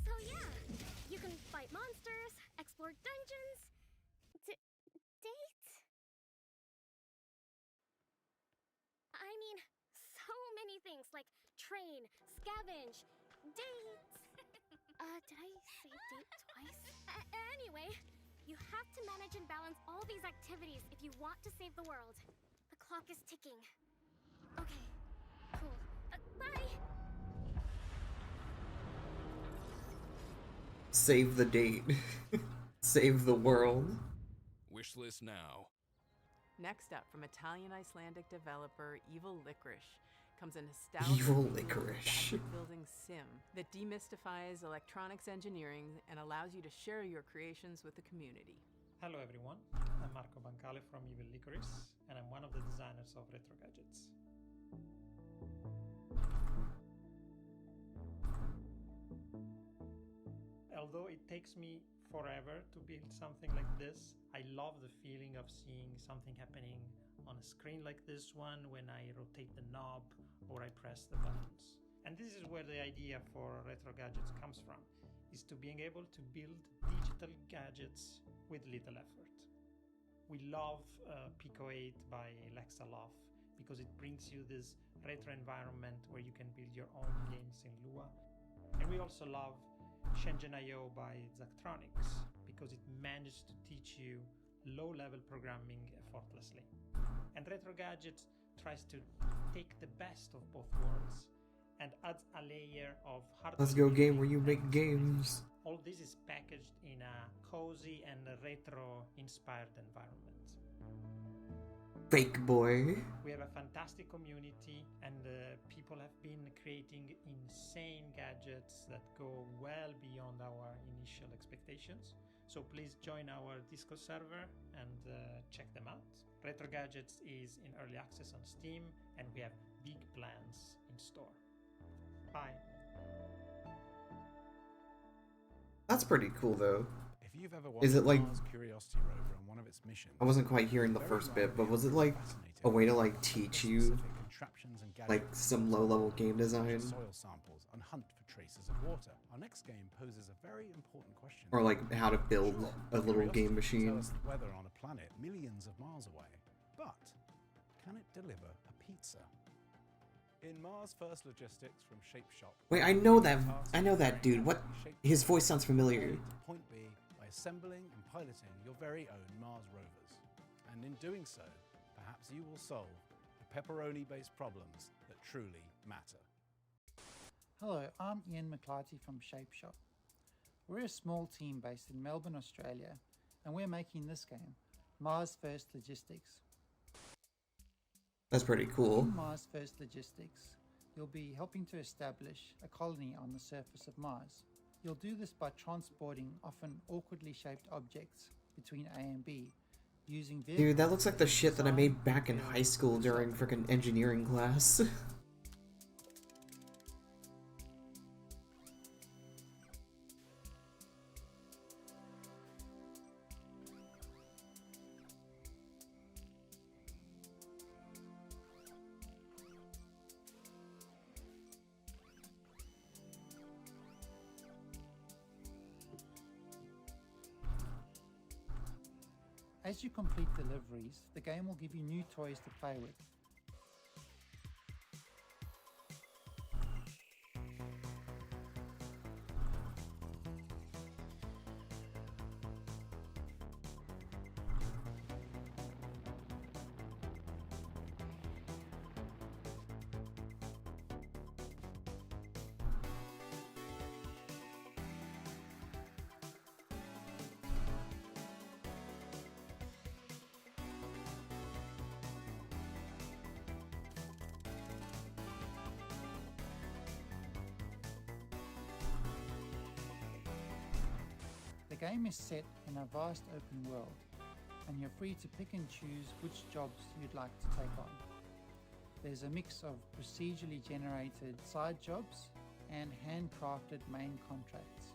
So yeah, you can fight monsters, explore dungeons, date? I mean, so many things like train, scavenge, date. Did I say date twice? Anyway, you have to manage and balance all these activities if you want to save the world. The clock is ticking. Okay, cool. Bye! Save the date. Save the world. Wishlist now. Next up, from Italian-Icelandic developer Evil Licorice, comes a nostalgic Evil licorice. gadget building sim that demystifies electronics engineering and allows you to share your creations with the community. Hello everyone, I'm Marco Bancale from Evil Licorice, and I'm one of the designers of Retro Gadgets. Although it takes me forever to build something like this, I love the feeling of seeing something happening on a screen like this one when I rotate the knob or I press the buttons. And this is where the idea for Retro Gadgets comes from, is to being able to build digital gadgets with little effort. We love Pico 8 by Lexaloff because it brings you this retro environment where you can build your own games in Lua. And we also love Shenzhen.io by Zachtronics because it managed to teach you low-level programming effortlessly. And Retro Gadgets tries to take the best of both worlds and adds a layer of hardware. Let's go game where you make games. All this is packaged in a cozy and retro-inspired environment. Fake boy. We have a fantastic community and people have been creating insane gadgets that go well beyond our initial expectations. So please join our Discord server and check them out. Retro Gadgets is in early access on Steam and we have big plans in store. Bye. That's pretty cool though. If you've ever Is it like Mars Curiosity rover on one of its missions, I wasn't quite hearing the first bit, but was it like a way to like teach you like some low-level game design? Soil samples and hunt for traces of water. Our next game poses a very important question. Or like how to build a little game machine? Tell us the weather on a planet millions of miles away. But can it deliver a pizza? In Mars First Logistics from Shape Shop. Wait, I know that dude. What? His voice sounds familiar. Point B by assembling and piloting your very own Mars rovers. And in doing so, perhaps you will solve the pepperoni-based problems that truly matter. Hello, I'm Ian McClarty from Shape Shop. We're a small team based in Melbourne, Australia, and we're making this game, Mars First Logistics. That's pretty cool. In Mars First Logistics, you'll be helping to establish a colony on the surface of Mars. You'll do this by transporting often awkwardly shaped objects between A and B, using vehicles. Dude, that looks like the shit that I made back in high school during frickin' engineering class. As you complete deliveries, the game will give you new toys to play with. The game is set in a vast open world, and you're free to pick and choose which jobs you'd like to take on. There's a mix of procedurally generated side jobs and handcrafted main contracts.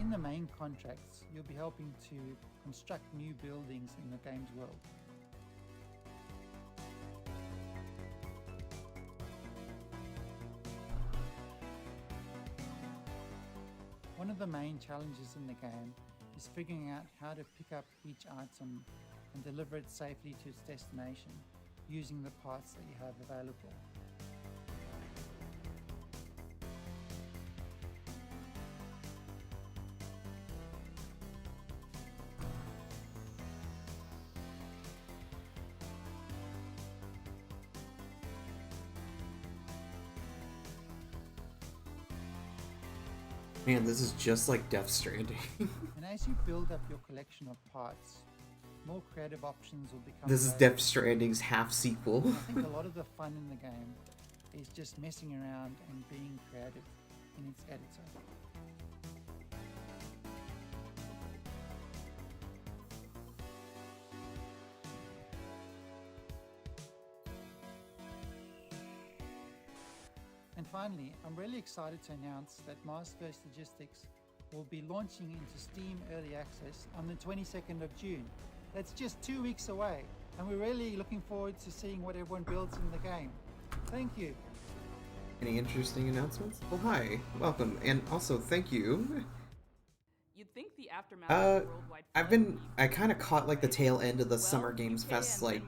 In the main contracts, you'll be helping to construct new buildings in the game's world. One of the main challenges in the game is figuring out how to pick up each item and deliver it safely to its destination using the parts that you have available. Man, this is just like Death Stranding. And as you build up your collection of parts, more creative options will become This is available. Death Stranding's half sequel. I think a lot of the fun in the game is just messing around and being creative in its editor. And finally, I'm really excited to announce that Masterverse Logistics will be launching into Steam Early Access on the 22nd of June. That's just 2 weeks away, and we're really looking forward to seeing what everyone builds in the game. Thank you. Any interesting announcements? Well, hi, welcome, and also thank you. You'd think the aftermath of the worldwide I kind of caught like the tail end of the Summer Games Fest, like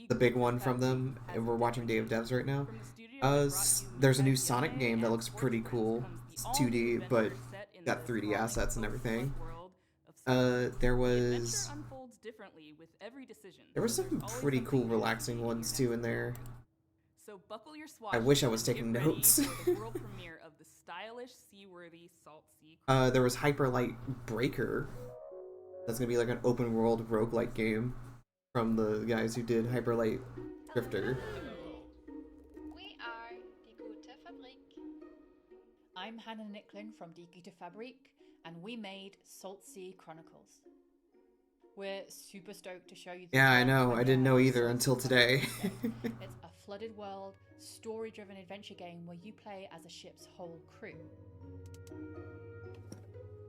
the big one from them, and we're watching Day of Devs right now. There's a new Sonic game that looks pretty cool. It's 2D, but got 3D assets and everything. There was some pretty cool relaxing ones too in there. So buckle your I wish I was taking notes. For the world premiere of the stylish, seaworthy Salt Sea. There was Hyperlight Breaker. That's gonna be like an open world roguelike game from the guys who did Hyperlight Drifter. We are Die Gute Fabrik. I'm Hannah Nicklin from Die Gute Fabrik, and we made Salt Sea Chronicles. We're super stoked to show you the Yeah, I world know. I didn't know premiere of either Salt until Sea today. Chronicles. It's a flooded world, story-driven adventure game where you play as a ship's whole crew.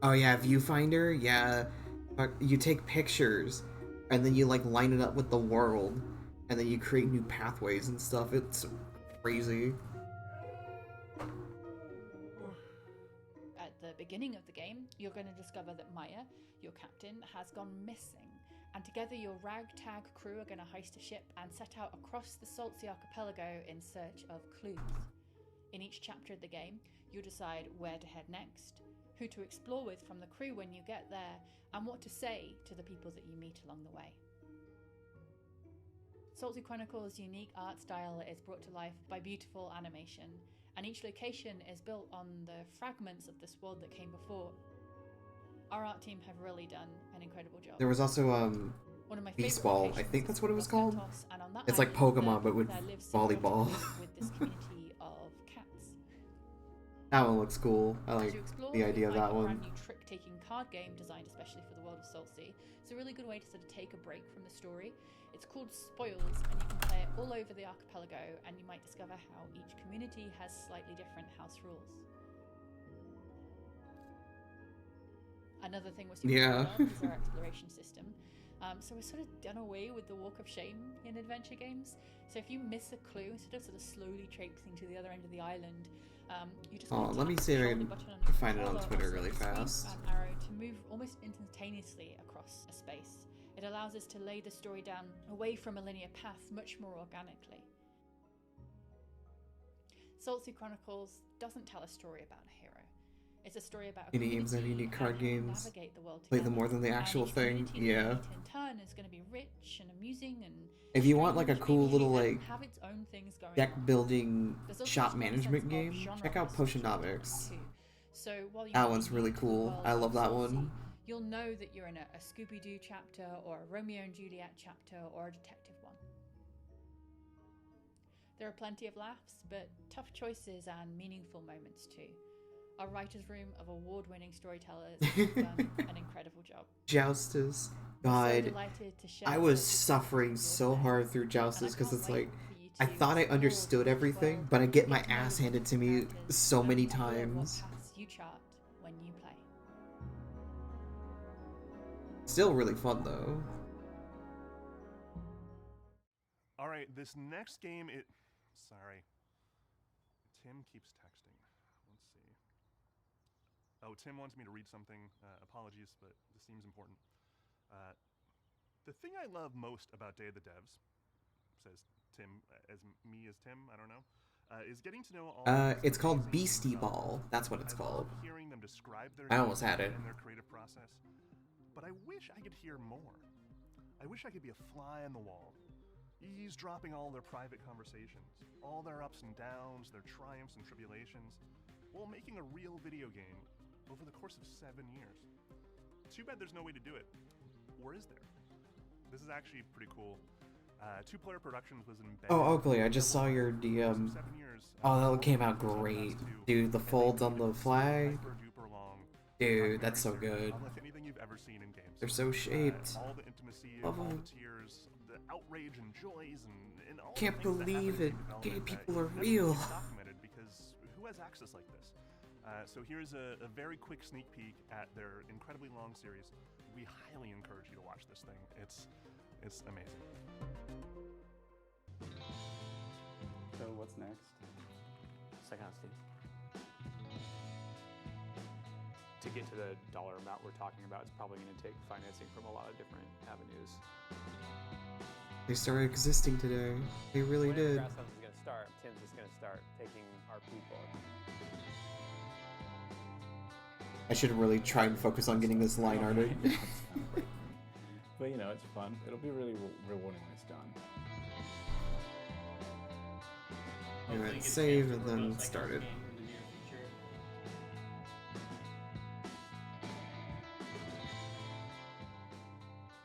Oh yeah, Viewfinder. Yeah, you take pictures, and then you like line it up with the world, and then you create new pathways and stuff. It's crazy. At the beginning of the game, you're going to discover that Maya, your captain, has gone missing, and together your ragtag crew are going to heist a ship and set out across the Salt Sea Archipelago in search of clues. In each chapter of the game, you'll decide where to head next, who to explore with from the crew when you get there, and what to say to the people that you meet along the way. Salt Sea Chronicles' unique art style is brought to life by beautiful animation, and each location is built on the fragments of this world that came before. Our art team have really done an incredible job. There was also One of my Beast favourite Ball. I locations think that's what it was called. Santos, and on that It's like island, Pokemon, but with there lives symbiotic volleyball. with this community of cats. That one looks cool. I As like you explore, the idea of you'll that find a one. brand new trick-taking card game designed especially for the world of Salt Sea. It's a really good way to sort of take a break from the story. It's called Spoils, and you can play it all over the archipelago, and you might discover how each community has slightly different house rules. Another thing we're super Yeah. proud of is our exploration system. So we're sort of done away with the walk of shame in adventure games. So if you miss a clue, instead of sort of slowly traipsing to the other end of the island, you just Oh, want to let me tap see if the I shoulder can button on your find it on controller or Twitter sort really of sweep fast. an arrow to move almost instantaneously across a space. It allows us to lay the story down away from a linear path much more organically. Salt Sea Chronicles doesn't tell a story about a hero. It's a story about a Indie games have community unique and card how to games. navigate the world Play them together. more than the And actual each thing. community Yeah. that you meet in turn is going to be rich and amusing and If you want like a strange, cool maybe little even like have its own things going deck on. building There's also shop a strong management sense of game, genre check out research Potionomics. too. So while you That might one's be really new to the cool. world I of love that Salt Sea, one. you'll know that you're in a Scooby-Doo chapter or a Romeo and Juliet chapter or a detective one. There are plenty of laughs, but tough choices and meaningful moments too. Our writer's room of award-winning storytellers have done an incredible job. Joustus. We're so God, delighted to share I was Salt Sea suffering so hard through Joustus because it's like I thought I explore understood the everything, world, but I get my get to know ass the handed to me characters, so and many hear what times. paths you chart when you play. Still really fun though. All right, this next game, sorry. Tim keeps texting. Let's see. Oh, Tim wants me to read something. Apologies, but this seems important. The thing I love most about Day of the Devs, says Tim, as me as Tim, I don't know, is getting to know all. It's called Beastie Ball. That's what it's called. Hearing them describe their I almost games had it. and their creative process, but I wish I could hear more. I wish I could be a fly on the wall, eavesdropping all their private conversations, all their ups and downs, their triumphs and tribulations, while making a real video game over the course of 7 years. Too bad there's no way to do it. Or is there? This is actually pretty cool. Two-Player Productions was embedded. Oh, Oakley, I just saw your DM. Oh, that came out great. Dude, the folds on the flag. Dude, that's so good. Unlike anything you've ever seen in games. They're so shaped. All the intimacy, Love all them. the tears, the outrage and joys, and all Can't the things that believe happen it. in development Gay that people are never real. gets documented because who has access like this? So here's a very quick sneak peek at their incredibly long series. We highly encourage you to watch this thing. It's amazing. So what's next? Second on Steam. To get to the dollar amount we're talking about, it's probably going to take financing from a lot of different avenues. They started existing today. They really did. Whenever Grasshouse is going to start, Tim's just going to start taking our people. I should really try and focus on getting this line arted. But you know, it's fun. It'll be really rewarding when it's done. You went save and then started.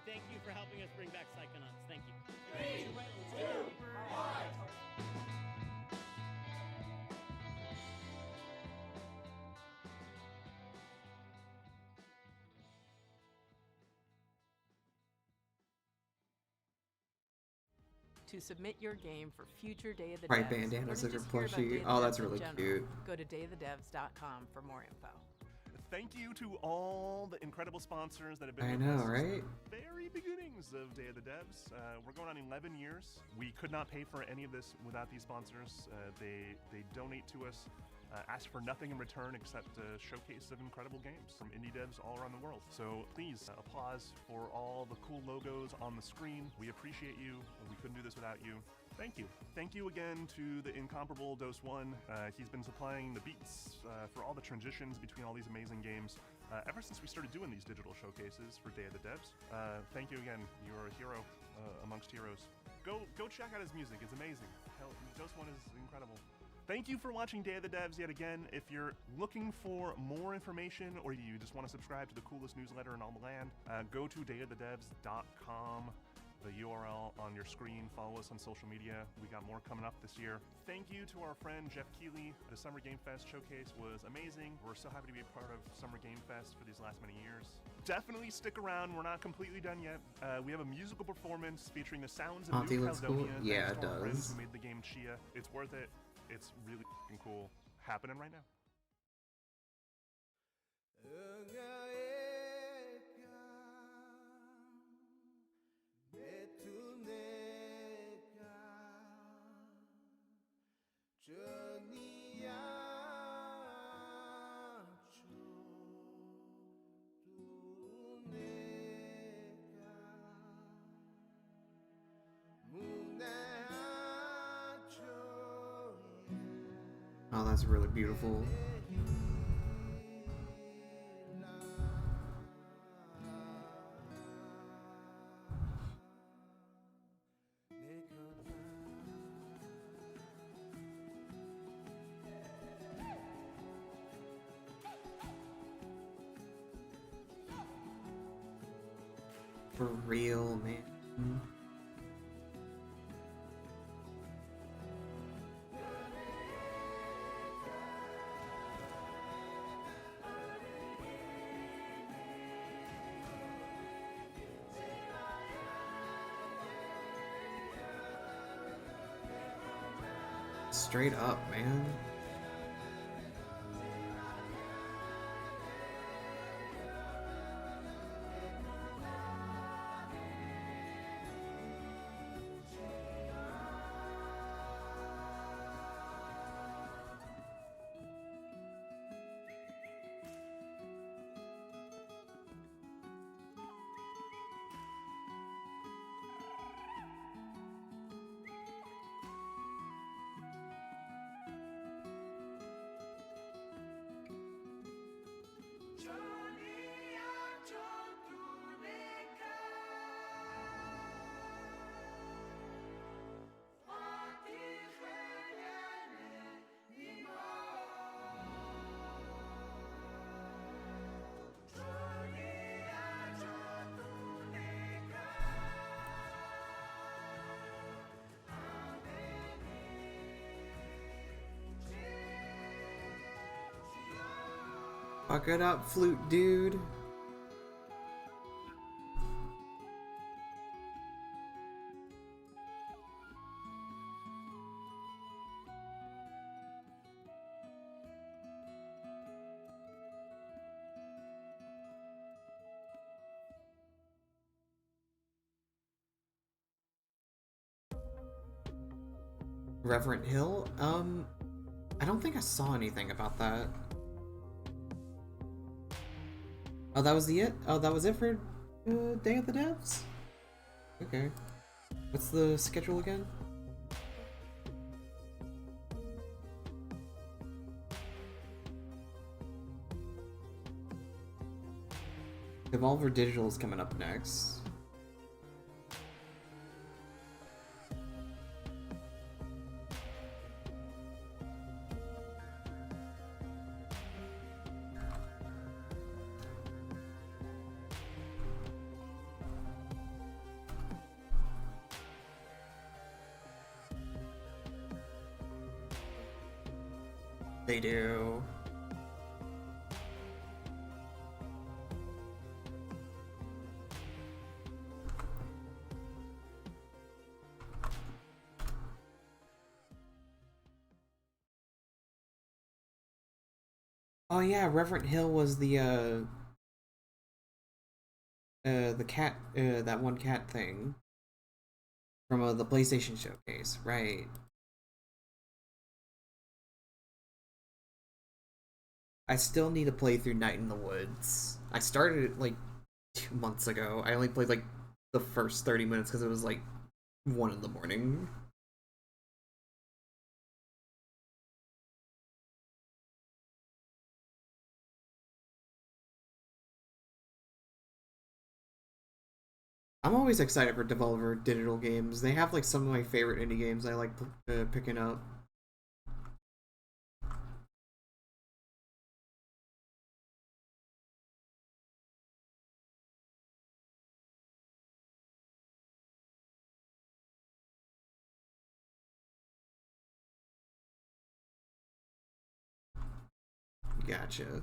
Thank you for helping us bring back Psychonauts. Thank you. 3, 2, 1. To submit your game for future Day of the Right, Devs, bandanas or of to your just hear about plushie. Day of the Oh, Devs that's in really general, cute. Go to dayofthedevs.com for more info. Thank you to all the incredible sponsors that have been I with know, us since right? the very beginnings of Day of the Devs. We're going on 11 years. We could not pay for any of this without these sponsors. They donate to us, ask for nothing in return except a showcase of incredible games from indie devs all around the world. So please, applause for all the cool logos on the screen. We appreciate you. We couldn't do this without you. Thank you. Thank you again to the incomparable Dose One. He's been supplying the beats for all the transitions between all these amazing games ever since we started doing these digital showcases for Day of the Devs. Thank you again. You're a hero amongst heroes. Go check out his music. It's amazing. Hell, Dose One is incredible. Thank you for watching Day of the Devs yet again. If you're looking for more information or you just want to subscribe to the coolest newsletter in all the land, go to dayofthedevs.com. The URL on your screen. Follow us on social media. We got more coming up this year. Thank you to our friend Jeff Keighley. The Summer Game Fest showcase was amazing. We're so happy to be a part of Summer Game Fest for these last many years. Definitely stick around. We're not completely done yet. We have a musical performance featuring the sounds of Auntie New looks cool. Caledonia. Yeah, thanks it to our friends does. who made the game Chia. It's worth it. It's really f***ing cool. Happening right now. Oh, that's really beautiful. For real, man. Straight up, man. Fuck it up, flute dude. Reverend Hill? I don't think I saw anything about that. Oh, that was it? Oh, that was it for Day of the Devs? Okay. What's the schedule again? Devolver Digital is coming up next. They do. Oh yeah, Reverend Hill was the cat, that one cat thing from the PlayStation Showcase, right? I still need to play through Night in the Woods. I started it like 2 months ago. I only played like the first 30 minutes because it was like 1 in the morning. I'm always excited for Devolver Digital games. They have like some of my favorite indie games I like picking up. Gotcha.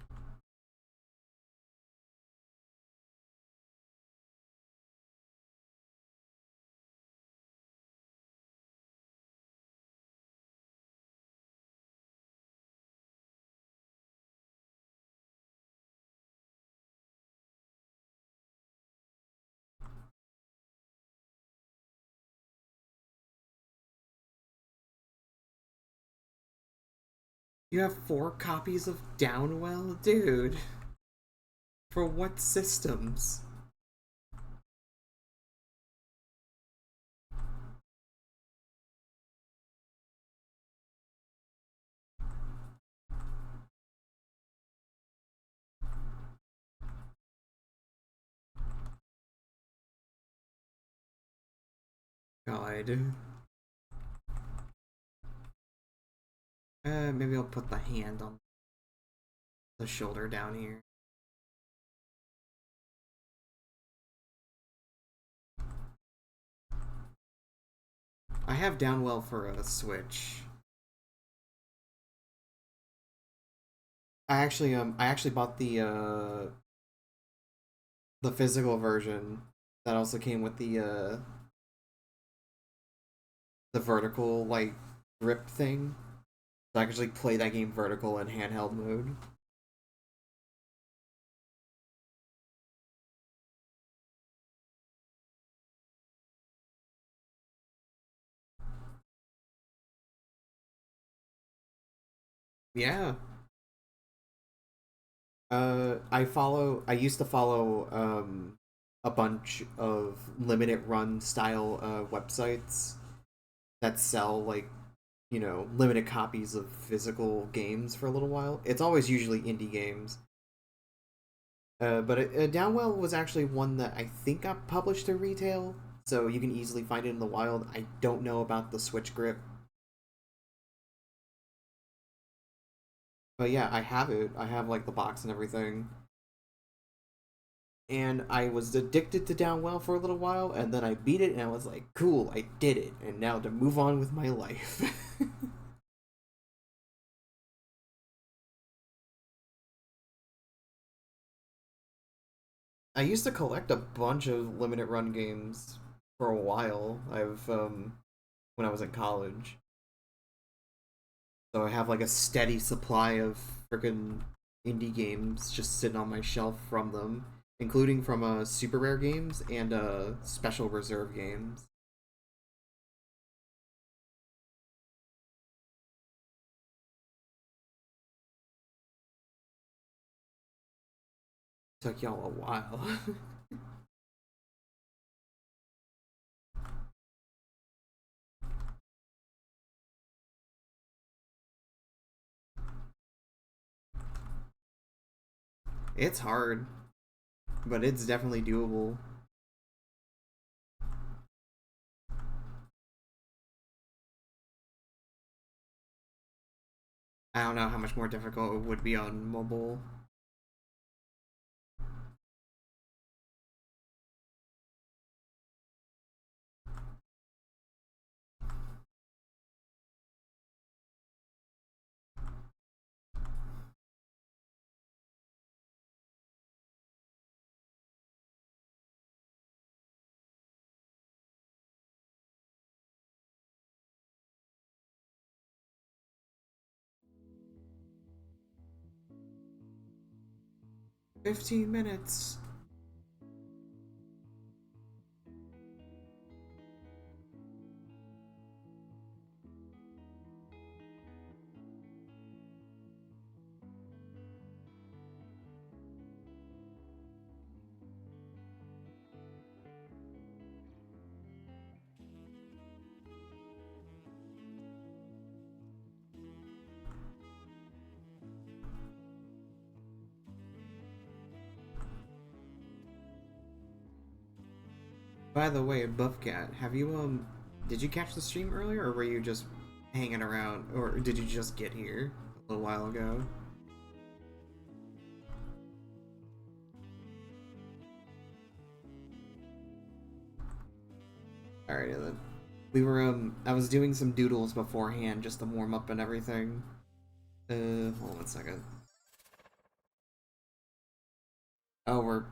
You have 4 copies of Downwell? Dude. For what systems? God. Maybe I'll put the hand on the shoulder down here. I have Downwell for a Switch. I actually bought the physical version that also came with the vertical like grip thing. So I can actually play that game vertical in handheld mode. Yeah. I used to follow a bunch of limited run style websites that sell like, you know, limited copies of physical games for a little while. It's always usually indie games. But Downwell was actually one that I think got published to retail, so you can easily find it in the wild. I don't know about the Switch grip. But yeah, I have it. I have like the box and everything. And I was addicted to Downwell for a little while, and then I beat it, and I was like, cool, I did it. And now to move on with my life. I used to collect a bunch of limited run games for a while. When I was in college. So I have like a steady supply of frickin' indie games just sitting on my shelf from them, including from super rare games and special reserve games. Took y'all a while. It's hard, but it's definitely doable. I don't know how much more difficult it would be on mobile. "15 minutes. By the way, Buffcat, have you did you catch the stream earlier, or were you just hanging around, or did you just get here a little while ago? Alright then. We were I was doing some doodles beforehand just to warm up and everything. Hold on one second. Oh, we're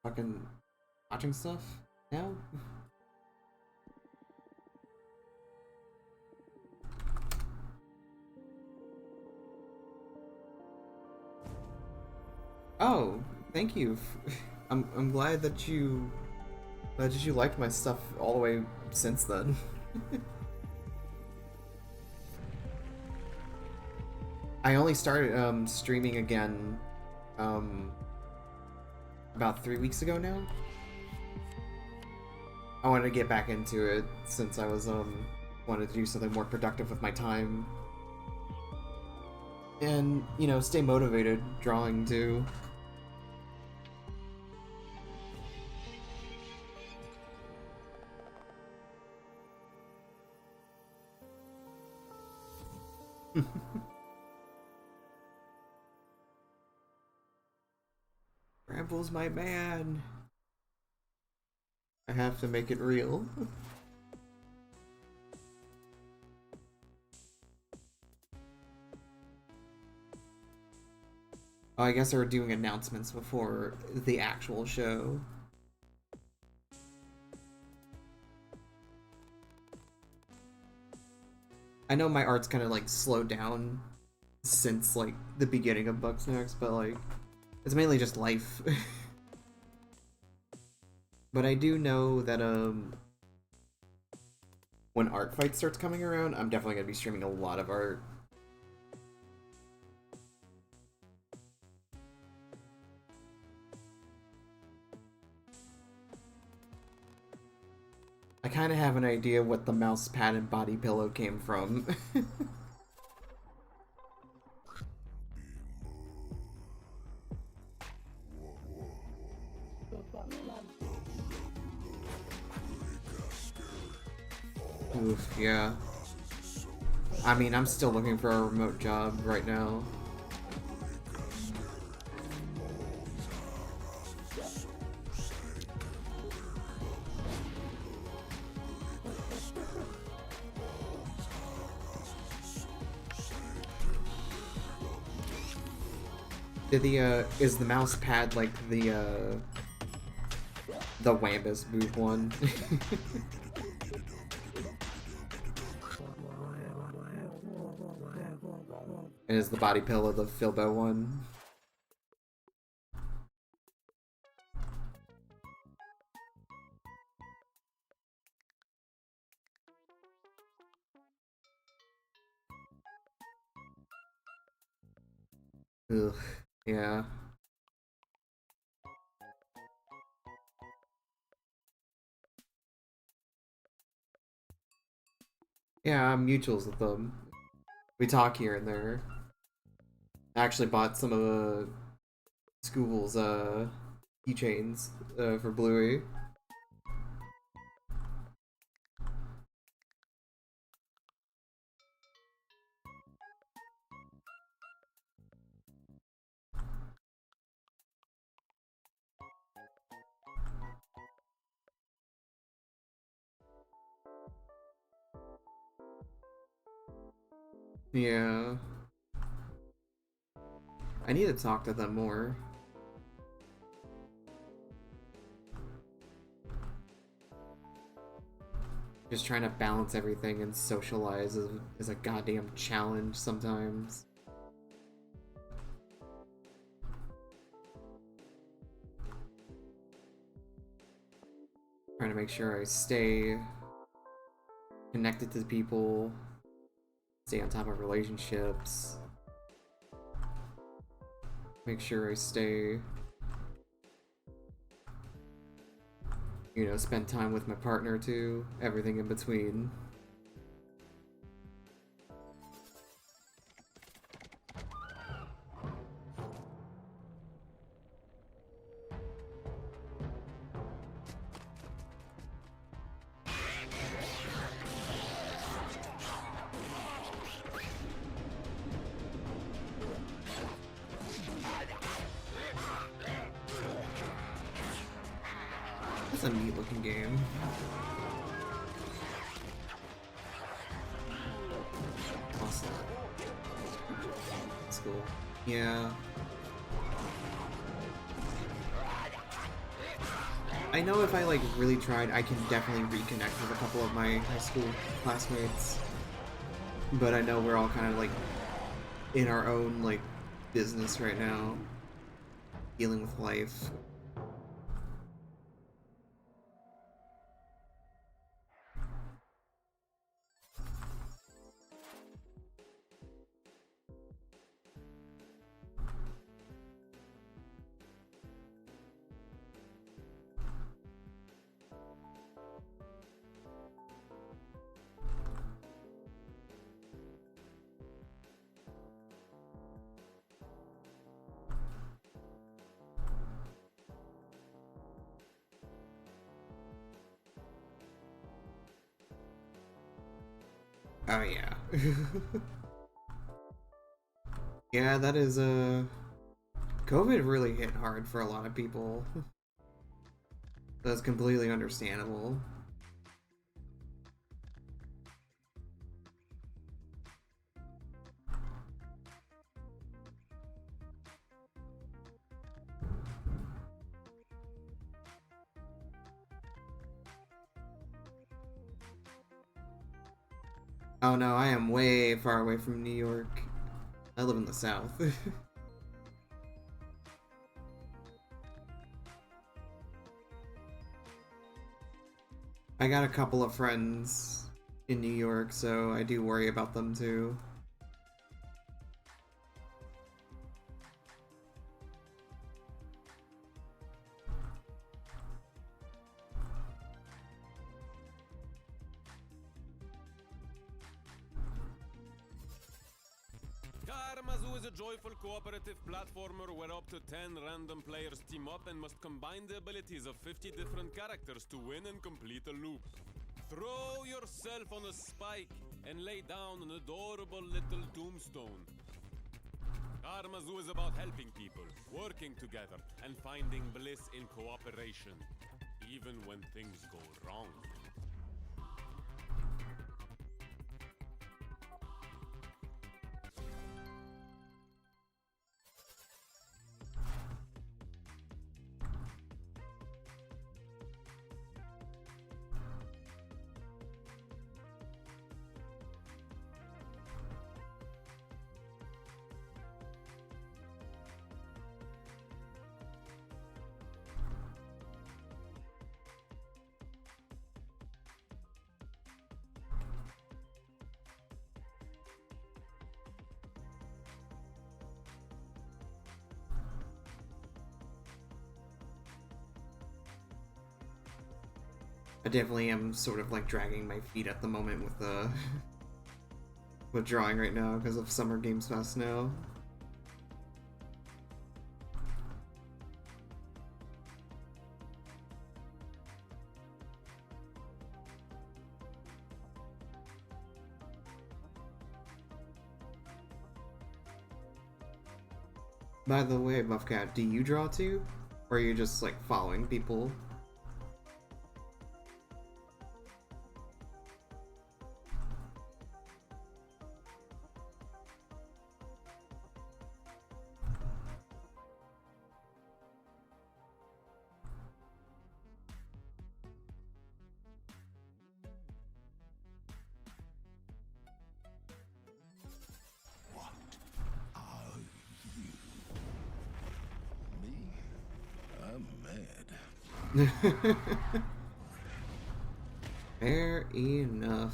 fucking watching stuff now? Oh, thank you. I'm glad that you liked my stuff all the way since then. I only started streaming again about 3 weeks ago now. I wanted to get back into it since I was wanted to do something more productive with my time. And, you know, stay motivated drawing too. Brambles, my man. I have to make it real. Oh, I guess they were doing announcements before the actual show. I know my art's kind of like slowed down since like the beginning of Bugsnax, but like it's mainly just life. But I do know that when Art Fight starts coming around, I'm definitely gonna be streaming a lot of art. I kind of have an idea what the mouse pad and body pillow came from. Oof, yeah. I mean, I'm still looking for a remote job right now. Is the mouse pad like the The Wambus booth one. And is the body pillow the Filbo one? Ugh, yeah. Yeah, I'm mutuals with them. We talk here and there. I actually bought some of the school's keychains for Bluey. Yeah. I need to talk to them more. Just trying to balance everything and socialize is a goddamn challenge sometimes. Trying to make sure I stay connected to people, stay on top of relationships, make sure I stay, you know, spend time with my partner too, everything in between. That's a neat looking game. Awesome. That's cool. Yeah. I know if I like really tried, I can definitely reconnect with a couple of my high school classmates. But I know we're all kind of like in our own like business right now, dealing with life. Oh yeah. Yeah, that is COVID really hit hard for a lot of people. That's completely understandable. Oh no, I am way far away from New York. I live in the South. I got a couple of friends in New York, so I do worry about them too. Karmazu is a joyful cooperative platformer where up to 10 random players team up and must combine the abilities of 50 different characters to win and complete a loop. Throw yourself on a spike and lay down an adorable little tombstone. Karmazu is about helping people, working together, and finding bliss in cooperation, even when things go wrong. I definitely am sort of like dragging my feet at the moment with with drawing right now because of Summer Games Fest now. By the way, Buffcat, do you draw too? Or are you just like following people? I'm mad. Fair enough.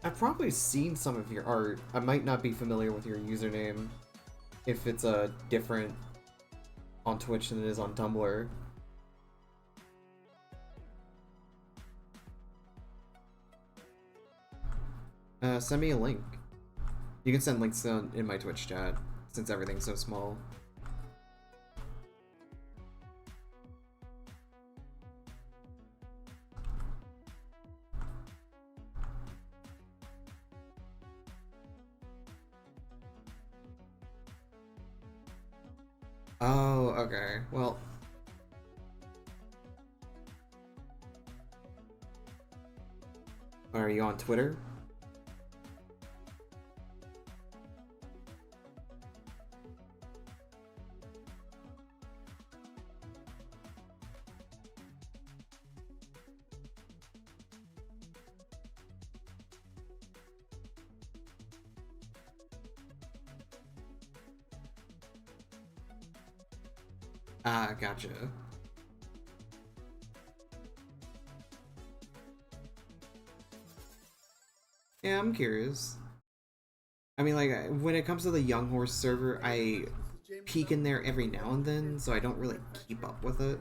I've probably seen some of your art. I might not be familiar with your username if it's different on Twitch than it is on Tumblr. Send me a link. You can send links in my Twitch chat since everything's so small. Oh, okay. Well, are you on Twitter? Ah, gotcha. Yeah, I'm curious. I mean, like, when it comes to the Young Horse server, I peek in there every now and then, so I don't really keep up with it.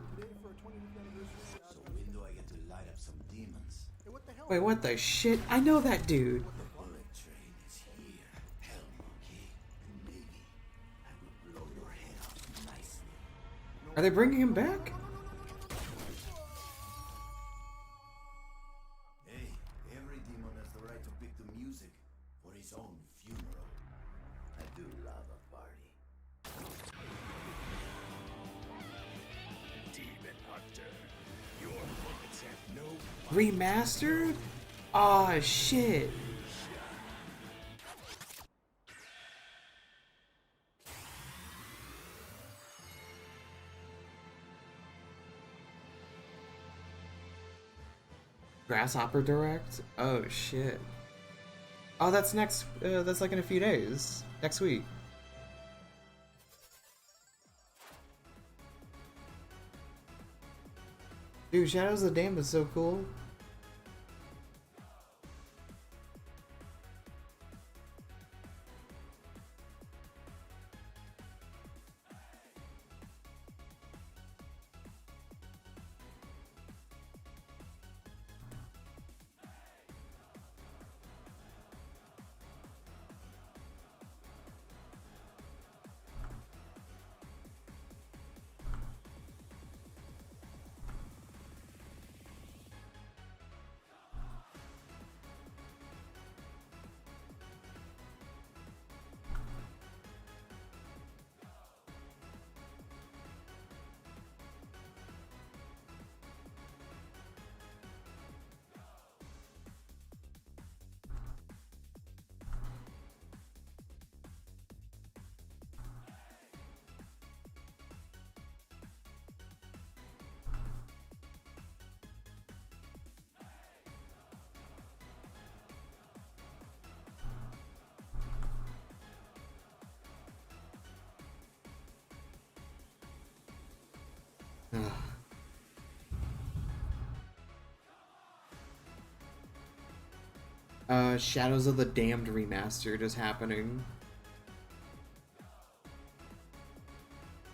So when do I get to light up some demons? Wait, what the shit? I know that dude! Bullet train is here. Hell monkey. And maybe I will blow your head off nicely. Are they bringing him back? Hey, every demon has the right to pick the music for his own funeral. I do love a party. Demon Hunter, your bullets have no Remastered? Aw, shit. Grasshopper Direct? Oh, shit. Oh, that's next, that's like in a few days. Next week. Dude, Shadows of the Dam is so cool. Shadows of the Damned remaster just happening.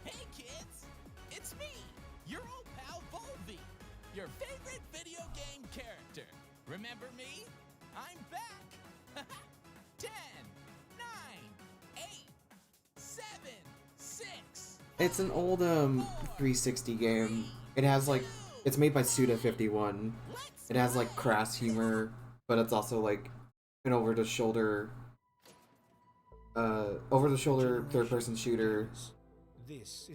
Hey kids, it's me, your old pal Volvi, your favorite video game character. Remember me? I'm back. 10, 9, 8, 7, 6. It's an old 360 game. It has like, it's made by Suda51. It has like crass humor, but it's also like an over-the-shoulder third-person shooter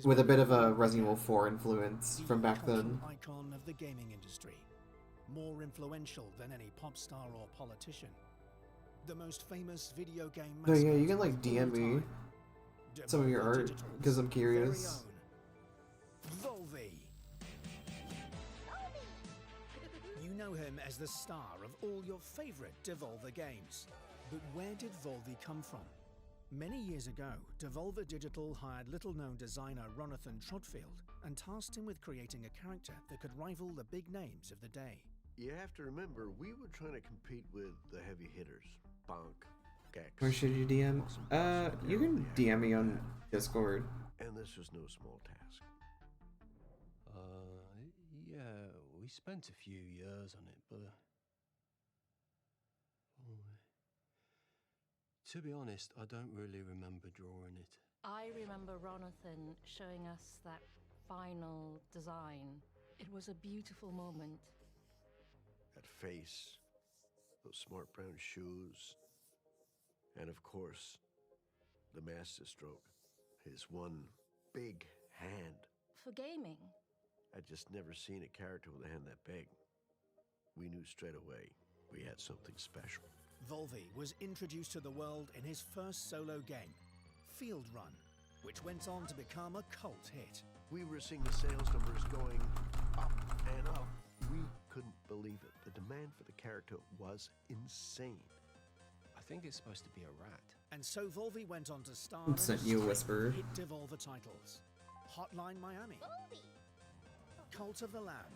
with a bit of a Resident Evil 4 influence from back then. Icon of the gaming industry, more influential than any pop star or politician. The most famous video game. Oh yeah, you can like DM me some of your art because I'm curious. Volvi. You know him as the star of all your favorite Devolver games. But where did Volvi come from? Many years ago, Devolver Digital hired little-known designer Ronathan Trotfield and tasked him with creating a character that could rival the big names of the day. You have to remember, we were trying to compete with the heavy hitters. Bonk, Gex. Where should you DM? You can DM me on Discord. And this was no small task. Yeah, we spent a few years on it, but... to be honest, I don't really remember drawing it. I remember Ronathan showing us that final design. It was a beautiful moment. That face, those smart brown shoes, and of course, the masterstroke, his one big hand. For gaming. I'd just never seen a character with a hand that big. We knew straight away we had something special. Volvi was introduced to the world in his first solo game, Field Run, which went on to become a cult hit. We were seeing the sales numbers going up and up. We couldn't believe it. The demand for the character was insane. I think it's supposed to be a rat. And so Volvi went on to star I sent you a whisper. hit Devolver titles. Hotline Miami, Cult of the Lamb,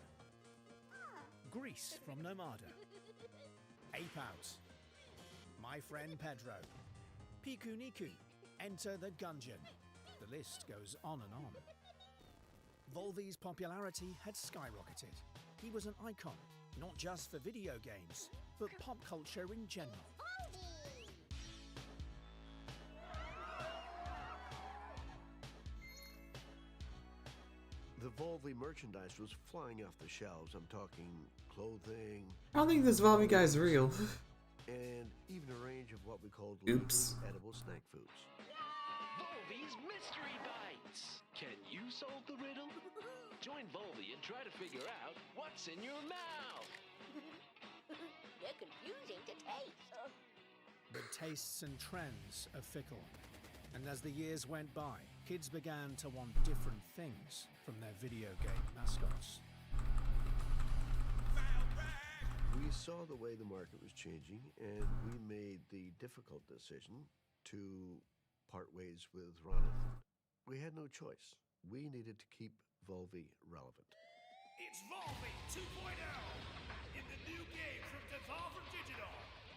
Grease from Nomada, Ape Out, My Friend Pedro, Piku Niku, Enter the Gungeon. The list goes on and on. Volvi's popularity had skyrocketed. He was an icon, not just for video games, but pop culture in general. The Volvi merchandise was flying off the shelves. I'm talking clothing. I don't think this Volvi guy's real. And even a range of what we called Oops. edible snack foods. Volvi's Mystery Bites. Can you solve the riddle? Join Volvi and try to figure out what's in your mouth. They're confusing to taste. But tastes and trends are fickle. And as the years went by, kids began to want different things from their video game mascots. We saw the way the market was changing, and we made the difficult decision to part ways with Ronathan. We had no choice. We needed to keep Volvi relevant. It's Volvi 2.0 in the new game from Devolver Digital,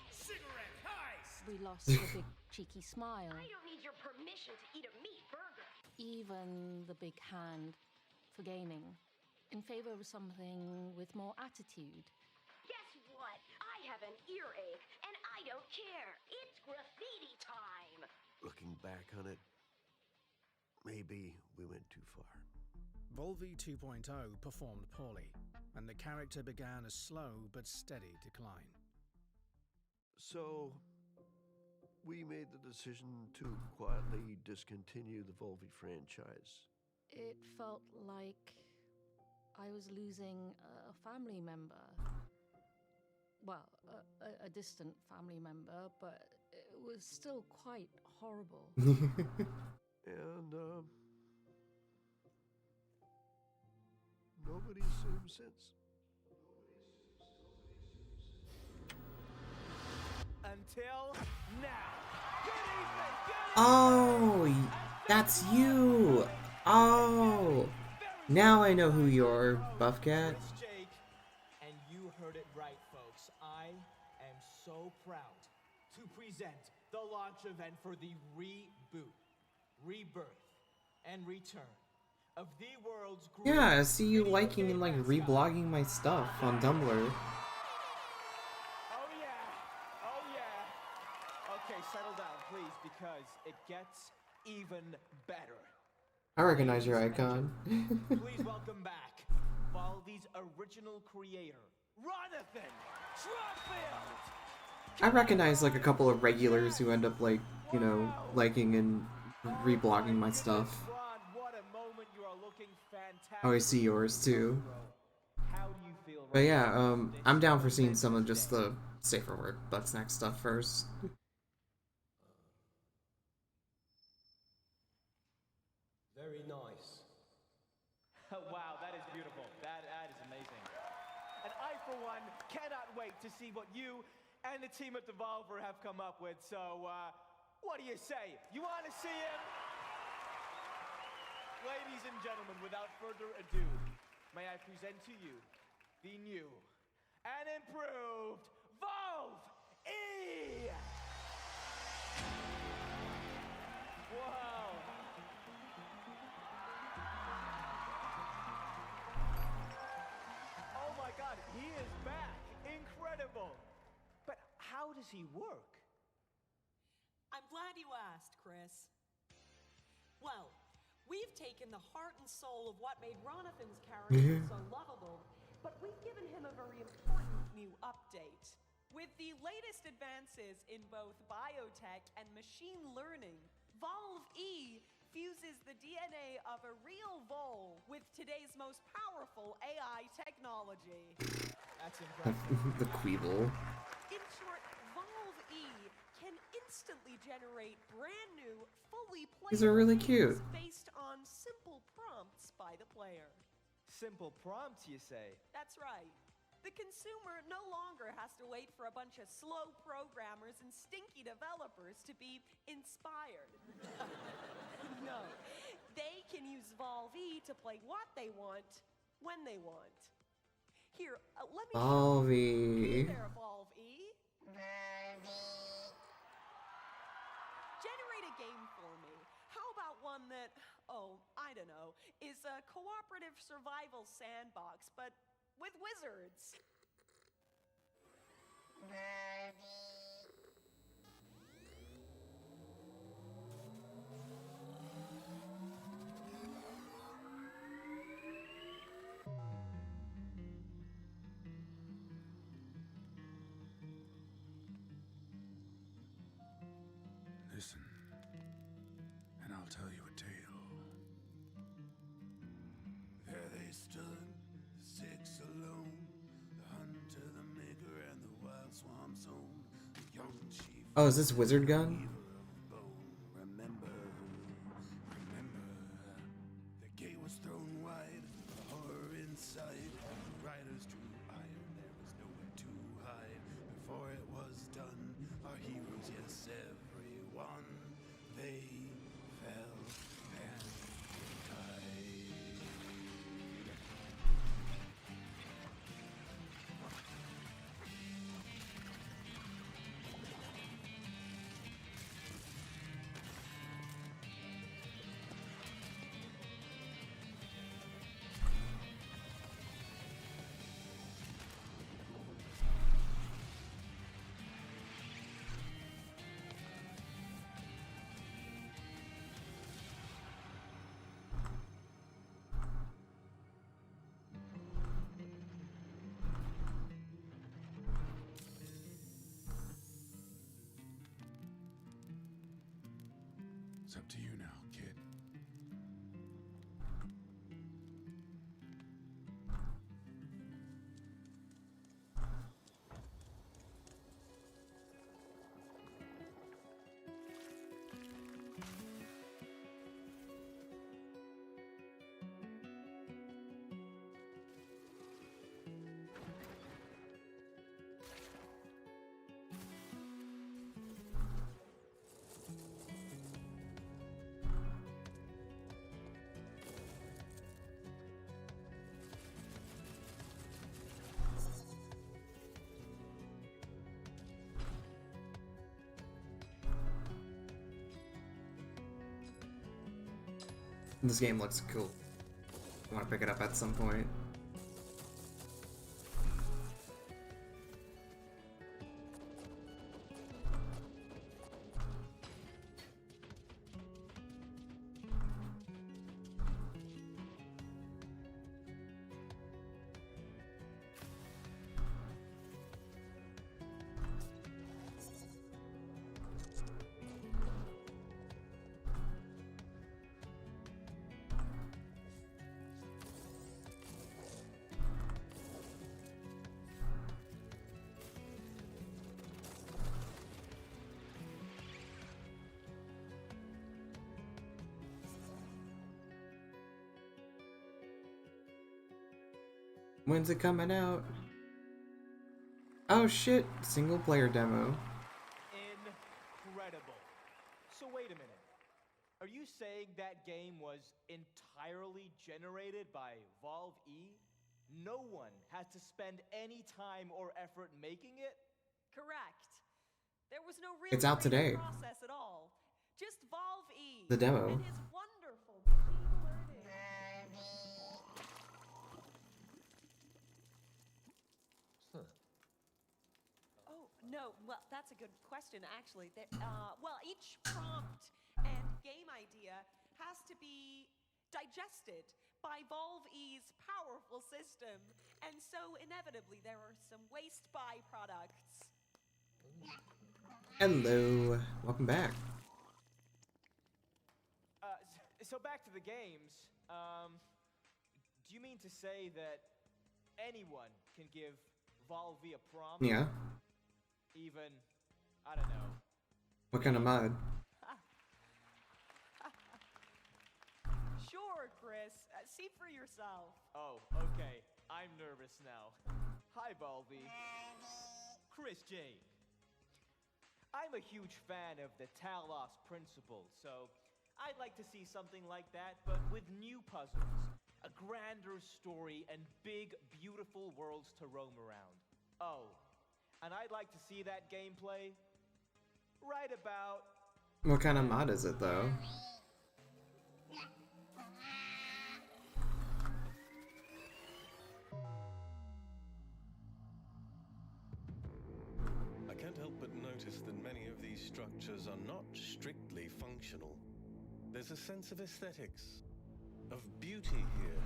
Cigarette Heist. We lost the big cheeky smile. I don't need your permission to eat a meat burger. Even the big hand for gaming, in favor of something with more attitude. Guess what? I have an earache, and I don't care. It's graffiti time. Looking back on it, maybe we went too far. Volvi 2.0 performed poorly, and the character began a slow but steady decline. So, we made the decision to quietly discontinue the Volvi franchise. It felt like I was losing a family member. Well, a distant family member, but it was still quite horrible. And, nobody's seen him since. Until now. Good evening, Oh, that's you. Oh. Now I know who you are, Buff Cat. It's Jake, and you heard it right, folks. I am so proud to present the launch event for the reboot, rebirth, and return of the world's Yeah, I see you liking and like reblogging my stuff on Tumblr. Oh yeah, oh yeah. Okay, settle down, please, because it gets even better. I recognize your icon. Please welcome back Valdi's original creator, Ronathan Trotfield! I recognize like a couple of regulars who end up like, you know, liking and reblogging my stuff. What a moment, you are looking fantastic. Oh, I see yours too. But yeah, I'm down for seeing some of just the safer word Bugsnax stuff first. Very nice. Wow, that is beautiful. That is amazing. And I, for one, cannot wait to see what you and the team at Devolver have come up with. So, what do you say? You want to see him? Ladies and gentlemen, without further ado, may I present to you the new and improved Valve E! Wow. Oh my god, he is back! Incredible! But how does he work? I'm glad you asked, Chris. Well, we've taken the heart and soul of what made Ronathan's character so lovable, but we've given him a very important new update. With the latest advances in both biotech and machine learning, Valve E fuses the DNA of a real Vole with today's most powerful AI technology. That's impressive. The Queeble. In short, Valve E can instantly generate brand new, fully playable These are really cute. games based on simple prompts by the player. Simple prompts, you say? That's right. The consumer no longer has to wait for a bunch of slow programmers and stinky developers to be inspired. No, they can use Valve E to play what they want, when they want. Here, let me Valve E. Hey there, Valve E. Generate a game for me. How about one that, oh, I don't know, is a cooperative survival sandbox, but with wizards? Listen, and I'll tell you a tale. There they stood, six alone, the hunter, the maker, and the wild swamp zone. The young chief. Oh, is this Wizard Gun? Remember, the gate was thrown wide, the horror inside. The riders drew iron, there was nowhere to hide. Before it was done, our heroes, yes, everyone, they fell and died. It's up to you now, kid. This game looks cool. I want to pick it up at some point. When's it coming out? Oh shit, single player demo. Incredible. So wait a minute. Are you saying that game was entirely generated by Valve E? No one had to spend any time or effort making it? Correct. There was no real It's out today. process at all. Just Valve E. The demo. And his wonderful machine learning. Oh, no. Well, that's a good question, actually. Well, each prompt and game idea has to be digested by Valve E's powerful system. And so, inevitably, there are some waste byproducts. Hello, welcome back. So back to the games. Do you mean to say that anyone can give Valve a prompt? Yeah. Even, I don't know. What kind of mod? Sure, Chris. See for yourself. Oh, okay. I'm nervous now. Hi, Balvi. Chris Jake. I'm a huge fan of the Talos principle, so I'd like to see something like that, but with new puzzles, a grander story, and big, beautiful worlds to roam around. Oh, and I'd like to see that gameplay right about... What kind of mod is it, though? I can't help but notice that many of these structures are not strictly functional. There's a sense of aesthetics, of beauty here.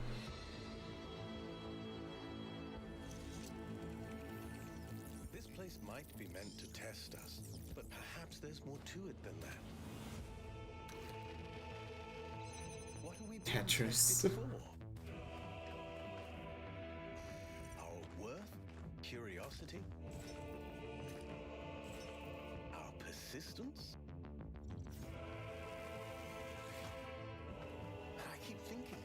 This place might be meant to test us, but perhaps there's more to it than that. What are we being Tetris. tested for? Our worth? Curiosity? Our persistence? And I keep thinking,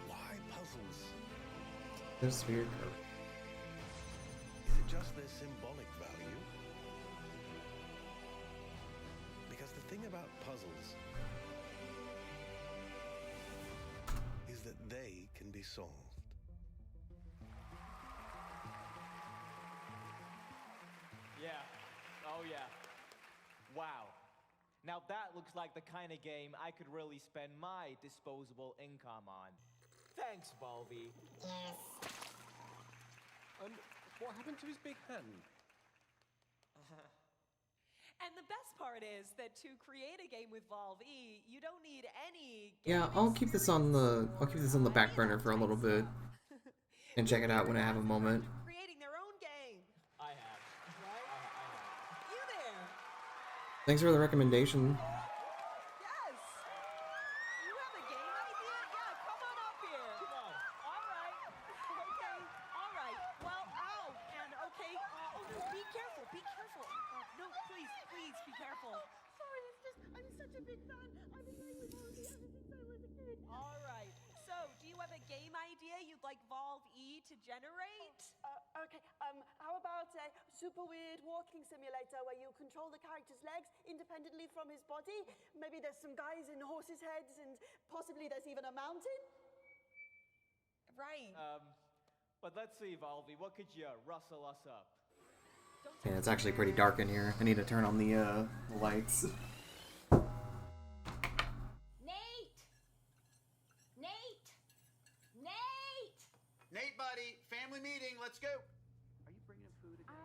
why puzzles? This weird. Is it just their symbolic value? Because the thing about puzzles is that they can be solved. Yeah. Oh, yeah. Wow. Now that looks like the kind of game I could really spend my disposable income on. Thanks, Balvi. And what happened to his big hand? And the best part is that to create a game with Valve E, you don't need any. Yeah, I'll keep this on the back burner for a little bit and check it out when I have a moment. Creating their own game. I have. Right? I have. You there? Thanks for the recommendation. Yes. You have a game idea? Yeah, come on up here. Come on. All right. Okay. All right. Well, ow. And okay. Oh, no, be careful. Be careful. No, please be careful. Sorry, it's just, I'm such a big fan. I've been playing with Valve ever since I was a kid. All right. So, do you have a game idea you'd like Valve E to generate? Okay, how about a super weird walking simulator where you control the character's legs independently from his body? Maybe there's some guys in horses' heads and possibly there's even a mountain? Right. But let's see, Valvi, what could you rustle us up? Yeah, it's actually pretty dark in here. I need to turn on the lights. everybody. Family meeting. Let's go. Are you bringing him food again?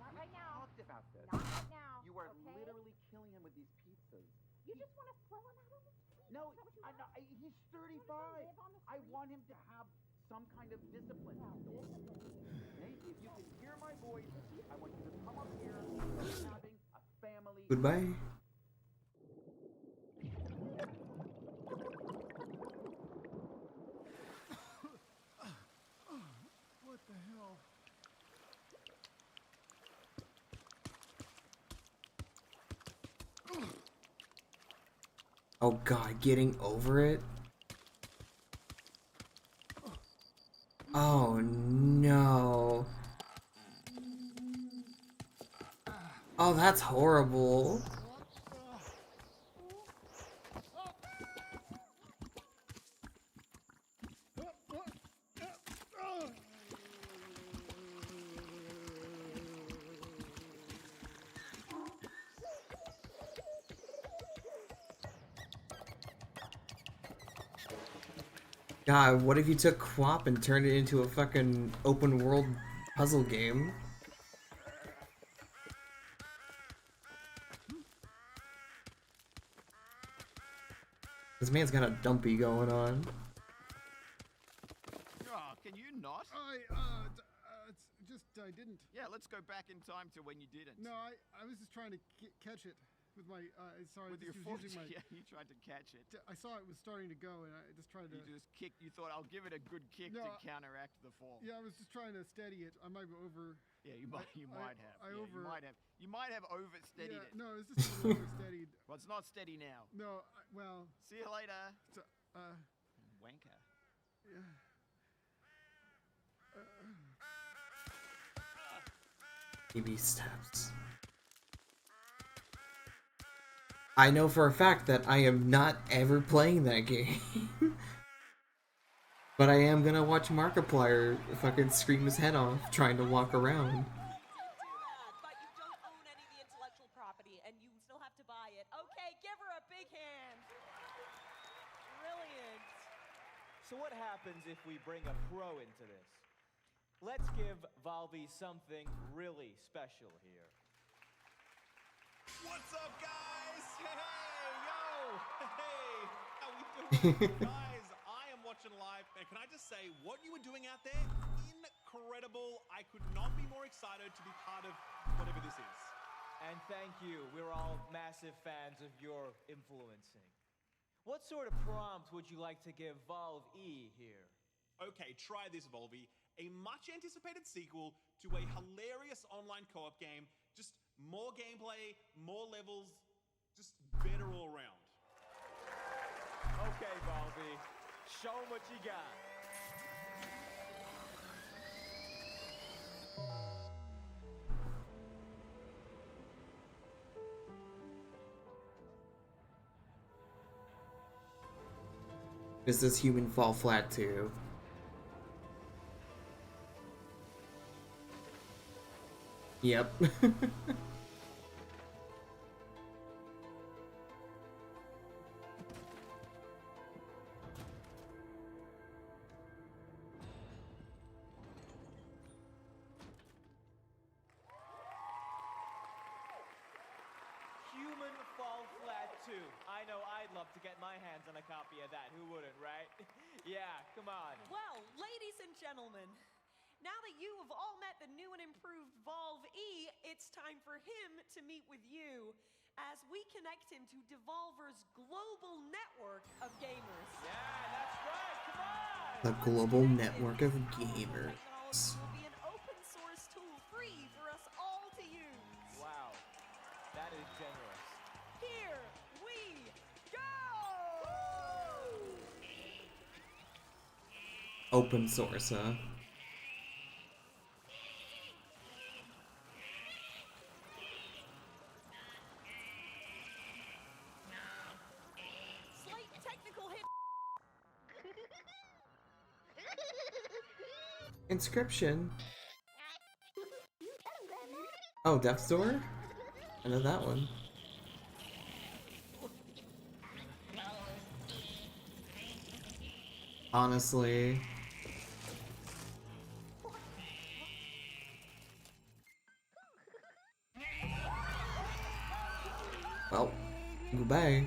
Not right now. Talked about this. Not right now. You are okay? literally killing him with these pizzas. You just want to throw him out on the street. No, Is that what you I, want? no, he's You 35. want him to live on the I street? want him to have some kind of discipline. Well, discipline. Nate, if you can hear my voice, I want you to come up here. We're having a family. Goodbye. What the hell? Oh god, getting over it? Oh no. Oh, that's horrible. God, what if you took Quap and turned it into a fucking open world puzzle game? This man's got a dumpy going on. Oh, can you not? It's just, I didn't. Yeah, let's go back in time to when you didn't. No, I was just trying to catch it with my, sorry. With your just foot, using my, yeah, you tried to catch it. I saw it was starting to go, and I just tried to. You just kicked. You thought I'll give it a good kick No, to counteract the fall. Yeah, I was just trying to steady it. I might be over. Yeah, you might. You might have. I Yeah, over. You might have oversteadied Yeah, it. no, it's just a little oversteadied. Well, it's not steady now. No, well. See you later. Wanker. Wanker. Yeah. Baby steps. I know for a fact that I am not ever playing that game. But I am gonna watch Markiplier fucking scream his head off trying to walk around. But you don't own any of the intellectual property, and you still have to buy it. Okay, give her a big hand. Brilliant. So what happens if we bring a pro into this? Let's give Valvi something really special here. What's up, guys? Hey, yo! Hey! How we doing? Guys, I am watching live, and can I just say, what you were doing out there, incredible. I could not be more excited to be part of whatever this is. And thank you. We're all massive fans of your influencing. What sort of prompt would you like to give Valve E here? Okay, try this, Volvi. A much-anticipated sequel to a hilarious online co-op game. Just more gameplay, more levels, just better all around. Okay, Valvi. Show 'em what you got. Does this human fall flat too? Yep. Human Fall Flat 2. I know I'd love to get my hands on a copy of that. Who wouldn't, right? Yeah, come on. Well, ladies and gentlemen, now that you have all met the new and improved Valve E, it's time for him to meet with you as we connect him to Devolver's global network of gamers. Yeah, that's right. Come on. The global network of gamers. Will be an open source tool free for us all to use. Wow, that is generous. Here we go! Open source, huh? Slight technical hit. Inscription. Oh, Death's Door? I know that one. Honestly. Bye.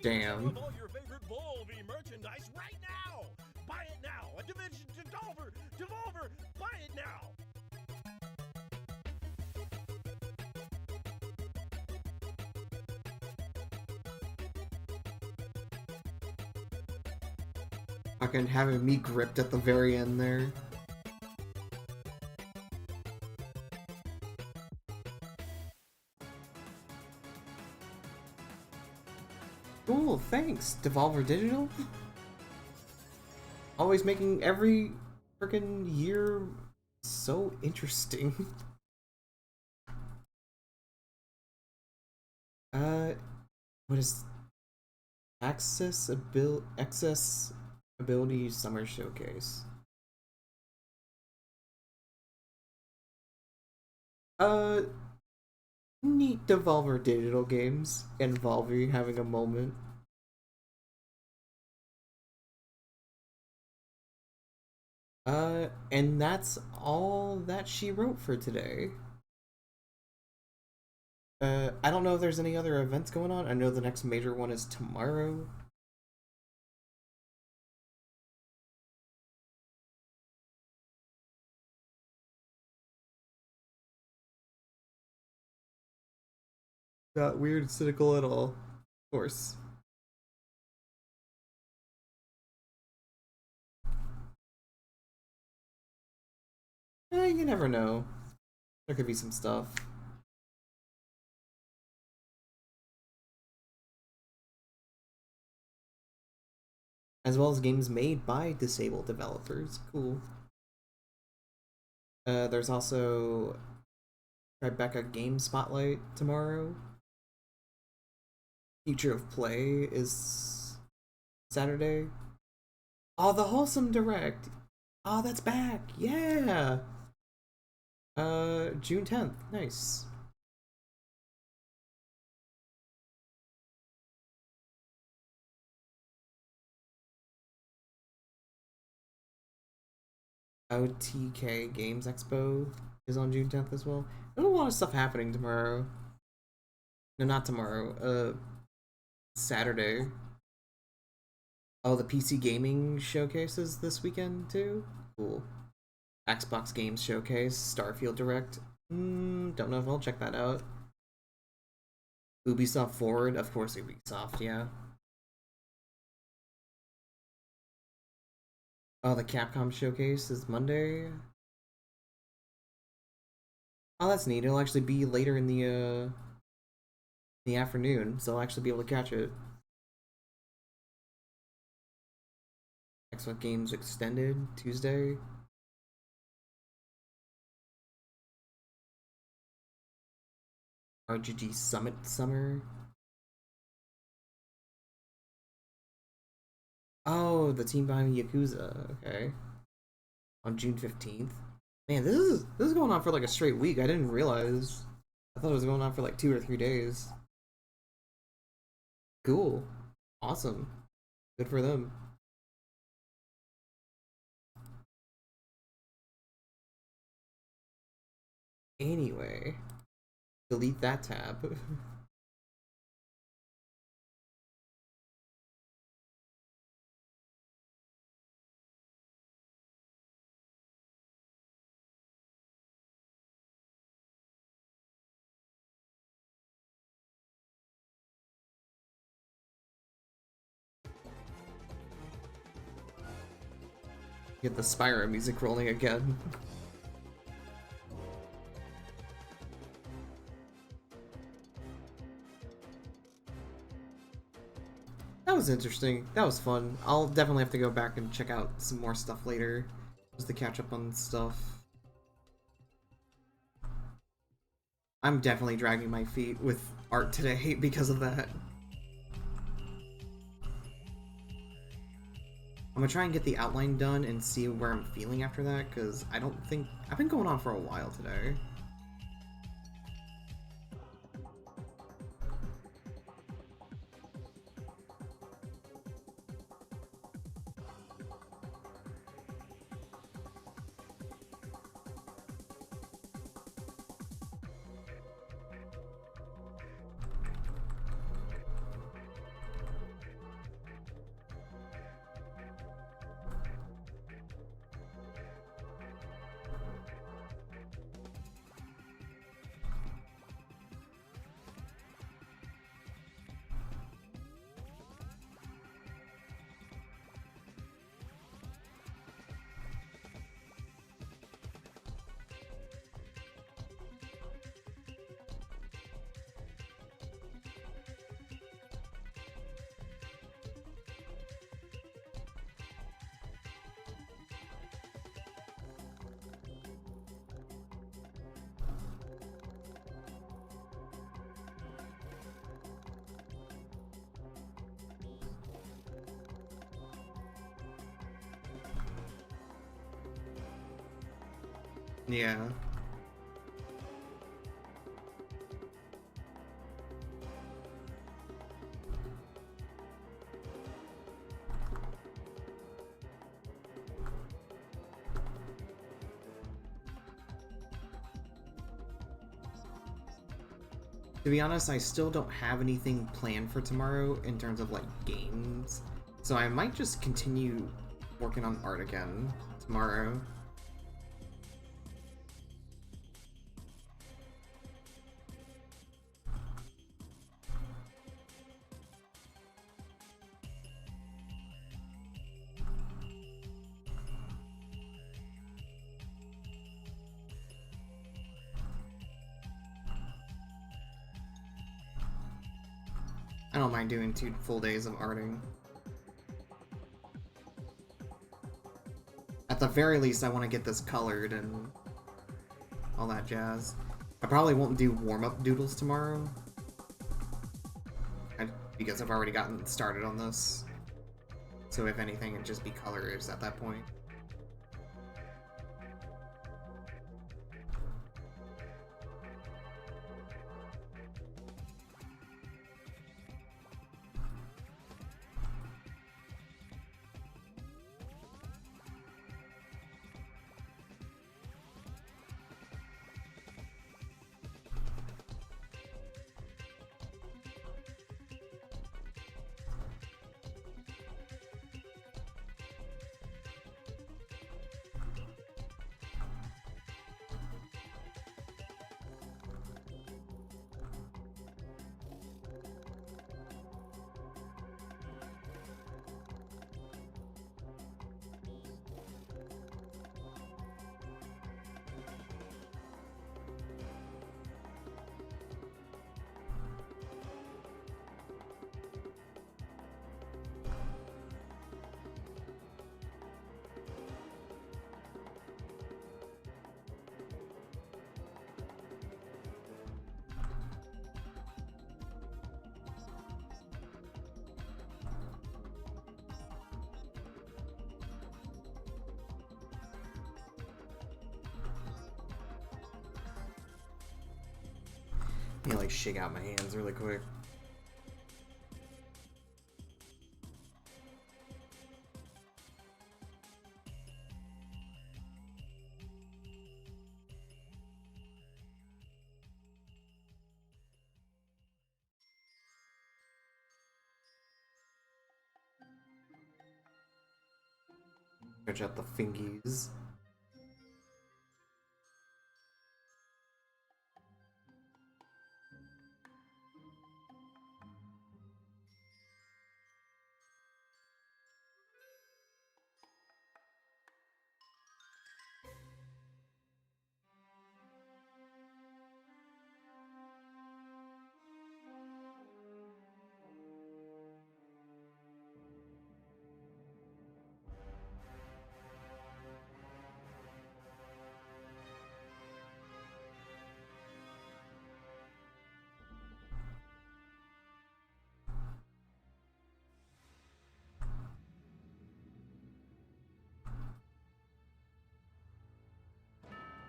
Damn. Of all your favorite Volvi merchandise right now. Buy it now. A Division Devolver, buy it now. Fucking having me gripped at the very end there. Cool, thanks, Devolver Digital. Always making every freaking year so interesting. What is Accessibility Summer Showcase? Neat Devolver Digital games and Volvi having a moment. And that's all that she wrote for today. I don't know if there's any other events going on. I know the next major one is tomorrow. Not weird, cynical at all. Of course. You never know. There could be some stuff. As well as games made by disabled developers. Cool. There's also Tribeca Game Spotlight tomorrow. Future of Play is Saturday. Oh, the Wholesome Direct. Oh, that's back. Yeah. June 10th. Nice. OTK Games Expo is on June 10th as well. There's a lot of stuff happening tomorrow. No, not tomorrow. Saturday. Oh, the PC Gaming Showcases this weekend too? Cool. Xbox Games Showcase, Starfield Direct. Don't know if I'll check that out. Ubisoft Forward, of course Ubisoft, yeah. Oh, the Capcom Showcase is Monday. Oh, that's neat. It'll actually be later in the afternoon, so I'll actually be able to catch it. Xbox Games Extended Tuesday. RGG Summit Summer. Oh, the team behind Yakuza. Okay. On June 15th. Man, this is going on for like a straight week. I didn't realize. I thought it was going on for like 2 or 3 days. Cool. Awesome. Good for them. Anyway, delete that tab. Get the Spyro music rolling again. That was interesting. That was fun. I'll definitely have to go back and check out some more stuff later, just to catch up on stuff. I'm definitely dragging my feet with art today because of that. I'm gonna try and get the outline done and see where I'm feeling after that, because I don't think... I've been going on for a while today. Yeah. To be honest, I still don't have anything planned for tomorrow in terms of like games, so I might just continue working on art again tomorrow. I don't mind doing 2 full days of arting. At the very least, I want to get this colored and all that jazz. I probably won't do warm-up doodles tomorrow, because I've already gotten started on this. So if anything, it'd just be colors at that point. me like shake out my hands really quick. Stretch out the fingies.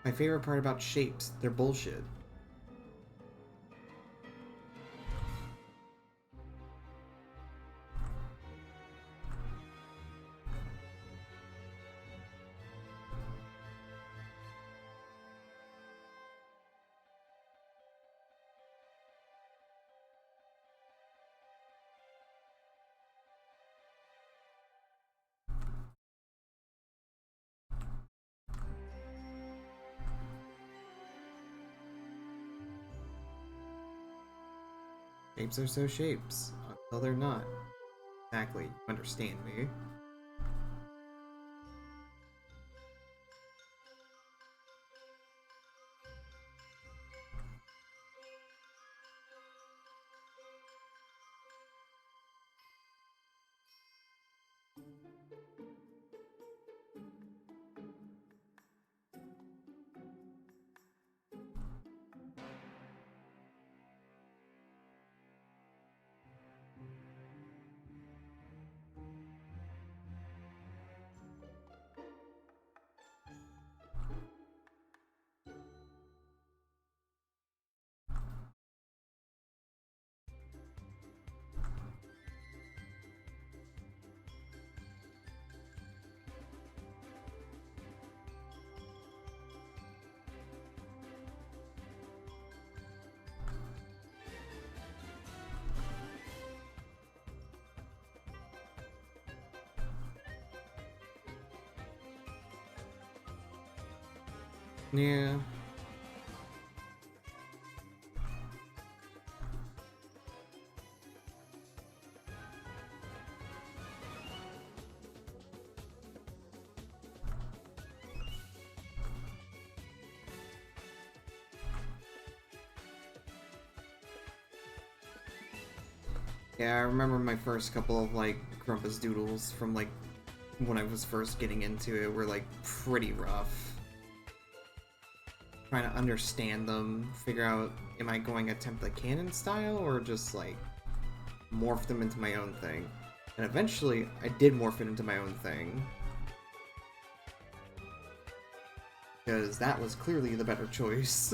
My favorite part about shapes, they're bullshit. Shapes are so shapes, until they're not. Exactly, you understand me. Yeah. Yeah, I remember my first couple of, like, Grumpus Doodles from, like, when I was first getting into it were, like, pretty rough. Trying to understand them, figure out, am I going attempt the canon style, or just, like, morph them into my own thing? And eventually, I did morph it into my own thing. Because that was clearly the better choice.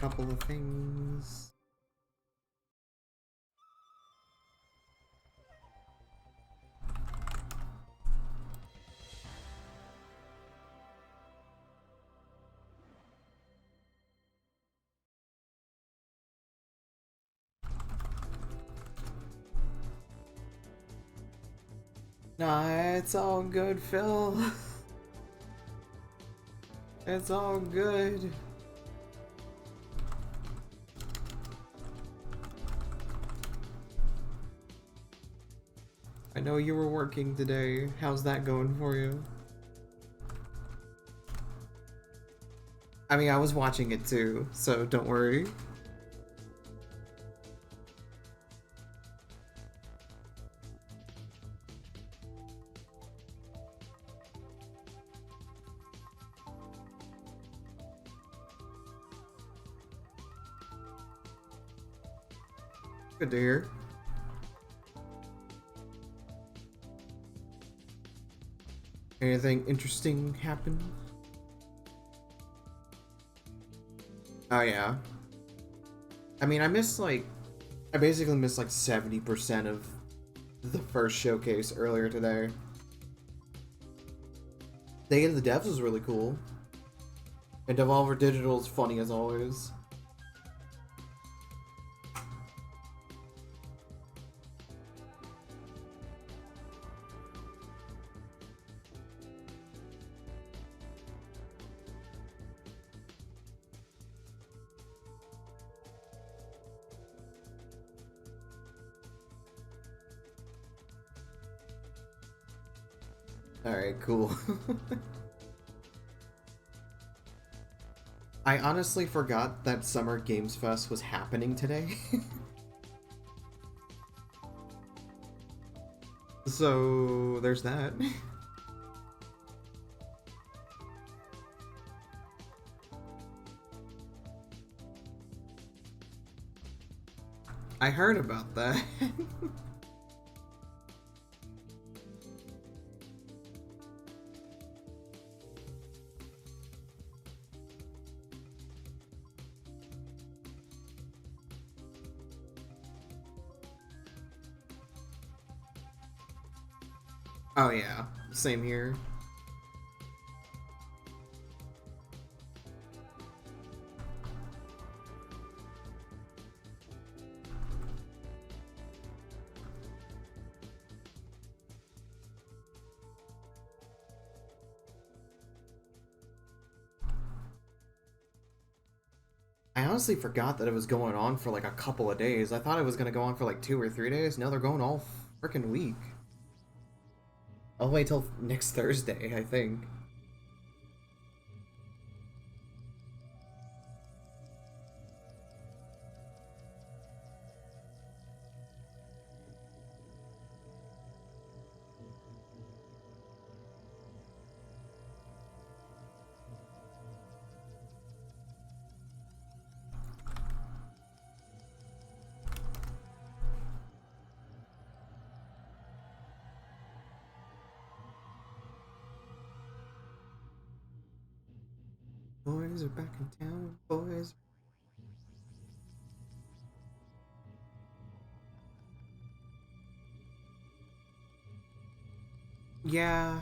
couple of things. Nah, it's all good, Phil. It's all good. I know you were working today. How's that going for you? I mean, I was watching it too, so don't worry. Good to hear. Anything interesting happen? Oh yeah. I mean, I basically missed like 70% of the first showcase earlier today. Day of the Devs was really cool. And Devolver Digital is funny as always. Alright, cool. I honestly forgot that Summer Games Fest was happening today. So, there's that. I heard about that. Oh yeah, same here. I honestly forgot that it was going on for like a couple of days. I thought it was gonna go on for like 2 or 3 days. No, they're going all freaking week. I'll wait till next Thursday, I think. Boys are back in town, boys. Yeah.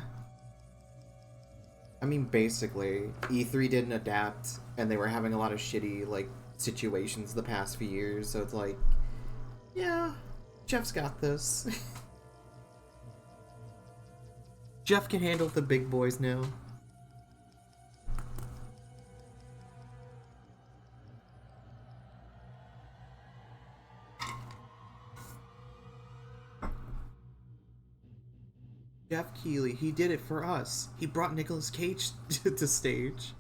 I mean, basically, E3 didn't adapt, and they were having a lot of shitty, like, situations the past few years, so it's like, yeah, Jeff's got this. Jeff can handle the big boys now. Jeff Keighley, he did it for us. He brought Nicolas Cage to stage.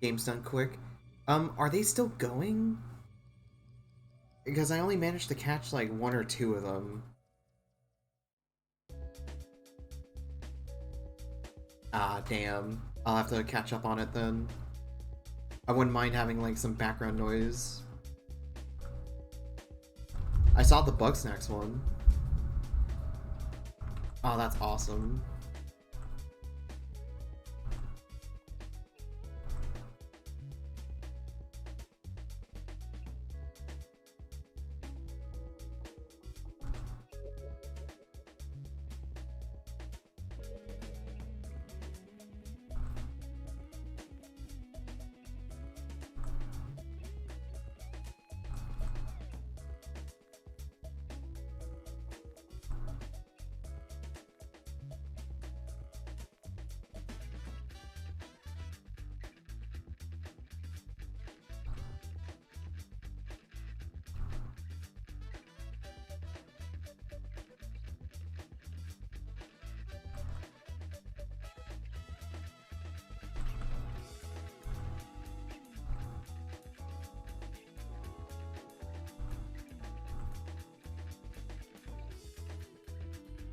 Game's done quick. Are they still going? Because I only managed to catch like 1 or 2 of them. Ah, damn. I'll have to catch up on it then. I wouldn't mind having like some background noise. I saw the Bugsnax one. Oh, that's awesome.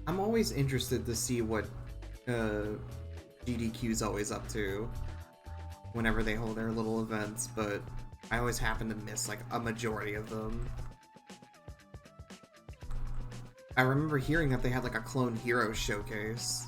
I'm always interested to see what GDQ's always up to whenever they hold their little events, but I always happen to miss like a majority of them. I remember hearing that they had like a Clone Hero showcase.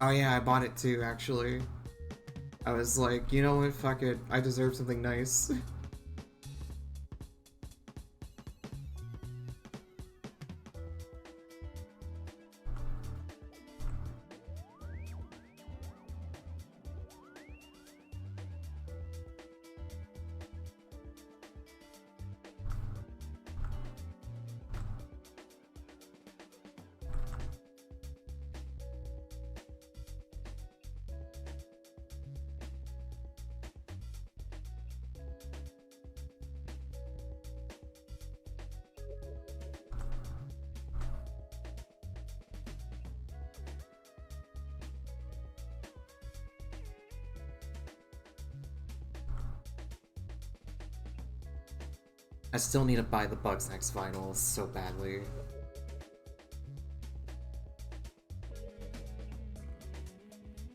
Oh yeah, I bought it too, actually. I was like, you know what, fuck it, I deserve something nice. I still need to buy the Bugsnax vinyl so badly.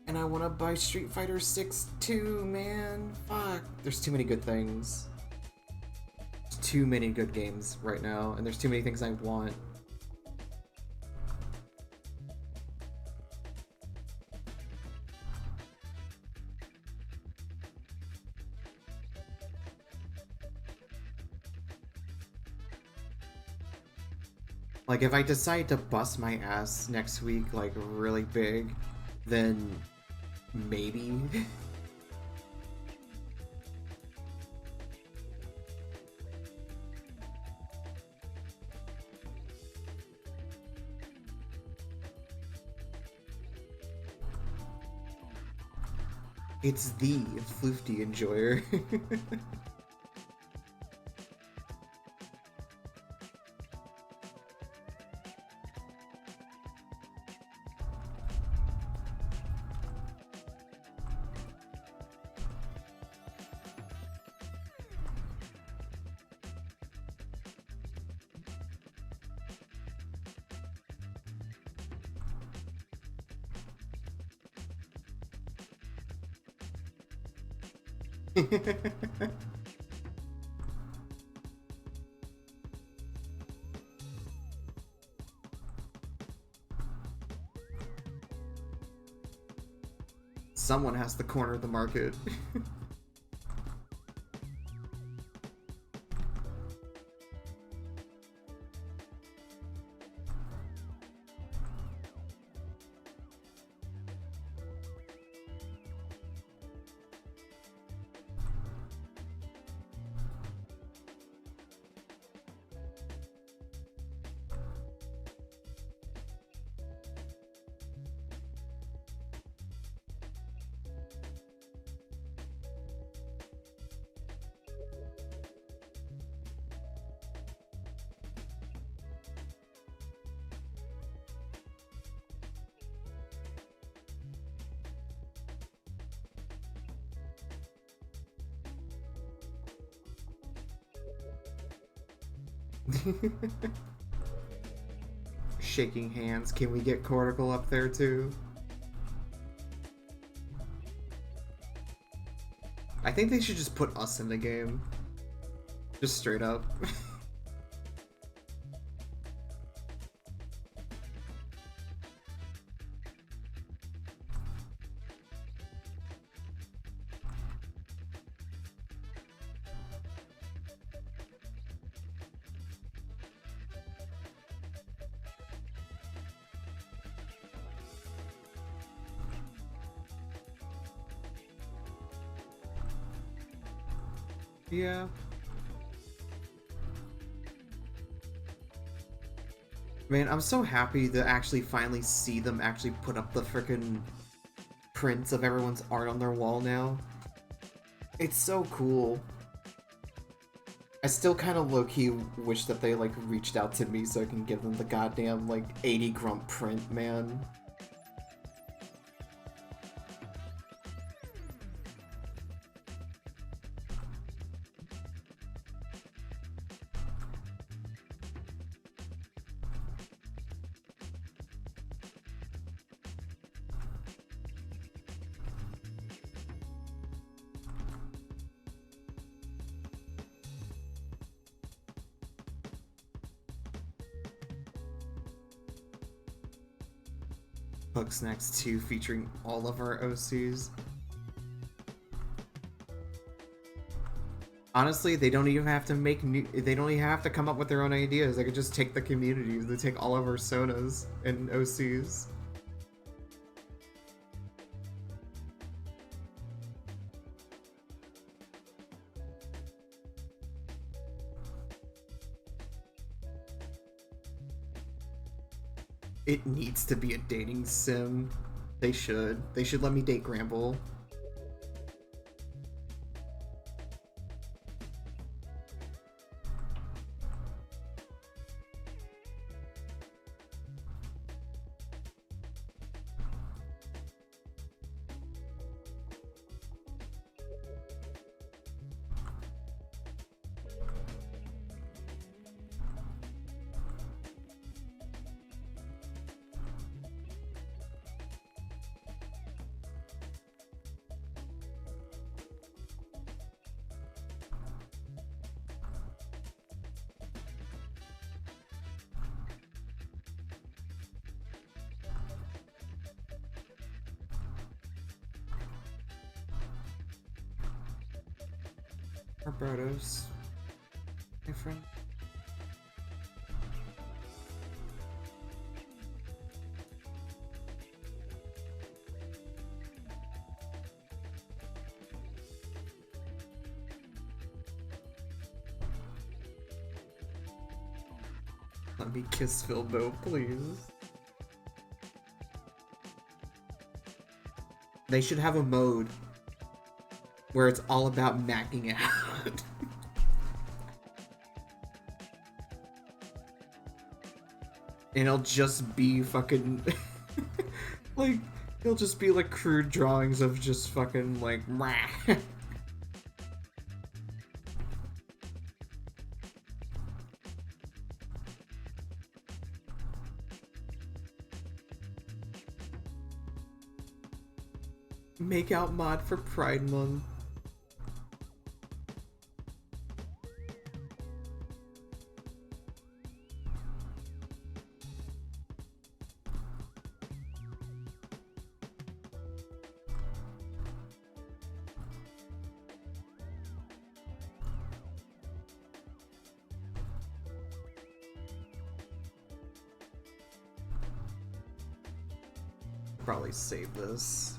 And I want to buy Street Fighter 6 too, man. Fuck. There's too many good things. There's too many good games right now, and there's too many things I want. Like, if I decide to bust my ass next week, like, really big, then maybe. It's the Floofty Enjoyer. Someone has to corner the market. Shaking hands. Can we get Cortical up there too? I think they should just put us in the game. Just straight up. Yeah. Man, I'm so happy to actually finally see them actually put up the frickin' prints of everyone's art on their wall now. It's so cool. I still kind of low-key wish that they, like, reached out to me so I can give them the goddamn, like, 80 grump print, man. Bugsnax 2 featuring all of our OCs. Honestly, they don't even have to make new. They don't even have to come up with their own ideas. They could just take the communities. They take all of our Sonas and OCs. It needs to be a dating sim. They should. They should let me date Gramble. Barbados, my friend. Let me kiss Philbo, please. They should have a mode where it's all about macking out. And it'll just be fucking like, it'll just be like crude drawings of just fucking like make out mod for Pride Month. Probably save this.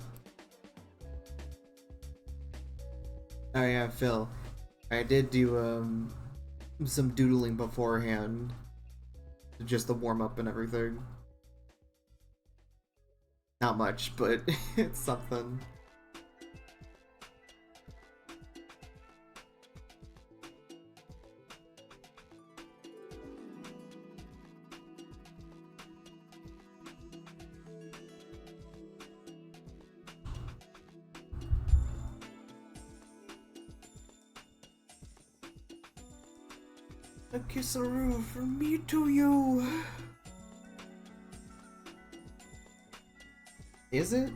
Oh yeah, Phil. I did do some doodling beforehand. Just the warm up and everything. Not much, but it's something. A kisseroo from me to you. Is it?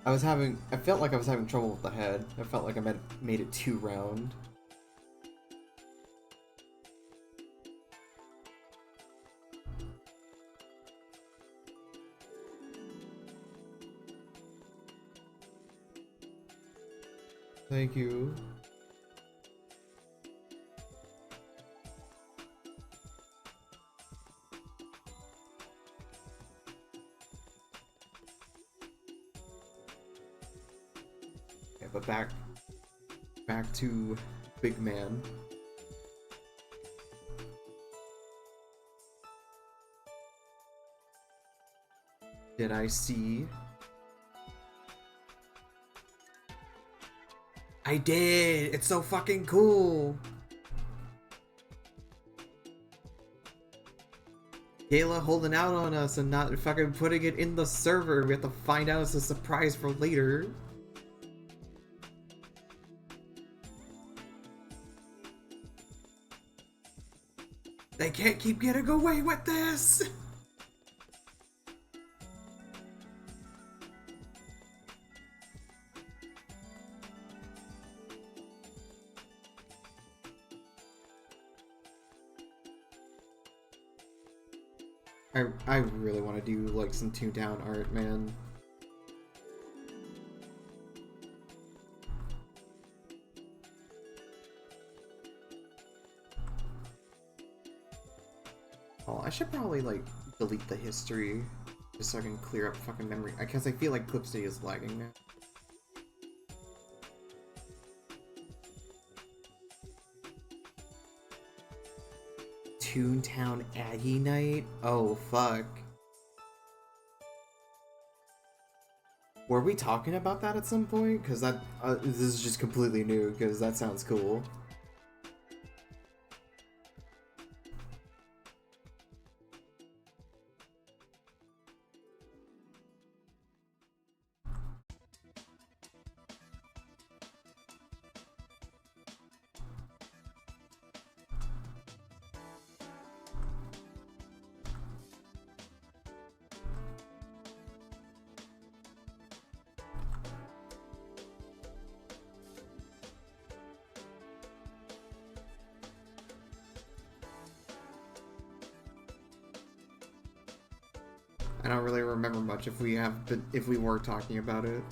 I felt like I was having trouble with the head. I felt like I made it too round. Thank you. But back to Big Man. Did I see I did! It's so fucking cool! Kayla holding out on us and not fucking putting it in the server. We have to find out it's a surprise for later. They can't keep getting away with this! I really want to do like some Toontown art, man. Oh, I should probably like delete the history just so I can clear up fucking memory. Because I feel like Clipsy is lagging now. Toontown Aggie Night? Oh, fuck. Were we talking about that at some point? Because that this is just completely new, because that sounds cool. I don't really remember much if we were talking about it.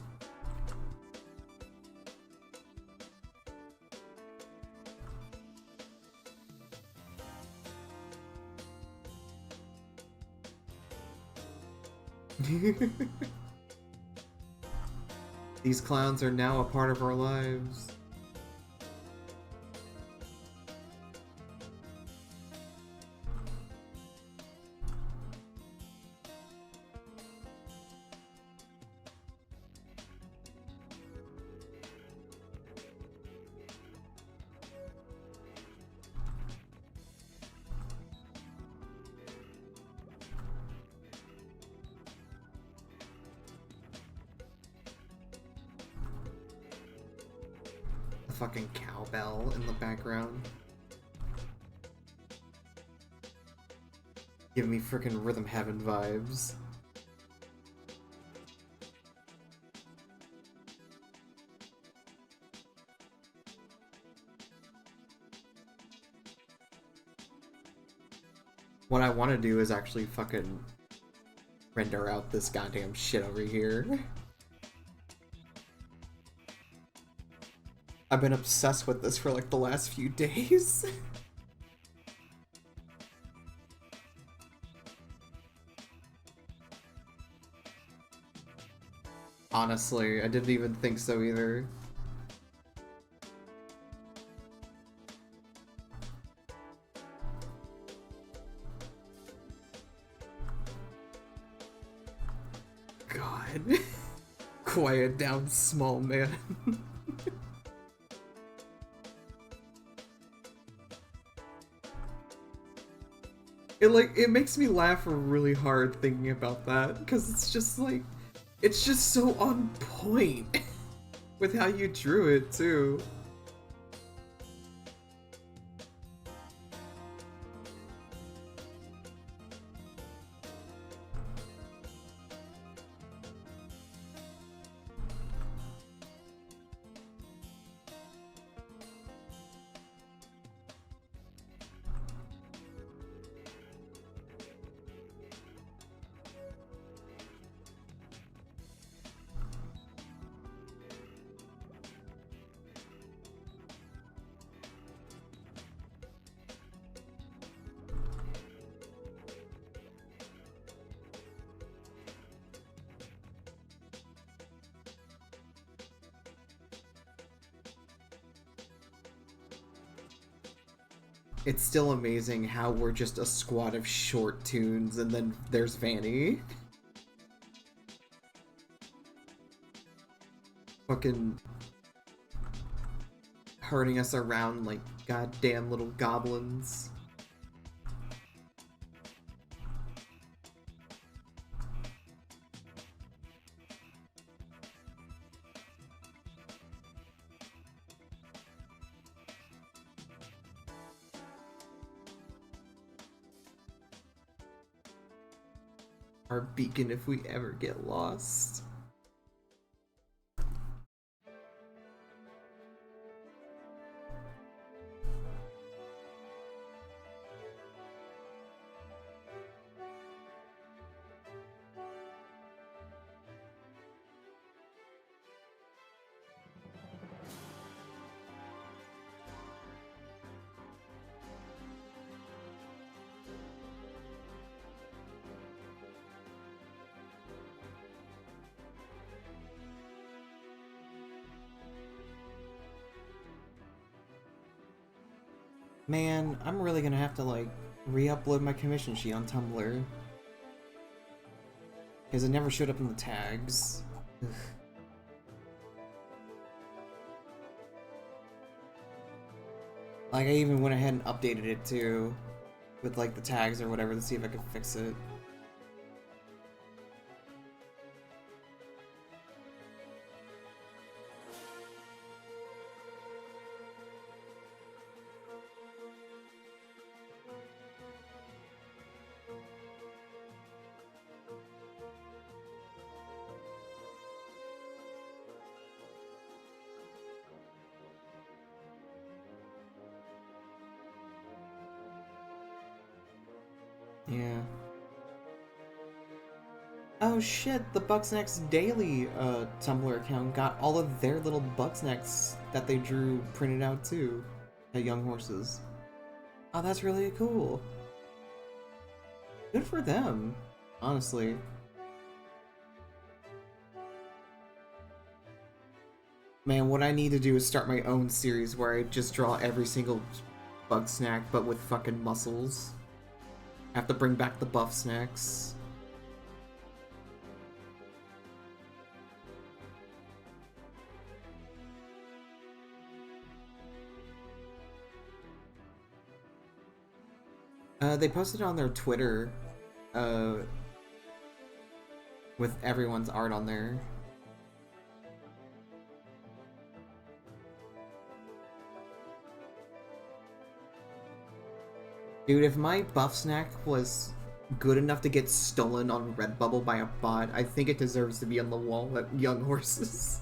These clowns are now a part of our lives. Fucking cowbell in the background. Give me frickin' Rhythm Heaven vibes. What I want to do is actually fucking render out this goddamn shit over here. I've been obsessed with this for like the last few days. Honestly, I didn't even think so either. God. Quiet down, small man. It makes me laugh really hard thinking about that, because it's just like, it's just so on point with how you drew it too. It's still amazing how we're just a squad of short tunes and then there's Vanny. Fucking herding us around like goddamn little goblins. Our beacon if we ever get lost. Man, I'm really gonna have to like re-upload my commission sheet on Tumblr. Because it never showed up in the tags. Ugh. Like I even went ahead and updated it too. With like the tags or whatever to see if I could fix it. Yeah. Oh shit, the Bugsnax Daily Tumblr account got all of their little Bugsnax that they drew printed out too at Young Horses. Oh, that's really cool. Good for them, honestly. Man, what I need to do is start my own series where I just draw every single Bugsnax but with fucking muscles. I have to bring back the Buffsnax. They posted on their Twitter, with everyone's art on there. Dude, if my Buffsnax was good enough to get stolen on Redbubble by a bot, I think it deserves to be on the wall at Young Horses.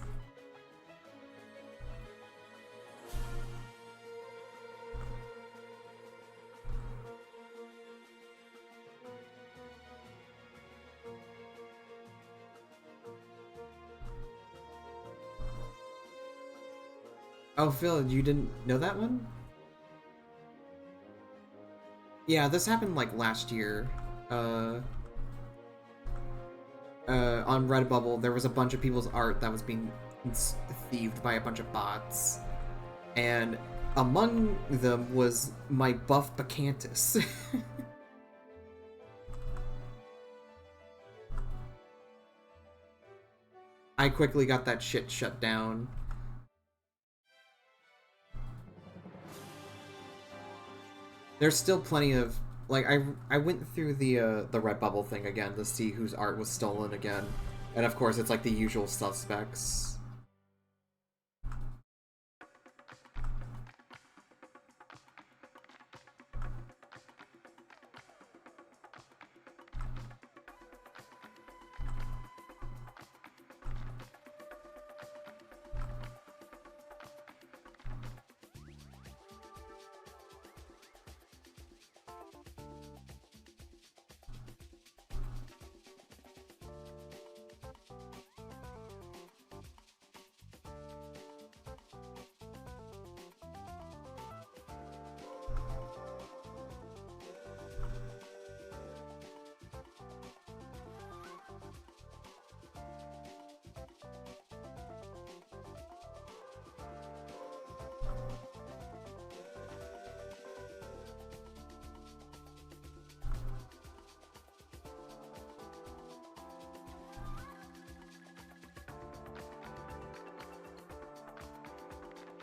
Oh, Phil, you didn't know that one? Yeah, this happened like last year. On Redbubble, there was a bunch of people's art that was being thieved by a bunch of bots. And among them was my Buff Bacantus. I quickly got that shit shut down. There's still plenty of, like, I went through the Redbubble thing again to see whose art was stolen again. And of course, it's like the usual suspects.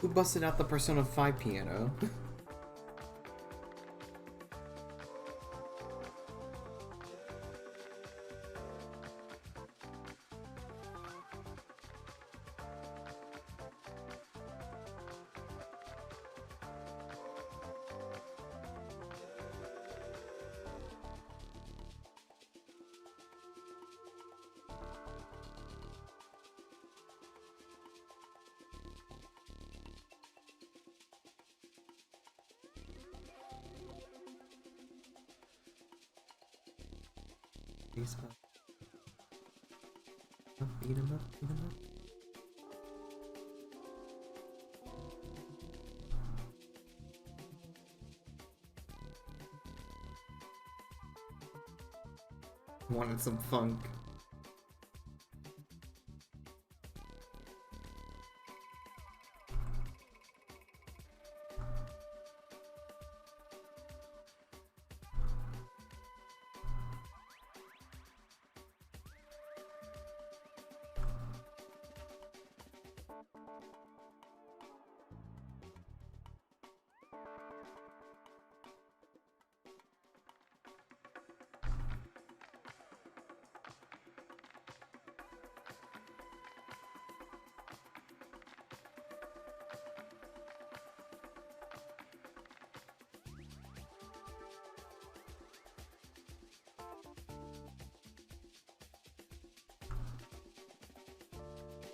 Who busted out the Persona 5 piano? Beat him up, beat him up. Wanted some funk.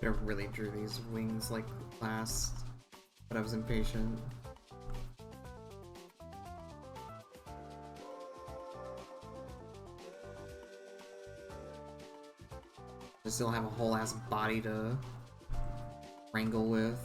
I really drew these wings like last, but I was impatient. I still have a whole ass body to wrangle with.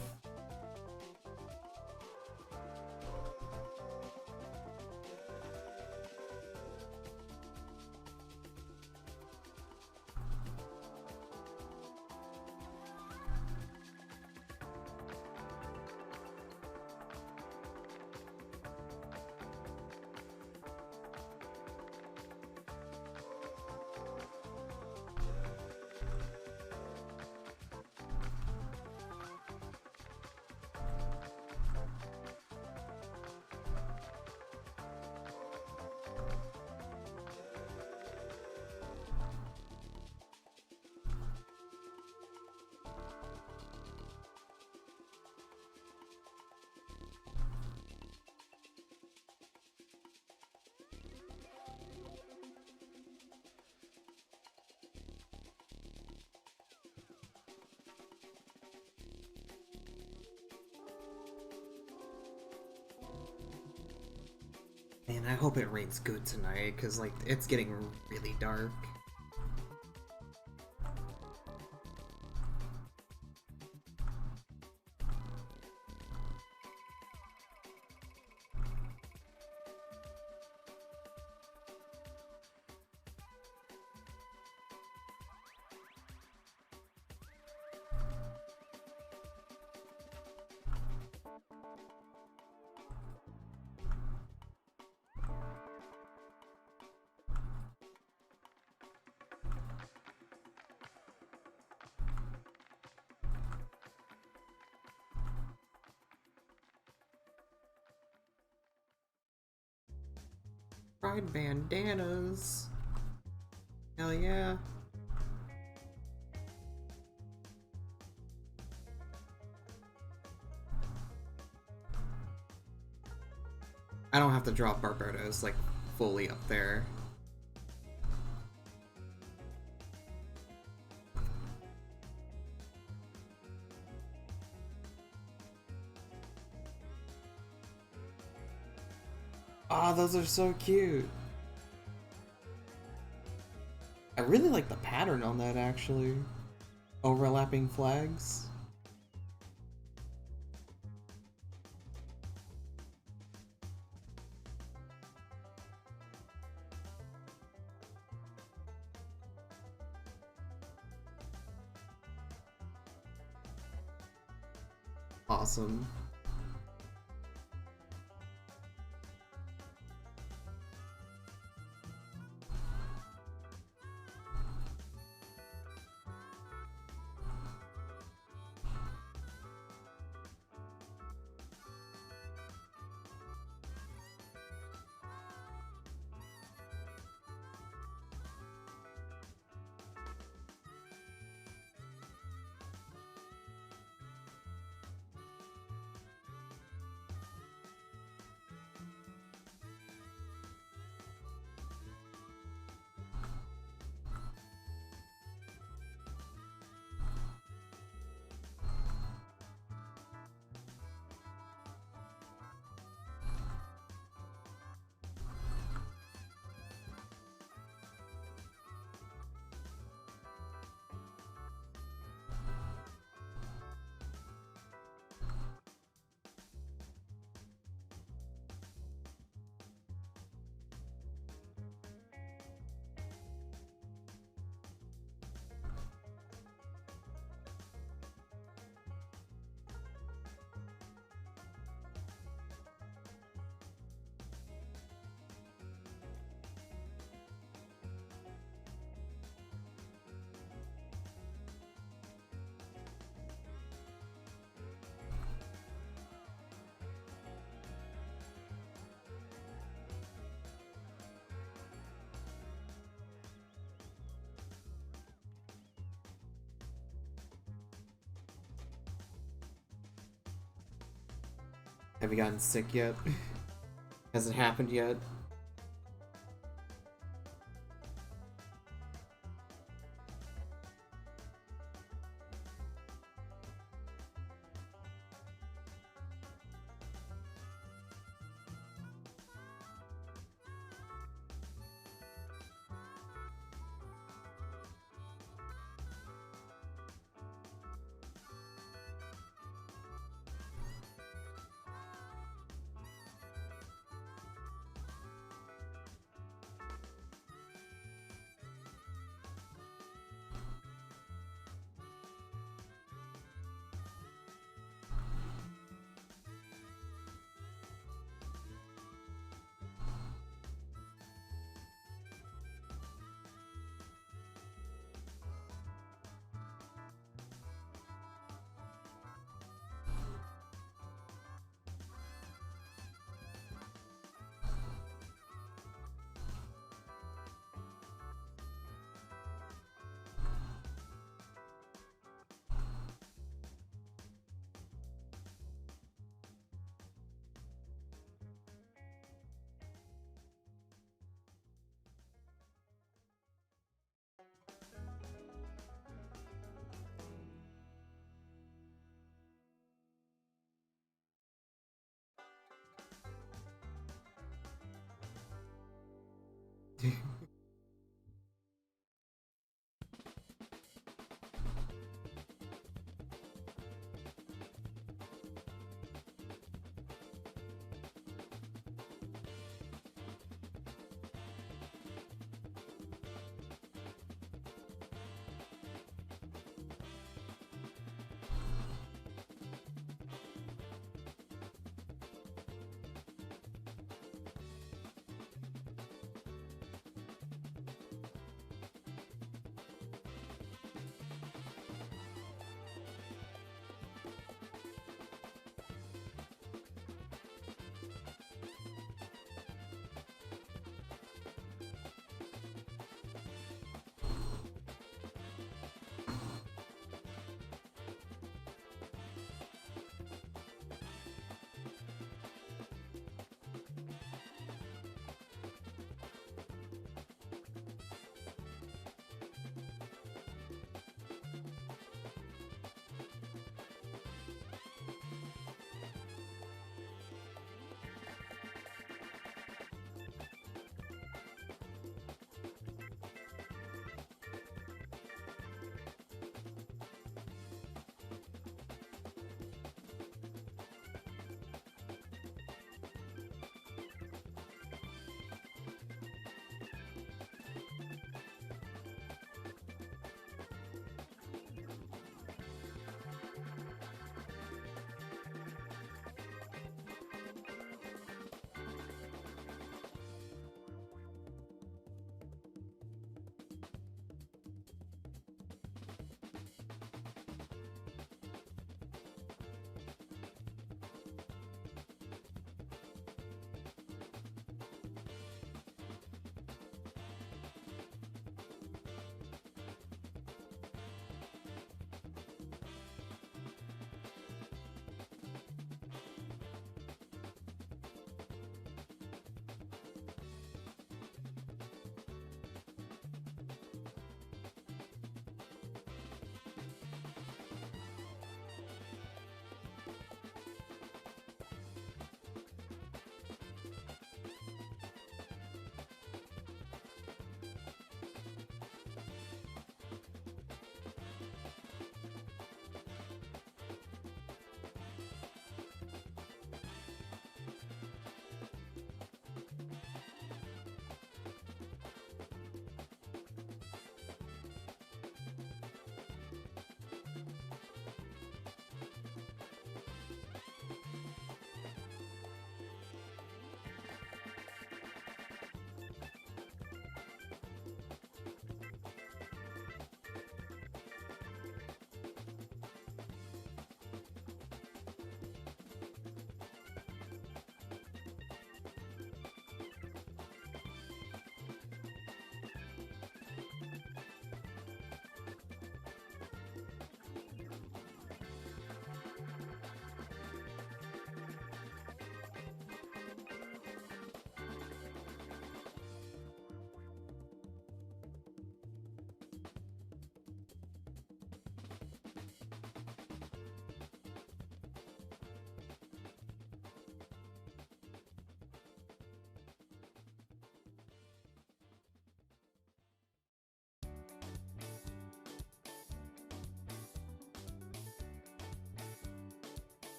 Man, I hope it rains good tonight, because, like, it's getting really dark. Pride bandanas. Hell yeah. I don't have to drop Barbados like fully up there. Oh, those are so cute. I really like the pattern on that, actually. Overlapping flags. Awesome. Have you gotten sick yet? Has it happened yet?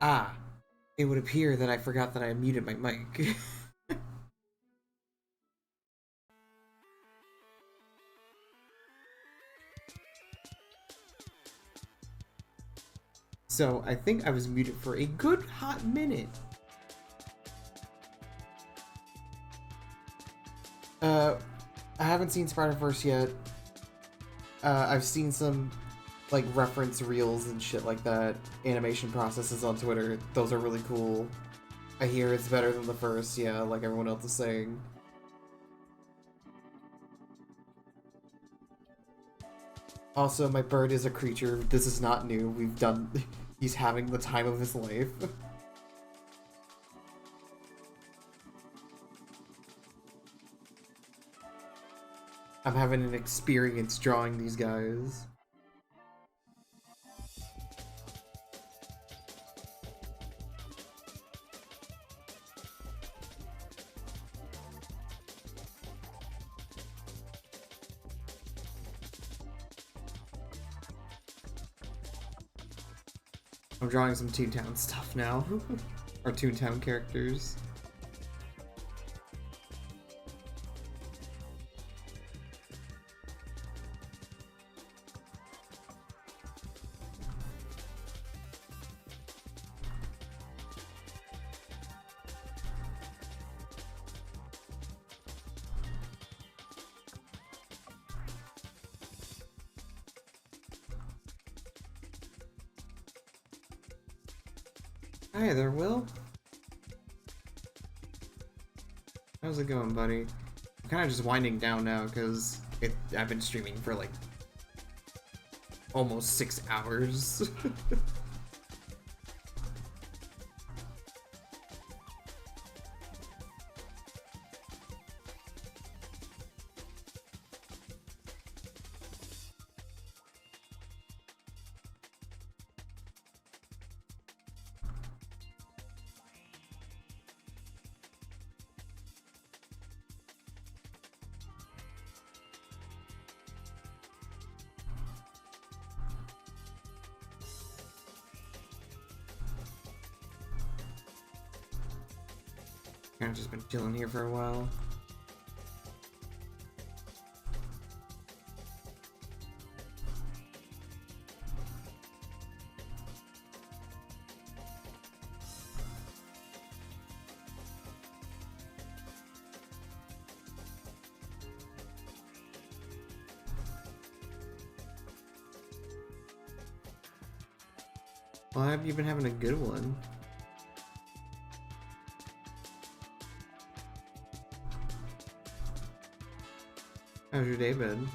Ah, it would appear that I forgot that I muted my mic. So I think I was muted for a good hot minute. I haven't seen Spider-Verse yet. I've seen some like reference reels and shit like that, animation processes on Twitter. Those are really cool. I hear it's better than the first, yeah, like everyone else is saying. Also, my bird is a creature. This is not new. We've done... He's having the time of his life. I'm having an experience drawing these guys. I'm drawing some Toontown stuff now. Or Toontown characters. Hi there, Will. How's it going, buddy? I'm kind of just winding down now because I've been streaming for like almost 6 hours. I've just been chilling here for a while. Well, have you been having a good one? How's your day been?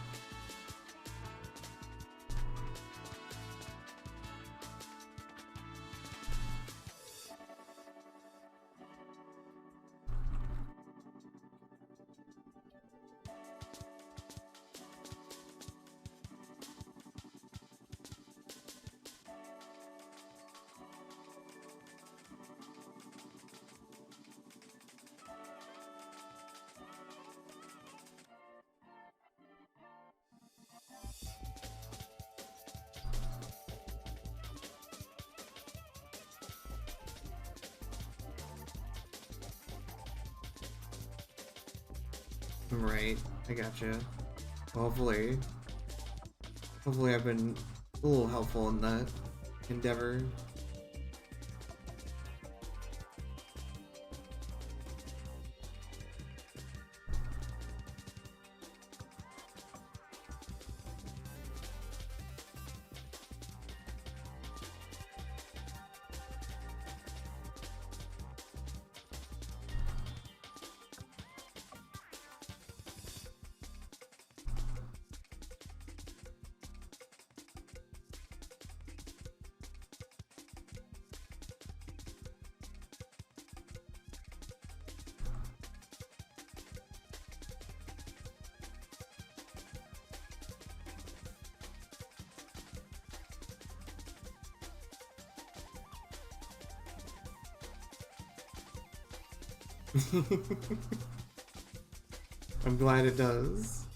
Right, I gotcha. Well, hopefully I've been a little helpful in that endeavor. I'm glad it does.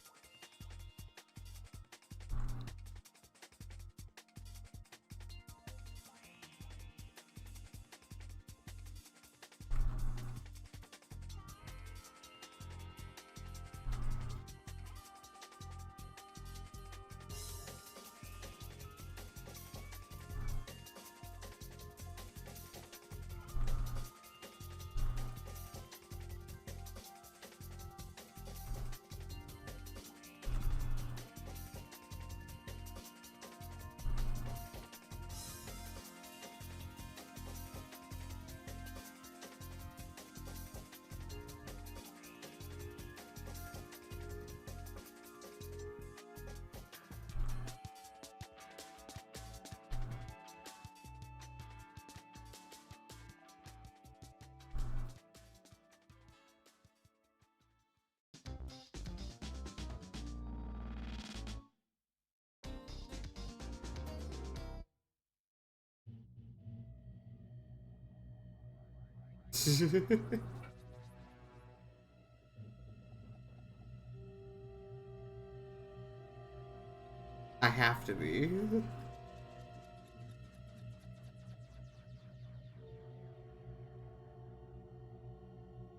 I have to be.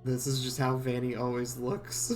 This is just how Vanny always looks.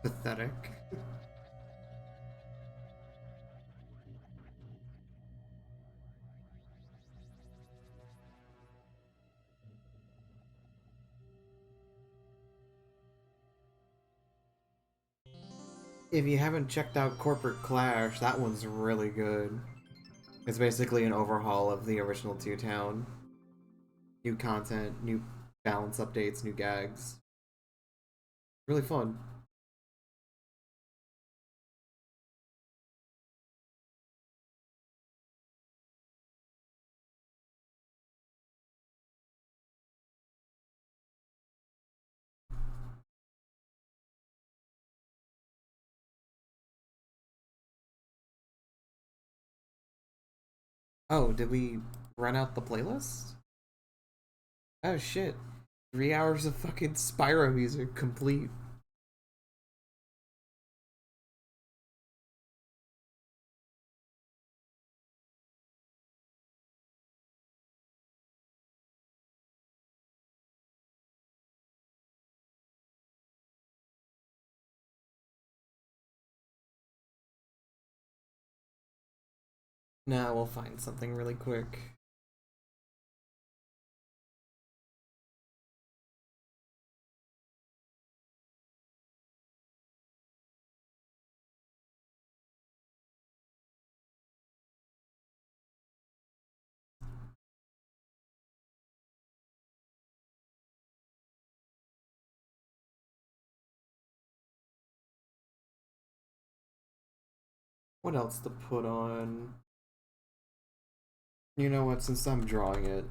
Pathetic. If you haven't checked out Corporate Clash, that one's really good. It's basically an overhaul of the original Two Town. New content, new balance updates, new gags. Really fun. Oh, did we run out the playlist? Oh shit. 3 hours of fucking Spyro music complete. Nah, we'll find something really quick. What else to put on? You know what, since I'm drawing it.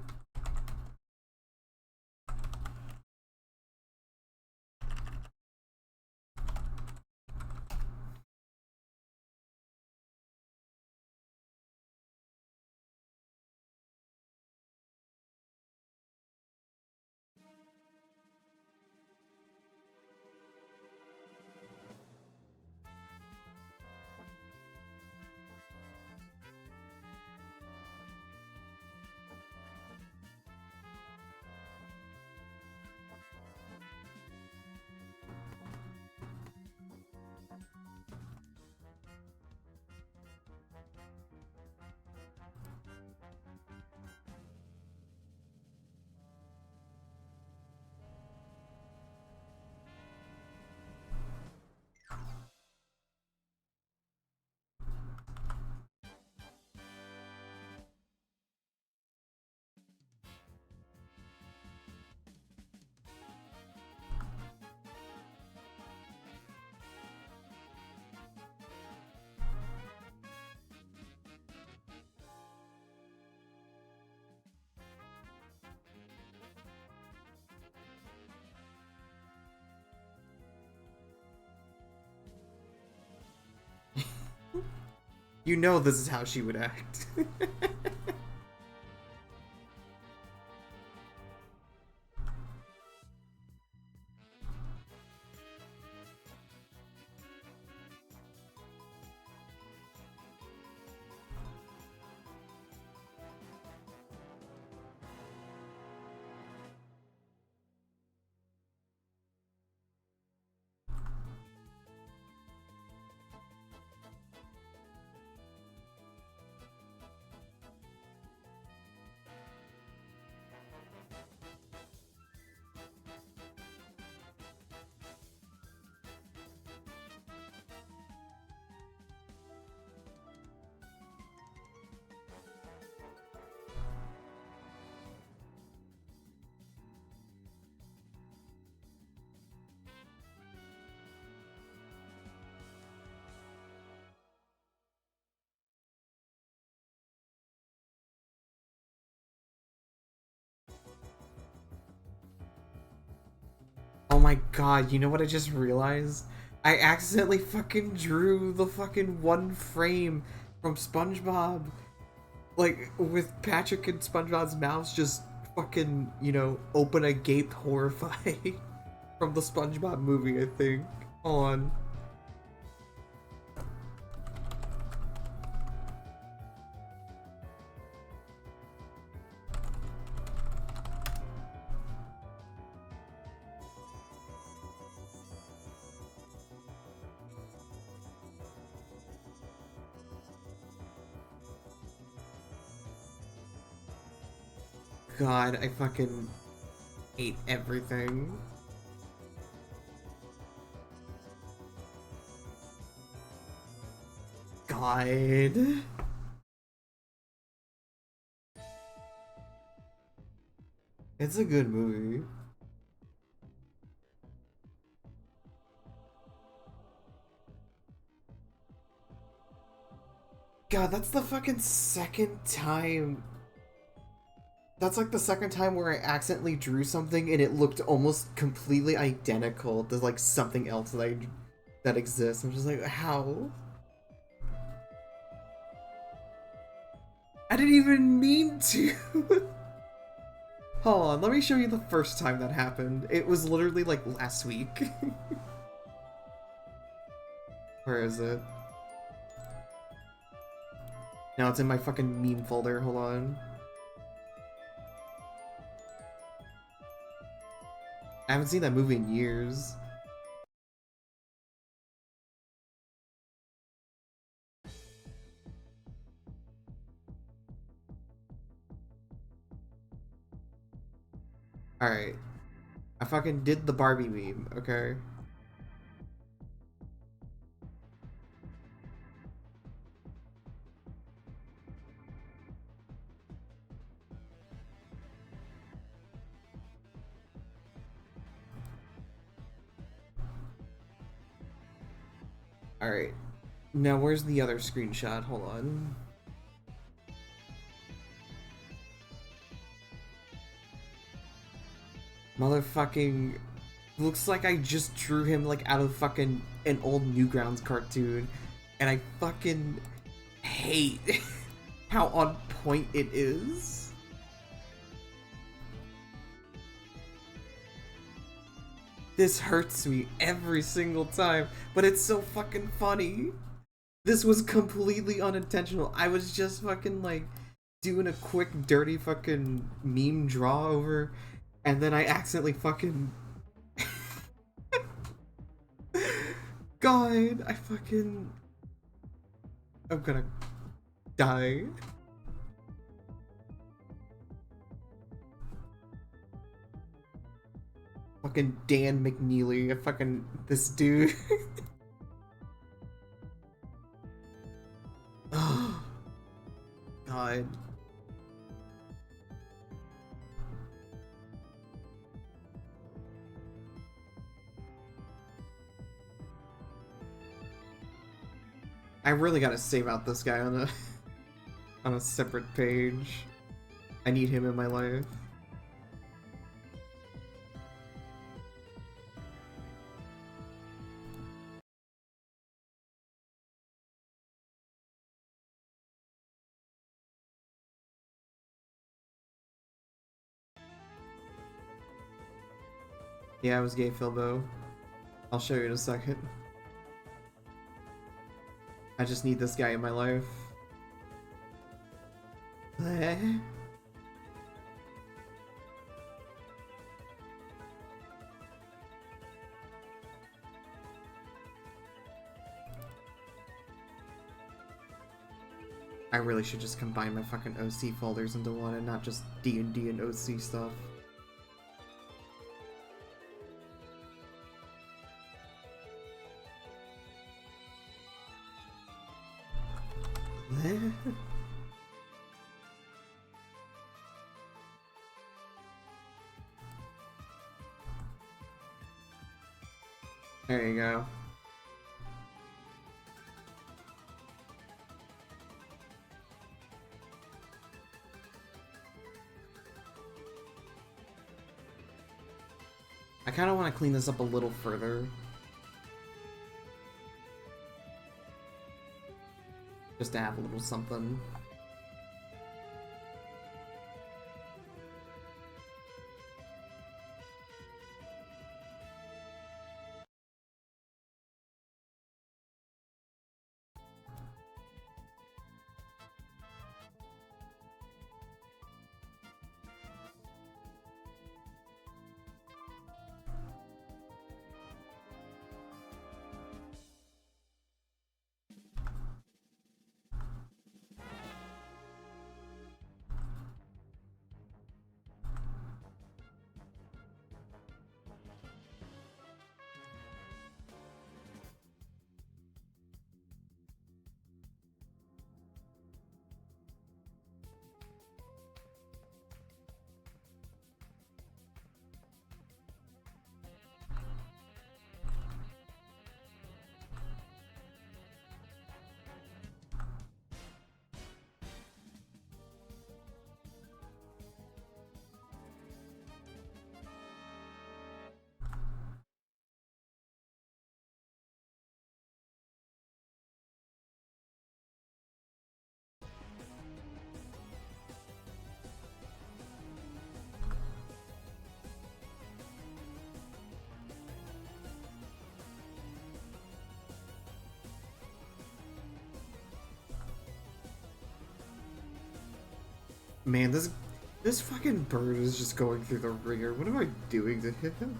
You know this is how she would act. my god, you know what I just realized? I accidentally fucking drew the fucking one frame from SpongeBob. Like, with Patrick and SpongeBob's mouths just fucking, you know, open agape horrified from the SpongeBob movie, I think. Hold on. God, I fucking hate everything. God. It's a good movie. God, that's the fucking second time. That's like the second time where I accidentally drew something and it looked almost completely identical to like something else that exists. I'm just like, how? I didn't even mean to. Hold on, let me show you the first time that happened. It was literally like last week. Where is it? No, it's in my fucking meme folder. Hold on. I haven't seen that movie in years. Alright. I fucking did the Barbie meme, okay? Alright. Now where's the other screenshot? Hold on. Motherfucking... Looks like I just drew him like out of fucking an old Newgrounds cartoon. And I fucking hate how on point it is. This hurts me every single time, but it's so fucking funny. This was completely unintentional. I was just fucking like doing a quick dirty fucking meme draw over, and then I accidentally fucking... God, I fucking... I'm gonna die. Fucking Dan McNeely, fucking this dude. Oh, God. I really gotta save out this guy on a separate page. I need him in my life. Yeah, I was gay, Philbo. I'll show you in a second. I just need this guy in my life. I really should just combine my fucking OC folders into one and not just D&D and OC stuff. There you go. I kind of want to clean this up a little further. Just to have a little something. Man, this fucking bird is just going through the ringer. What am I doing to him?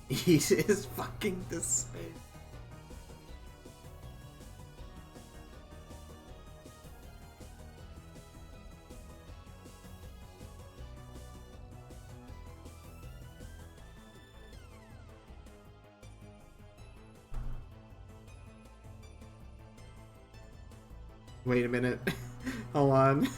He is fucking despair. Wait a minute. Hold on.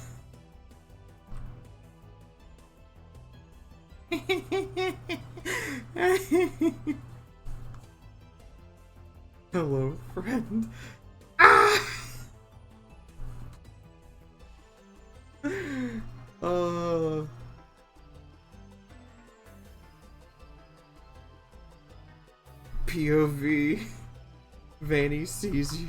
Hello, friend. Ah! POV. Vanny sees you.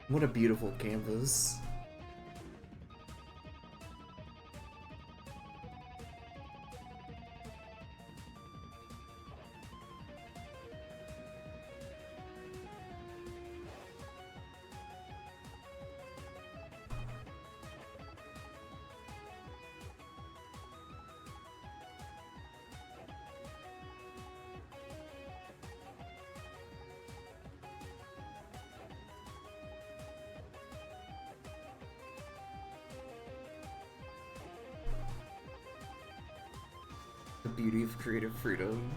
What a beautiful canvas. beauty of creative freedom.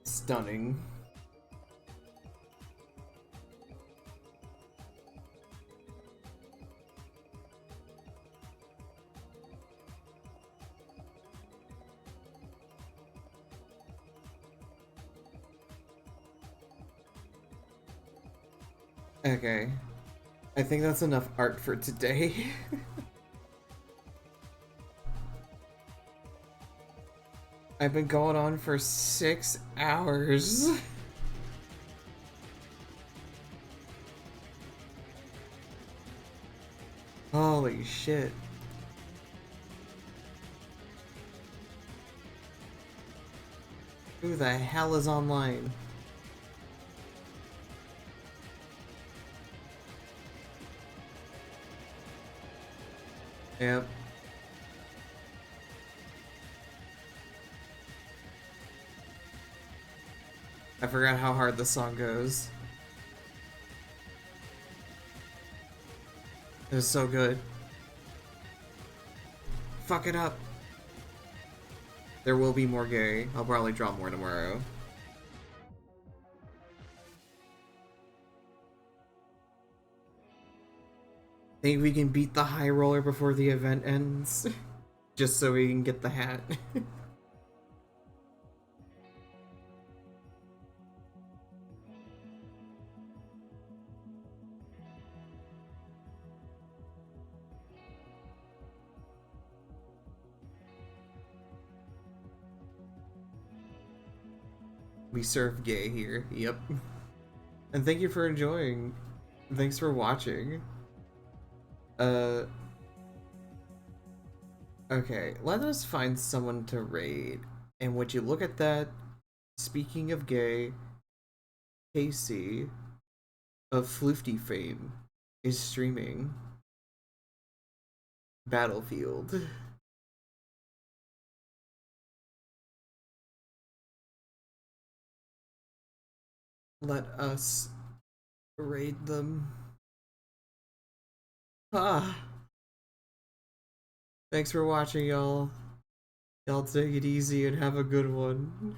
Stunning. Okay. I think that's enough art for today. I've been going on for 6 hours. Holy shit. Who the hell is online? Yep. I forgot how hard the song goes. It was so good. Fuck it up. There will be more gay. I'll probably draw more tomorrow. Think we can beat the high roller before the event ends? Just so we can get the hat. We serve gay here. Yep. And thank you for enjoying. Thanks for watching. Okay, let us find someone to raid. And would you look at that? Speaking of gay, Casey of Floofty fame is streaming Battlefield. Let us raid them. Ah. Thanks for watching, y'all. Y'all take it easy and have a good one.